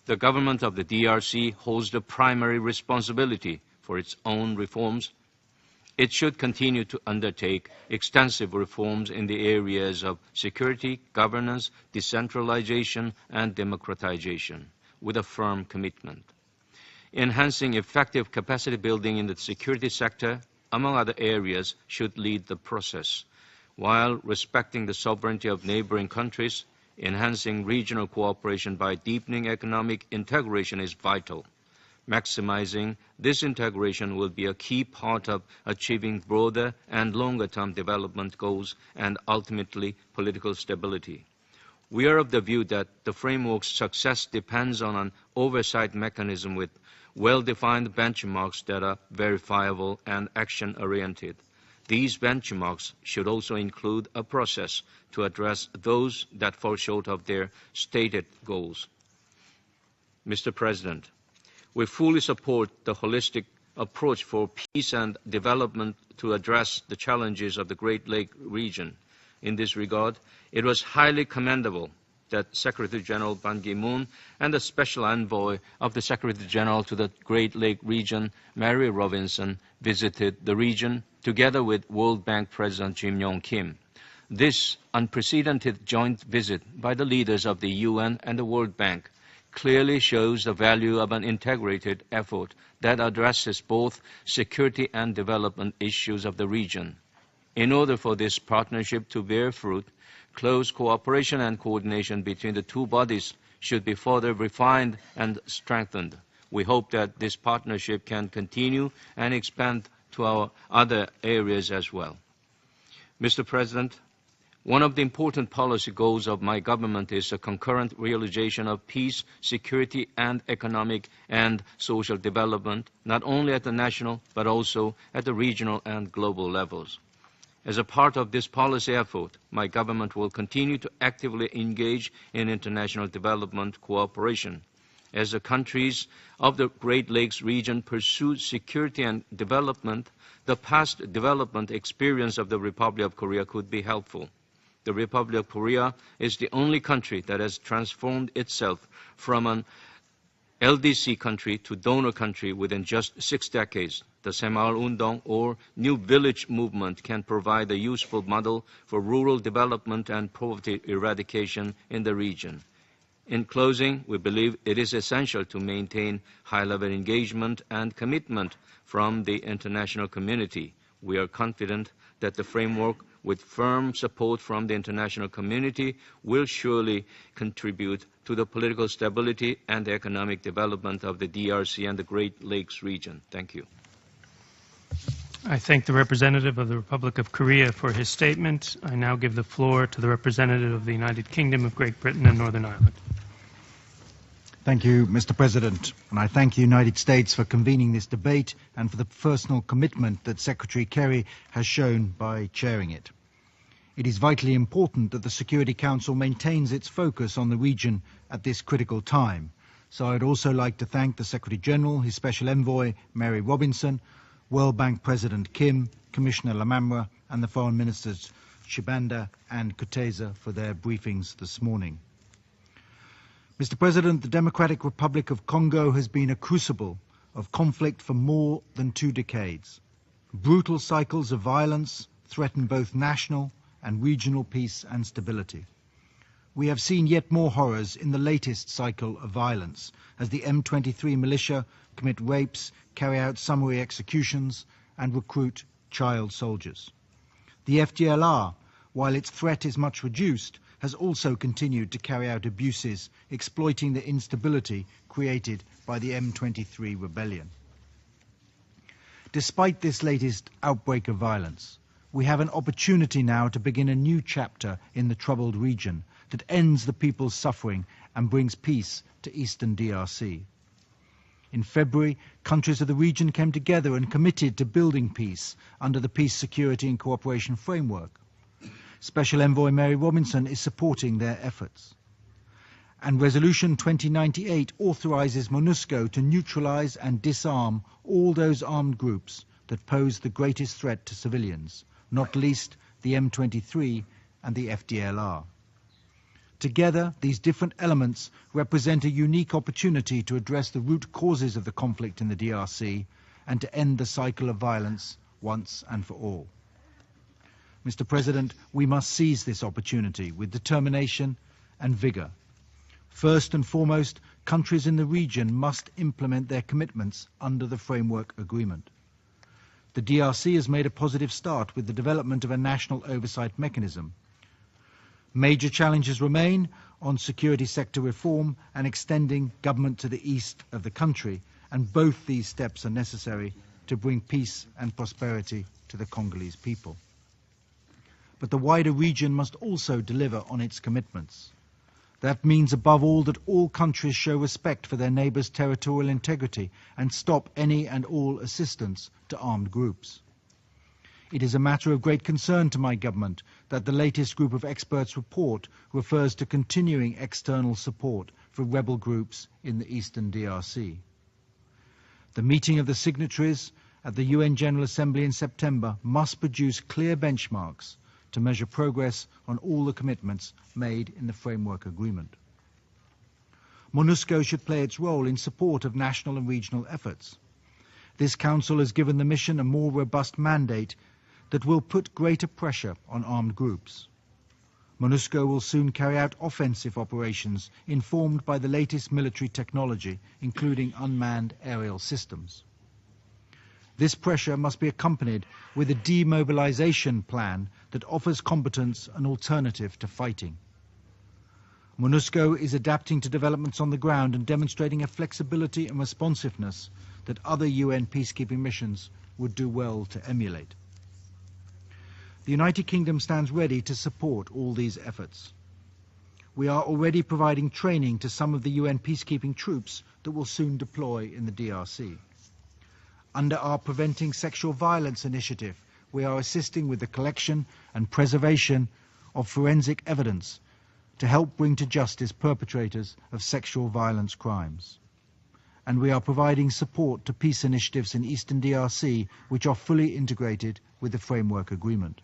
The government of the DRC holds the primary responsibility for its own reforms It should continue to undertake extensive reforms in the areas of security, governance, decentralization, and democratization, with a firm commitment. Enhancing effective capacity building in the security sector, among other areas, should lead the process, while respecting the sovereignty of neighboring countries. Enhancing regional cooperation by deepening economic integration is vital. Maximizing this integration will be a key part of achieving broader and longer-term development goals and ultimately political stability. We are of the view that the framework's success depends on an oversight mechanism with well-defined benchmarks that are verifiable and action-oriented. These benchmarks should also include a process to address those that fall short of their stated goals. Mr. President, we fully support the holistic approach for peace and development to address the challenges of the Great Lakes region. In this regard, it was highly commendable that Secretary General Ban Ki-moon and the Special Envoy of the Secretary General to the Great Lakes region, Mary Robinson, visited the region together with World Bank President Jim Yong Kim. This unprecedented joint visit by the leaders of the UN and the World Bank clearly shows the value of an integrated effort that addresses both security and development issues of the region. In order for this partnership to bear fruit, close cooperation and coordination between the two bodies should be further refined and strengthened. We hope that this partnership can continue and expand to our other areas as well. Mr. President, one of the important policy goals of my government is a concurrent realization of peace, security, and economic and social development, not only at the national, but also at the regional and global levels. As a part of this policy effort, my government will continue to actively engage in international development cooperation. As the countries of the Great Lakes region pursue security and development, the past development experience of the Republic of Korea could be helpful. The Republic of Korea is the only country that has transformed itself from an LDC country to donor country within just 6 decades. The Semaul Undong or New Village movement can provide a useful model for rural development and poverty eradication in the region. In closing, we believe it is essential to maintain high-level engagement and commitment from the international community. We are confident that the framework, with firm support from the international community, will surely contribute to the political stability and the economic development of the DRC and the Great Lakes region. Thank you.
I thank the representative of the Republic of Korea for his statement. I now give the floor to the representative of the United Kingdom of Great Britain and Northern Ireland.
Thank you, Mr. President, and I thank the United States for convening this debate and for the personal commitment that Secretary Kerry has shown by chairing it. It is vitally important that the Security Council maintains its focus on the region at this critical time. So I would also like to thank the Secretary General, his Special Envoy, Mary Robinson, World Bank President Kim, Commissioner Lamamra, and the Foreign Ministers Chibanda and Kuteza for their briefings this morning. Mr. President, the Democratic Republic of Congo has been a crucible of conflict for more than 2 decades. Brutal cycles of violence threaten both national and regional peace and stability. We have seen yet more horrors in the latest cycle of violence, as the M23 militia commit rapes, carry out summary executions, and recruit child soldiers. The FDLR, while its threat is much reduced, has also continued to carry out abuses, exploiting the instability created by the M23 rebellion. Despite this latest outbreak of violence, we have an opportunity now to begin a new chapter in the troubled region that ends the people's suffering and brings peace to eastern DRC. In February, countries of the region came together and committed to building peace under the Peace, Security and Cooperation Framework. Special Envoy Mary Robinson is supporting their efforts. And Resolution 2098 authorizes MONUSCO to neutralize and disarm all those armed groups that pose the greatest threat to civilians, not least the M23 and the FDLR. Together, these different elements represent a unique opportunity to address the root causes of the conflict in the DRC and to end the cycle of violence once and for all. Mr. President, we must seize this opportunity with determination and vigor. First and foremost, countries in the region must implement their commitments under the framework agreement. The DRC has made a positive start with the development of a national oversight mechanism. Major challenges remain on security sector reform and extending government to the east of the country, and both these steps are necessary to bring peace and prosperity to the Congolese people. But the wider region must also deliver on its commitments. That means, above all, that all countries show respect for their neighbours' territorial integrity and stop any and all assistance to armed groups. It is a matter of great concern to my government that the latest group of experts report refers to continuing external support for rebel groups in the eastern DRC. The meeting of the signatories at the UN General Assembly in September must produce clear benchmarks to measure progress on all the commitments made in the framework agreement. MONUSCO should play its role in support of national and regional efforts. This Council has given the mission a more robust mandate that will put greater pressure on armed groups. MONUSCO will soon carry out offensive operations informed by the latest military technology, including unmanned aerial systems. This pressure must be accompanied with a demobilization plan that offers combatants an alternative to fighting. MONUSCO is adapting to developments on the ground and demonstrating a flexibility and responsiveness that other UN peacekeeping missions would do well to emulate. The United Kingdom stands ready to support all these efforts. We are already providing training to some of the UN peacekeeping troops that will soon deploy in the DRC. Under our Preventing Sexual Violence initiative, we are assisting with the collection and preservation of forensic evidence to help bring to justice perpetrators of sexual violence crimes. And we are providing support to peace initiatives in Eastern DRC, which are fully integrated with the framework agreement.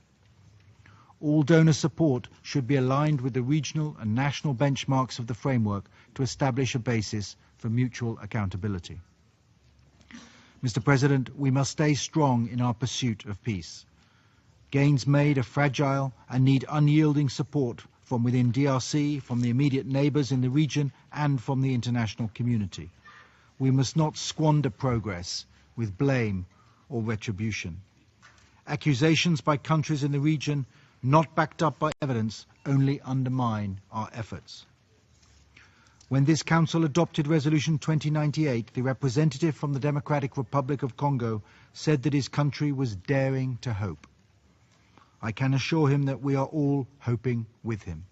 All donor support should be aligned with the regional and national benchmarks of the framework to establish a basis for mutual accountability. Mr. President, we must stay strong in our pursuit of peace. Gains made are fragile and need unyielding support from within DRC, from the immediate neighbours in the region, and from the international community. We must not squander progress with blame or retribution. Accusations by countries in the region, not backed up by evidence, only undermine our efforts. When this Council adopted Resolution 2098, the representative from the Democratic Republic of Congo said that his country was daring to hope. I can assure him that we are all hoping with him.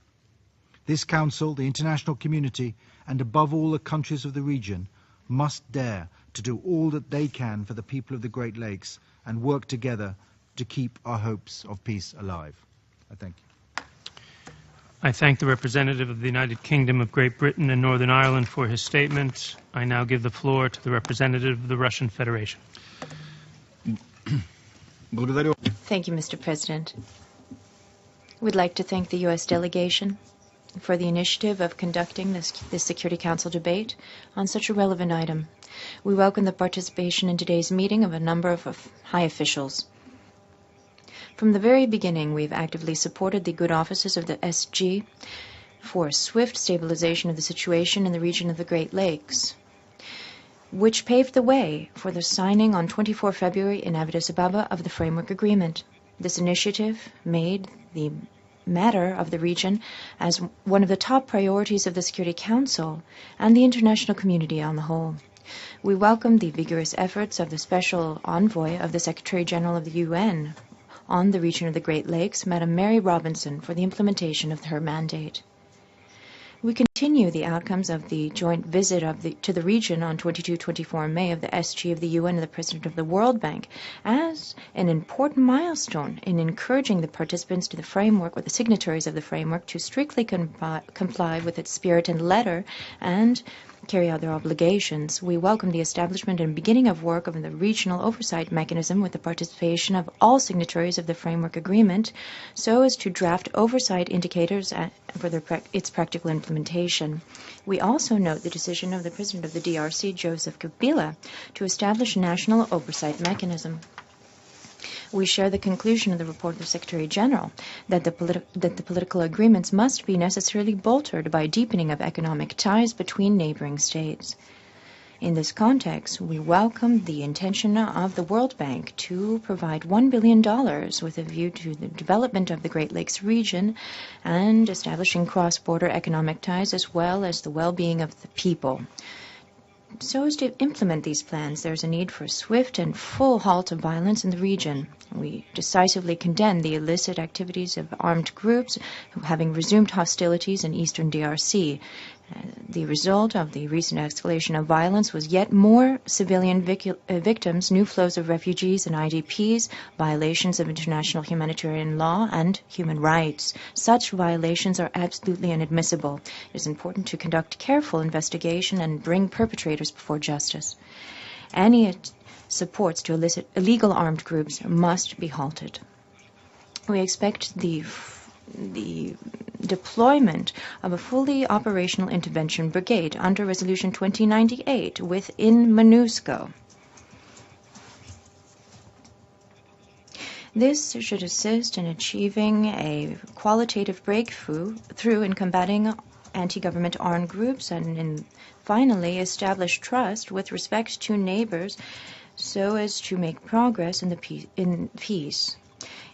This Council, the international community, and above all the countries of the region, must dare to do all that they can for the people of the Great Lakes and work together to keep our hopes of peace alive. I thank you.
I thank the representative of the United Kingdom of Great Britain and Northern Ireland for his statement. I now give the floor to the representative of the Russian Federation.
Thank you, Mr. President. We'd like to thank the U.S. delegation for the initiative of conducting this Security Council debate on such a relevant item. We welcome the participation in today's meeting of a number of high officials. From the very beginning, we've actively supported the good offices of the SG for swift stabilization of the situation in the region of the Great Lakes, which paved the way for the signing on 24 February in Addis Ababa of the Framework Agreement. This initiative made the matter of the region as one of the top priorities of the Security Council and the international community on the whole. We welcome the vigorous efforts of the Special Envoy of the Secretary General of the UN on the region of the Great Lakes, Madam Mary Robinson, for the implementation of her mandate. We continue the outcomes of the joint visit to the region on 22-24 May of the SG of the UN and the President of the World Bank as an important milestone in encouraging the participants to the framework, or the signatories of the framework, to strictly comply with its spirit and letter and carry out their obligations. We welcome the establishment and beginning of work of the regional oversight mechanism with the participation of all signatories of the framework agreement so as to draft oversight indicators for its practical implementation. We also note the decision of the President of the DRC, Joseph Kabila, to establish a national oversight mechanism. We share the conclusion of the report of the Secretary General that the political agreements must be necessarily bolstered by deepening of economic ties between neighboring states. In this context, we welcome the intention of the World Bank to provide $1 billion with a view to the development of the Great Lakes region and establishing cross-border economic ties as well as the well-being of the people. So as to implement these plans, there is a need for a swift and full halt of violence in the region. We decisively condemn the illicit activities of armed groups having resumed hostilities in eastern DRC. The result of the recent escalation of violence was yet more civilian victims, new flows of refugees and IDPs, violations of international humanitarian law and human rights. Such violations are absolutely inadmissible. It is important to conduct careful investigation and bring perpetrators before justice. Any supports to illegal armed groups must be halted. We expect the deployment of a fully operational intervention brigade under Resolution 2098 within MONUSCO. This should assist in achieving a qualitative breakthrough in combating anti-government armed groups and finally establish trust with respect to neighbors so as to make progress in peace.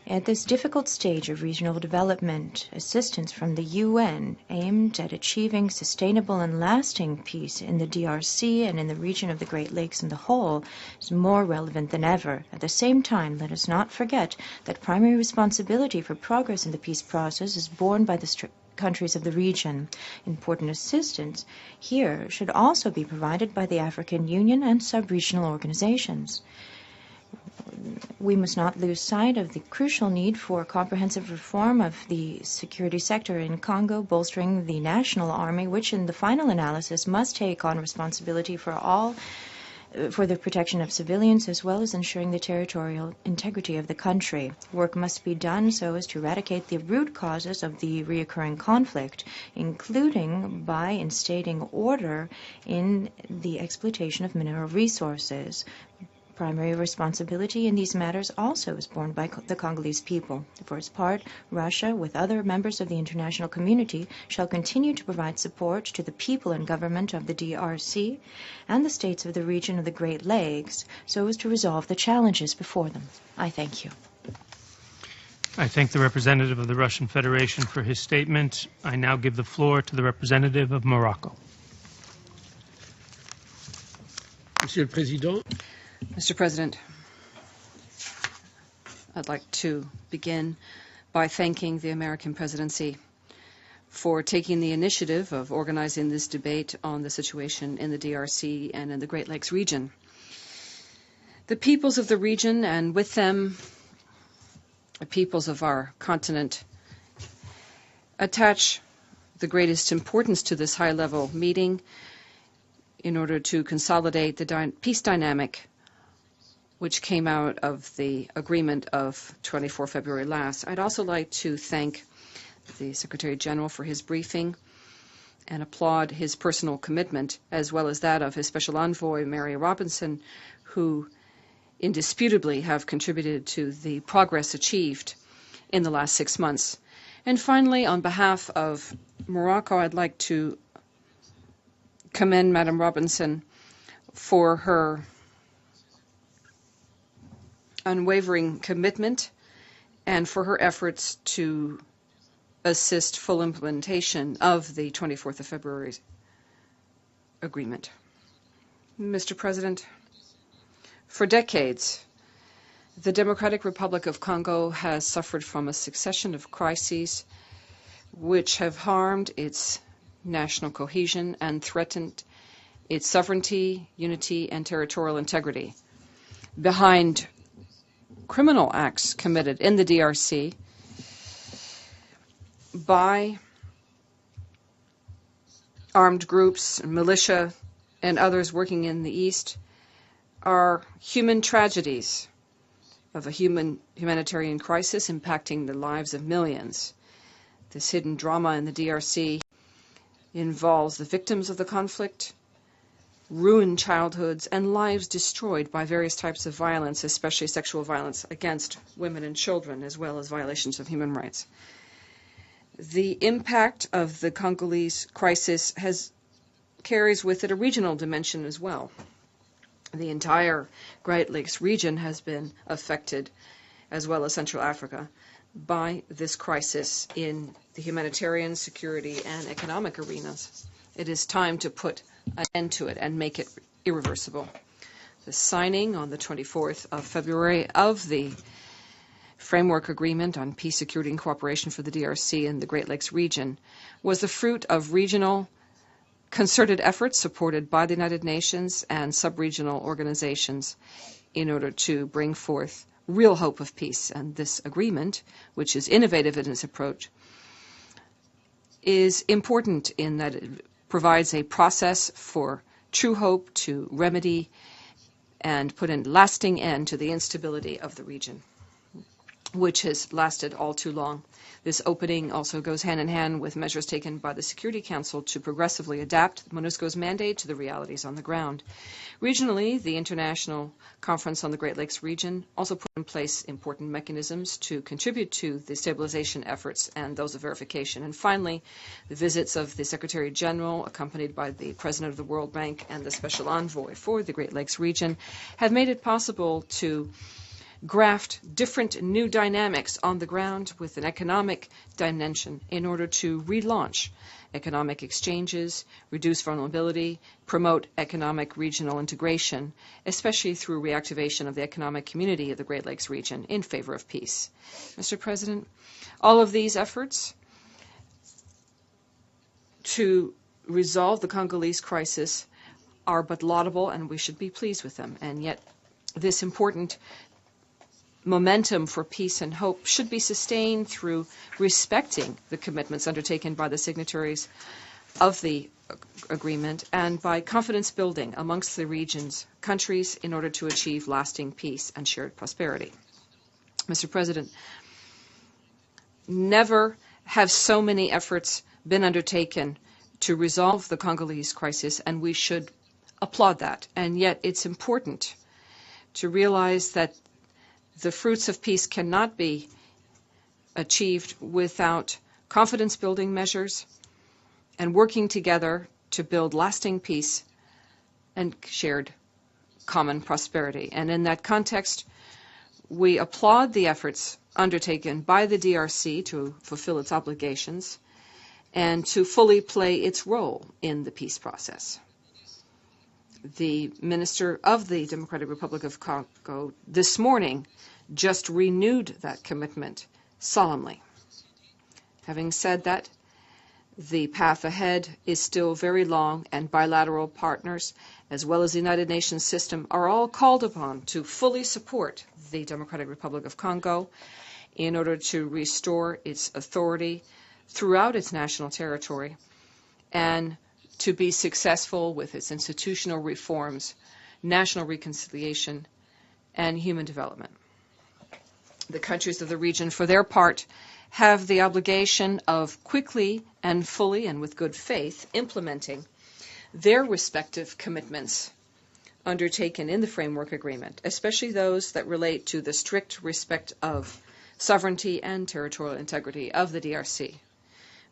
At this difficult stage of regional development, assistance from the UN aimed at achieving sustainable and lasting peace in the DRC and in the region of the Great Lakes in the whole is more relevant than ever. At the same time, let us not forget that primary responsibility for progress in the peace process is borne by the countries of the region. Important assistance here should also be provided by the African Union and sub-regional organizations. We must not lose sight of the crucial need for comprehensive reform of the security sector in Congo, bolstering the national army, which in the final analysis must take on responsibility for the protection of civilians as well as ensuring the territorial integrity of the country. Work must be done so as to eradicate the root causes of the reoccurring conflict, including by instating order in the exploitation of mineral resources. Primary responsibility in these matters also is borne by the Congolese people. For its part, Russia, with other members of the international community, shall continue to provide support to the people and government of the DRC and the states of the region of the Great Lakes so as to resolve the challenges before them. I thank you.
I thank the representative of the Russian Federation for his statement. I now give the floor to the representative of Morocco.
Monsieur le Président.
Mr. President, I'd like to begin by thanking the American presidency for taking the initiative of organizing this debate on the situation in the DRC and in the Great Lakes region. The peoples of the region, and with them the peoples of our continent, attach the greatest importance to this high-level meeting in order to consolidate the peace dynamic which came out of the agreement of 24 February last. I'd also like to thank the Secretary General for his briefing and applaud his personal commitment, as well as that of his Special Envoy, Mary Robinson, who indisputably have contributed to the progress achieved in the last 6 months. And finally, on behalf of Morocco, I'd like to commend Madam Robinson for her unwavering commitment and for her efforts to assist full implementation of the 24th of February agreement. Mr. President, for decades, the Democratic Republic of Congo has suffered from a succession of crises which have harmed its national cohesion and threatened its sovereignty, unity, and territorial integrity. Behind criminal acts committed in the DRC by armed groups, militia, and others working in the East are human tragedies of a humanitarian crisis impacting the lives of millions. This hidden drama in the DRC involves the victims of the conflict, ruined childhoods, and lives destroyed by various types of violence, especially sexual violence against women and children, as well as violations of human rights. The impact of the Congolese crisis carries with it a regional dimension as well. The entire Great Lakes region has been affected, as well as Central Africa, by this crisis in the humanitarian, security, and economic arenas. It is time to put an end to it and make it irreversible. The signing on the 24th of February of the Framework Agreement on Peace, Security, and Cooperation for the DRC and the Great Lakes region was the fruit of regional concerted efforts supported by the United Nations and sub-regional organizations in order to bring forth real hope of peace. And this agreement, which is innovative in its approach, is important in that it provides a process for true hope to remedy and put a lasting end to the instability of the region, which has lasted all too long. This opening also goes hand in hand with measures taken by the Security Council to progressively adapt MONUSCO's mandate to the realities on the ground. Regionally, the International Conference on the Great Lakes region also put in place important mechanisms to contribute to the stabilization efforts and those of verification. And finally, the visits of the Secretary General, accompanied by the President of the World Bank and the Special Envoy for the Great Lakes region, have made it possible to graft different new dynamics on the ground with an economic dimension in order to relaunch economic exchanges, reduce vulnerability, promote economic regional integration, especially through reactivation of the economic community of the Great Lakes region in favor of peace. Mr. President, all of these efforts to resolve the Congolese crisis are but laudable, and we should be pleased with them. And yet this important momentum for peace and hope should be sustained through respecting the commitments undertaken by the signatories of the agreement and by confidence building amongst the region's countries in order to achieve lasting peace and shared prosperity. Mr. President, never have so many efforts been undertaken to resolve the Congolese crisis, and we should applaud that. And yet it's important to realize that the fruits of peace cannot be achieved without confidence-building measures and working together to build lasting peace and shared common prosperity. And in that context, we applaud the efforts undertaken by the DRC to fulfill its obligations and to fully play its role in the peace process. The Minister of the Democratic Republic of Congo this morning just renewed that commitment solemnly. Having said that, the path ahead is still very long, and bilateral partners, as well as the United Nations system, are all called upon to fully support the Democratic Republic of Congo in order to restore its authority throughout its national territory and to be successful with its institutional reforms, national reconciliation, and human development. The countries of the region, for their part, have the obligation of quickly and fully and with good faith implementing their respective commitments undertaken in the Framework Agreement, especially those that relate to the strict respect of sovereignty and territorial integrity of the DRC.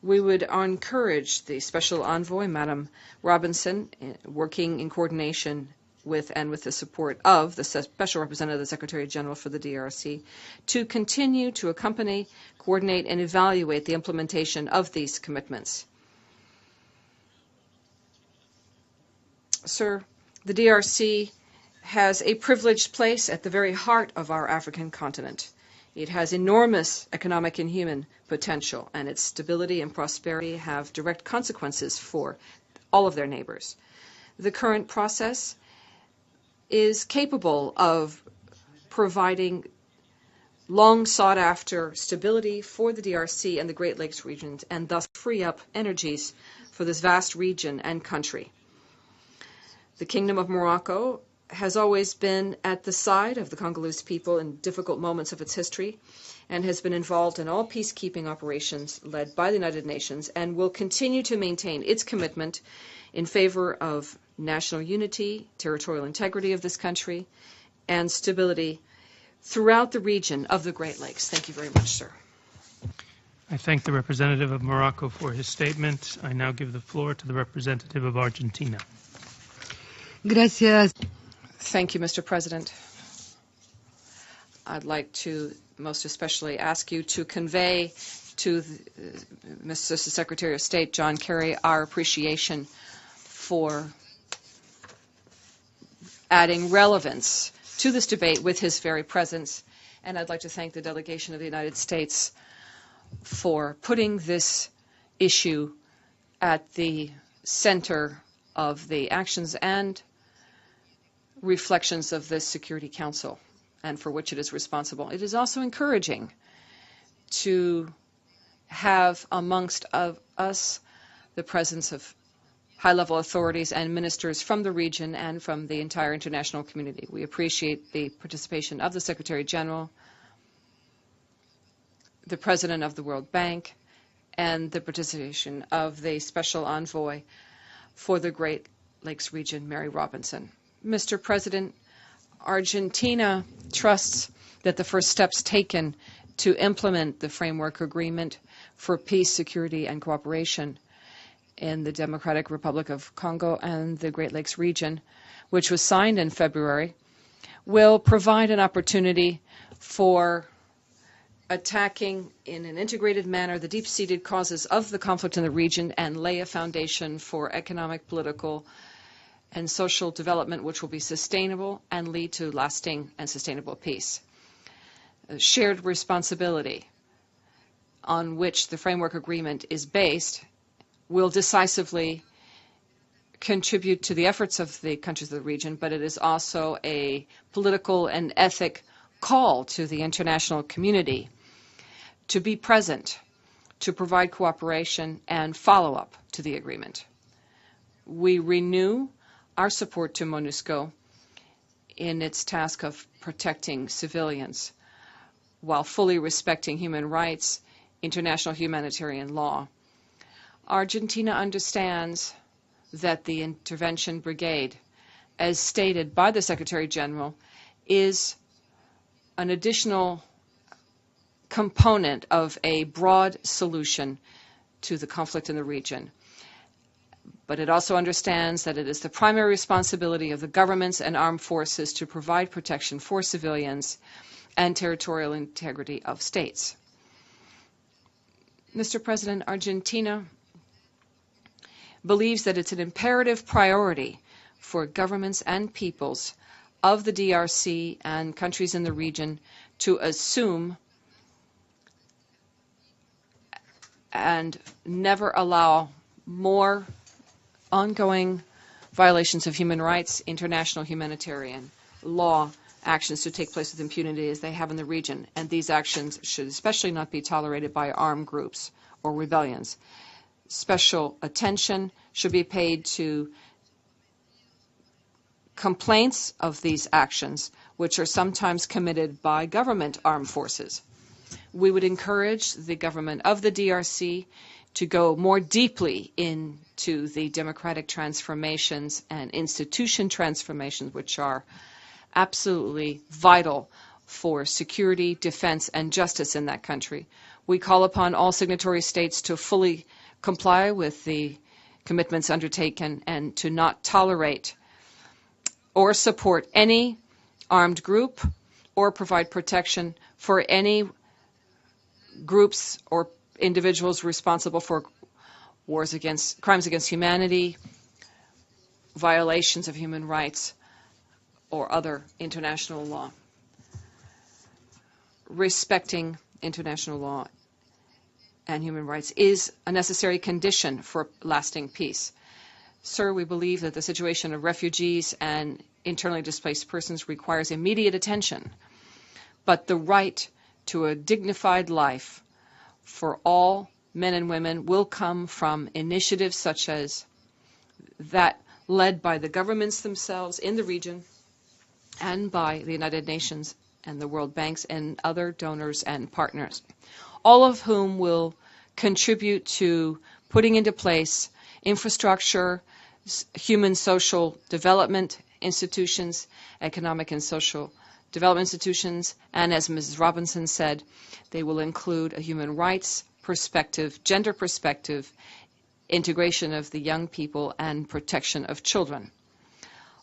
We would encourage the Special Envoy, Madam Robinson, working in coordination with and with the support of the Special Representative, the Secretary General for the DRC, to continue to accompany, coordinate, and evaluate the implementation of these commitments. Sir, the DRC has a privileged place at the very heart of our African continent. It has enormous economic and human potential, and its stability and prosperity have direct consequences for all of their neighbors. The current process is capable of providing long sought after stability for the DRC and the Great Lakes regions, and thus free up energies for this vast region and country. The Kingdom of Morocco has always been at the side of the Congolese people in difficult moments of its history and has been involved in all peacekeeping operations led by the United Nations and will continue to maintain its commitment in favor of national unity, territorial integrity of this country, and stability throughout the region of the Great Lakes. Thank you very much, sir.
I thank the representative of Morocco for his statement. I now give the floor to the representative of Argentina.
Gracias. Thank you, Mr. President. I'd like to most especially ask you to convey to Mr. Secretary of State John Kerry our appreciation for adding relevance to this debate with his very presence. And I'd like to thank the delegation of the United States for putting this issue at the center of the actions and reflections of this Security Council, and for which it is responsible. It is also encouraging to have amongst us the presence of high-level authorities and ministers from the region and from the entire international community. We appreciate the participation of the Secretary General, the President of the World Bank, and the participation of the Special Envoy for the Great Lakes region, Mary Robinson. Mr. President, Argentina trusts that the first steps taken to implement the framework agreement for peace, security, and cooperation in the Democratic Republic of Congo and the Great Lakes region, which was signed in February, will provide an opportunity for attacking in an integrated manner the deep-seated causes of the conflict in the region and lay a foundation for economic, political, and social development which will be sustainable and lead to lasting and sustainable peace. Shared responsibility on which the framework agreement is based will decisively contribute to the efforts of the countries of the region, but it is also a political and ethic call to the international community to be present, to provide cooperation and follow-up to the agreement. We renew our support to MONUSCO in its task of protecting civilians while fully respecting human rights, international humanitarian law. Argentina understands that the intervention brigade, as stated by the Secretary General, is an additional component of a broad solution to the conflict in the region. But it also understands that it is the primary responsibility of the governments and armed forces to provide protection for civilians and territorial integrity of states. Mr. President, Argentina believes that it's an imperative priority for governments and peoples of the DRC and countries in the region to assume and never allow more ongoing violations of human rights, international humanitarian law actions to take place with impunity as they have in the region. And these actions should especially not be tolerated by armed groups or rebellions. Special attention should be paid to complaints of these actions, which are sometimes committed by government armed forces. We would encourage the government of the DRC to go more deeply into the democratic transformations and institution transformations, which are absolutely vital for security, defense, and justice in that country. We call upon all signatory states to fully comply with the commitments undertaken and to not tolerate or support any armed group or provide protection for any groups or individuals responsible for wars against, crimes against humanity, violations of human rights, or other international law. Respecting international law and human rights is a necessary condition for lasting peace. Sir, we believe that the situation of refugees and internally displaced persons requires immediate attention, but the right to a dignified life for all men and women will come from initiatives such as that led by the governments themselves in the region and by the United Nations and the World Banks and other donors and partners, all of whom will contribute to putting into place infrastructure, human social development institutions, economic and social development institutions, and as Mrs. Robinson said, they will include a human rights perspective, gender perspective, integration of the young people, and protection of children.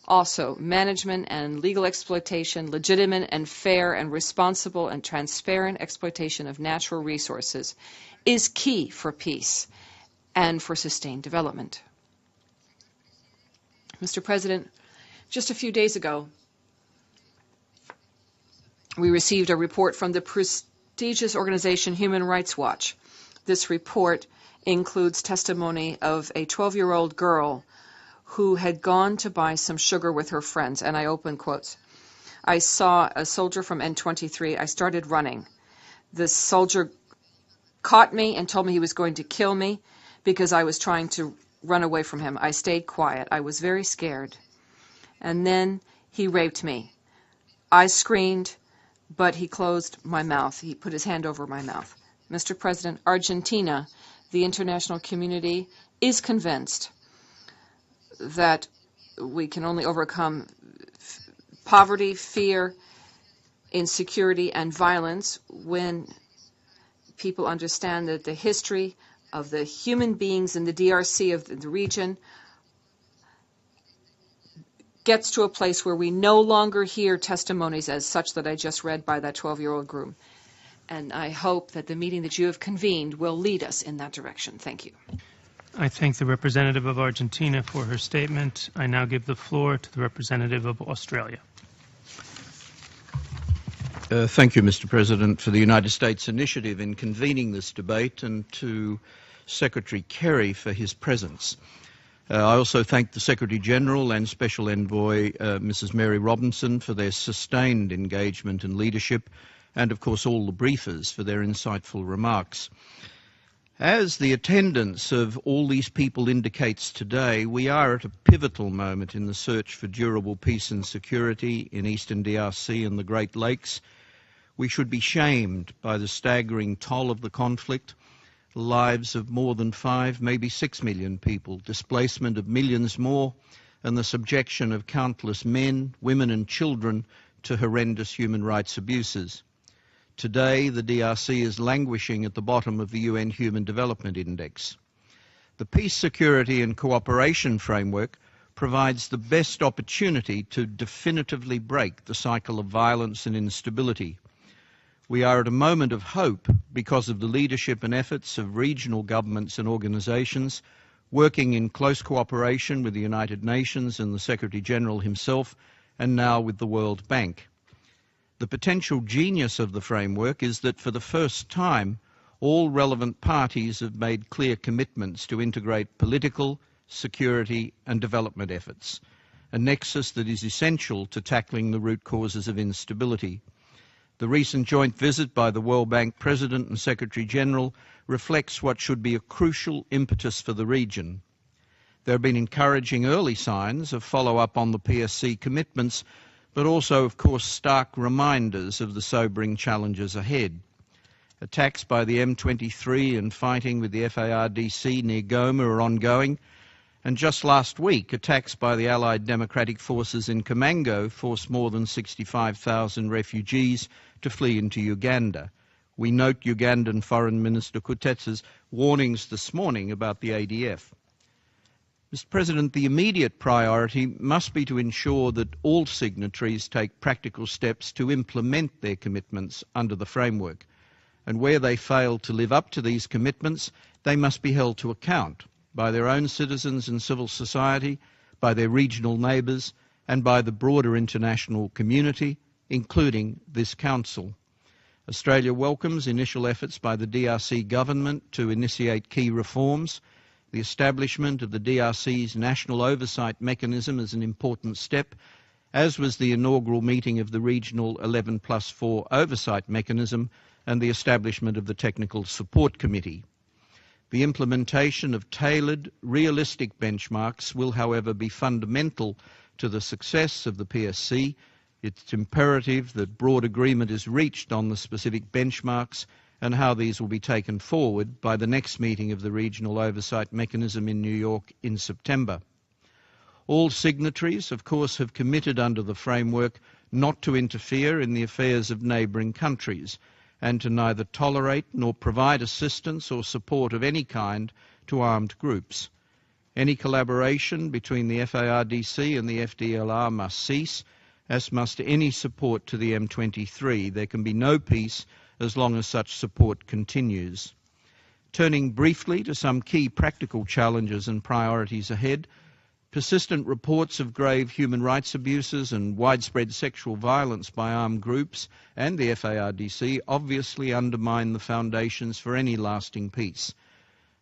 Also, management and legal exploitation, legitimate and fair and responsible and transparent exploitation of natural resources is key for peace and for sustained development. Mr. President, just a few days ago, we received a report from the prestigious organization Human Rights Watch. This report includes testimony of a 12-year-old girl who had gone to buy some sugar with her friends, and I open quotes. I saw a soldier from N23. I started running. The soldier caught me and told me he was going to kill me because I was trying to run away from him. I stayed quiet. I was very scared. And then he raped me. I screamed, but he closed my mouth. He put his hand over my mouth. Mr. President, Argentina, the international community, is convinced that we can only overcome poverty, fear, insecurity, and violence when people understand that the history of the human beings in the DRC of the region gets to a place where we no longer hear testimonies as such that I just read by that 12-year-old groom. And I hope that the meeting that you have convened will lead us in that direction. Thank you.
I thank the representative of Argentina for her statement. I now give the floor to the representative of Australia.
Thank you, Mr. President, for the United States initiative in convening this debate, and to Secretary Kerry for his presence. I also thank the Secretary General and Special Envoy Mrs. Mary Robinson for their sustained engagement and leadership, and of course all the briefers for their insightful remarks. As the attendance of all these people indicates today, we are at a pivotal moment in the search for durable peace and security in Eastern DRC and the Great Lakes. We should be shamed by the staggering toll of the conflict, lives of more than 5, maybe 6 million people, displacement of millions more, and the subjection of countless men, women and children to horrendous human rights abuses. Today, the DRC is languishing at the bottom of the UN Human Development Index. The Peace, Security and Cooperation Framework provides the best opportunity to definitively break the cycle of violence and instability. We are at a moment of hope because of the leadership and efforts of regional governments and organizations working in close cooperation with the United Nations and the Secretary General himself, and now with the World Bank. The potential genius of the framework is that for the first time, all relevant parties have made clear commitments to integrate political, security and development efforts, a nexus that is essential to tackling the root causes of instability. The recent joint visit by the World Bank President and Secretary General reflects what should be a crucial impetus for the region. There have been encouraging early signs of follow-up on the PSC commitments, but also, of course, stark reminders of the sobering challenges ahead. Attacks by the M23 and fighting with the FARDC near Goma are ongoing, and just last week, attacks by the Allied Democratic Forces in Kamango forced more than 65,000 refugees to flee into Uganda. We note Ugandan Foreign Minister Kutetsa's warnings this morning about the ADF. Mr. President, the immediate priority must be to ensure that all signatories take practical steps to implement their commitments under the framework. And where they fail to live up to these commitments, they must be held to account by their own citizens and civil society, by their regional neighbours, and by the broader international community, including this Council. Australia welcomes initial efforts by the DRC government to initiate key reforms. The establishment of the DRC's National Oversight Mechanism is an important step, as was the inaugural meeting of the Regional 11+4 Oversight Mechanism and the establishment of the Technical Support Committee. The implementation of tailored, realistic benchmarks will, however, be fundamental to the success of the PSC. It's imperative that broad agreement is reached on the specific benchmarks and how these will be taken forward by the next meeting of the Regional Oversight Mechanism in New York in September. All signatories, of course, have committed under the framework not to interfere in the affairs of neighbouring countries and to neither tolerate nor provide assistance or support of any kind to armed groups. Any collaboration between the FARDC and the FDLR must cease, as must any support to the M23. There can be no peace as long as such support continues. Turning briefly to some key practical challenges and priorities ahead, persistent reports of grave human rights abuses and widespread sexual violence by armed groups and the FARDC obviously undermine the foundations for any lasting peace.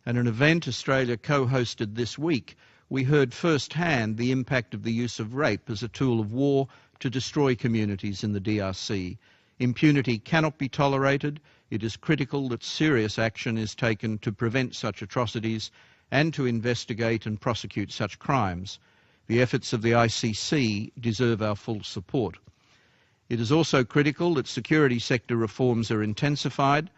At an event Australia co-hosted this week, we heard firsthand the impact of the use of rape as a tool of war to destroy communities in the DRC. Impunity cannot be tolerated. It is critical that serious action is taken to prevent such atrocities and to investigate and prosecute such crimes. The efforts of the ICC deserve our full support. It is also critical that security sector reforms are intensified.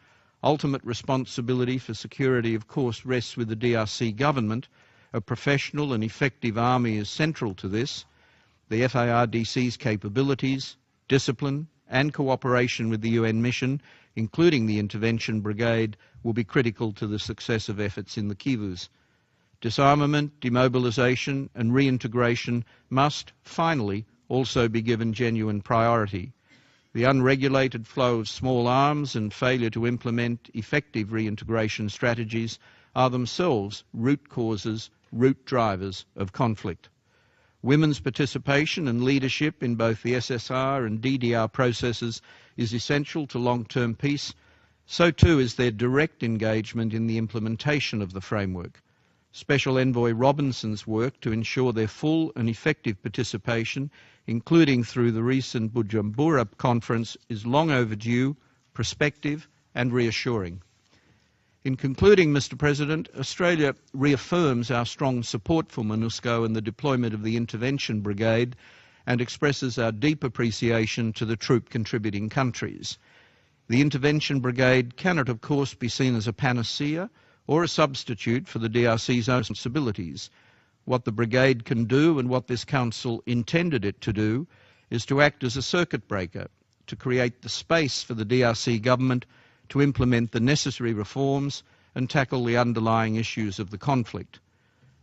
Ultimate responsibility for security, of course, rests with the DRC government. A professional and effective army is central to this. The FARDC's capabilities, discipline and cooperation with the UN mission, including the Intervention Brigade, will be critical to the success of efforts in the Kivus. Disarmament, demobilisation and reintegration must, finally, also be given genuine priority. The unregulated flow of small arms and failure to implement effective reintegration strategies are themselves root causes, root drivers of conflict. Women's participation and leadership in both the SSR and DDR processes is essential to long-term peace. So too is their direct engagement in the implementation of the framework. Special Envoy Robinson's work to ensure their full and effective participation, including through the recent Bujumbura conference, is long overdue, prospective and reassuring. In concluding, Mr. President, Australia reaffirms our strong support for MONUSCO and the deployment of the Intervention Brigade and expresses our deep appreciation to the troop contributing countries. The Intervention Brigade cannot, of course, be seen as a panacea or a substitute for the DRC's own responsibilities. What the brigade can do and what this Council intended it to do is to act as a circuit breaker, to create the space for the DRC government to implement the necessary reforms and tackle the underlying issues of the conflict.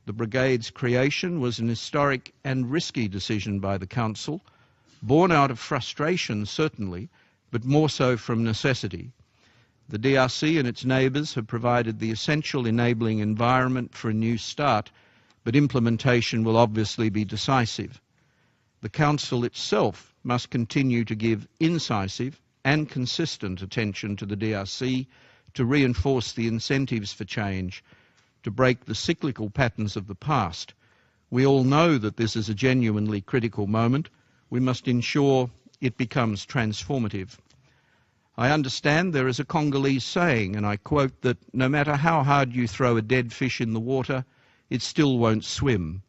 The brigade's creation was an historic and risky decision by the Council, born out of frustration certainly, but more so from necessity. The DRC and its neighbours have provided the essential enabling environment for a new start, but implementation will obviously be decisive. The Council itself must continue to give incisive and consistent attention to the DRC to reinforce the incentives for change, to break the cyclical patterns of the past. We all know that this is a genuinely critical moment. We must ensure it becomes transformative. I understand there is a Congolese saying, and I quote, that no matter how hard you throw a dead fish in the water, it still won't swim.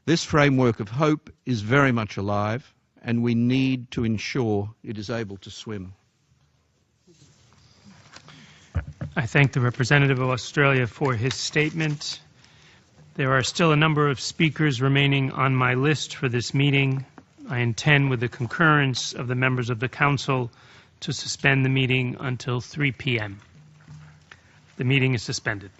This framework of hope is very much alive, and we need to ensure it is able to swim.
I thank the representative of Australia for his statement. There are still a number of speakers remaining on my list for this meeting. I intend, with the concurrence of the members of the Council, to suspend the meeting until 3 p.m. The meeting is suspended.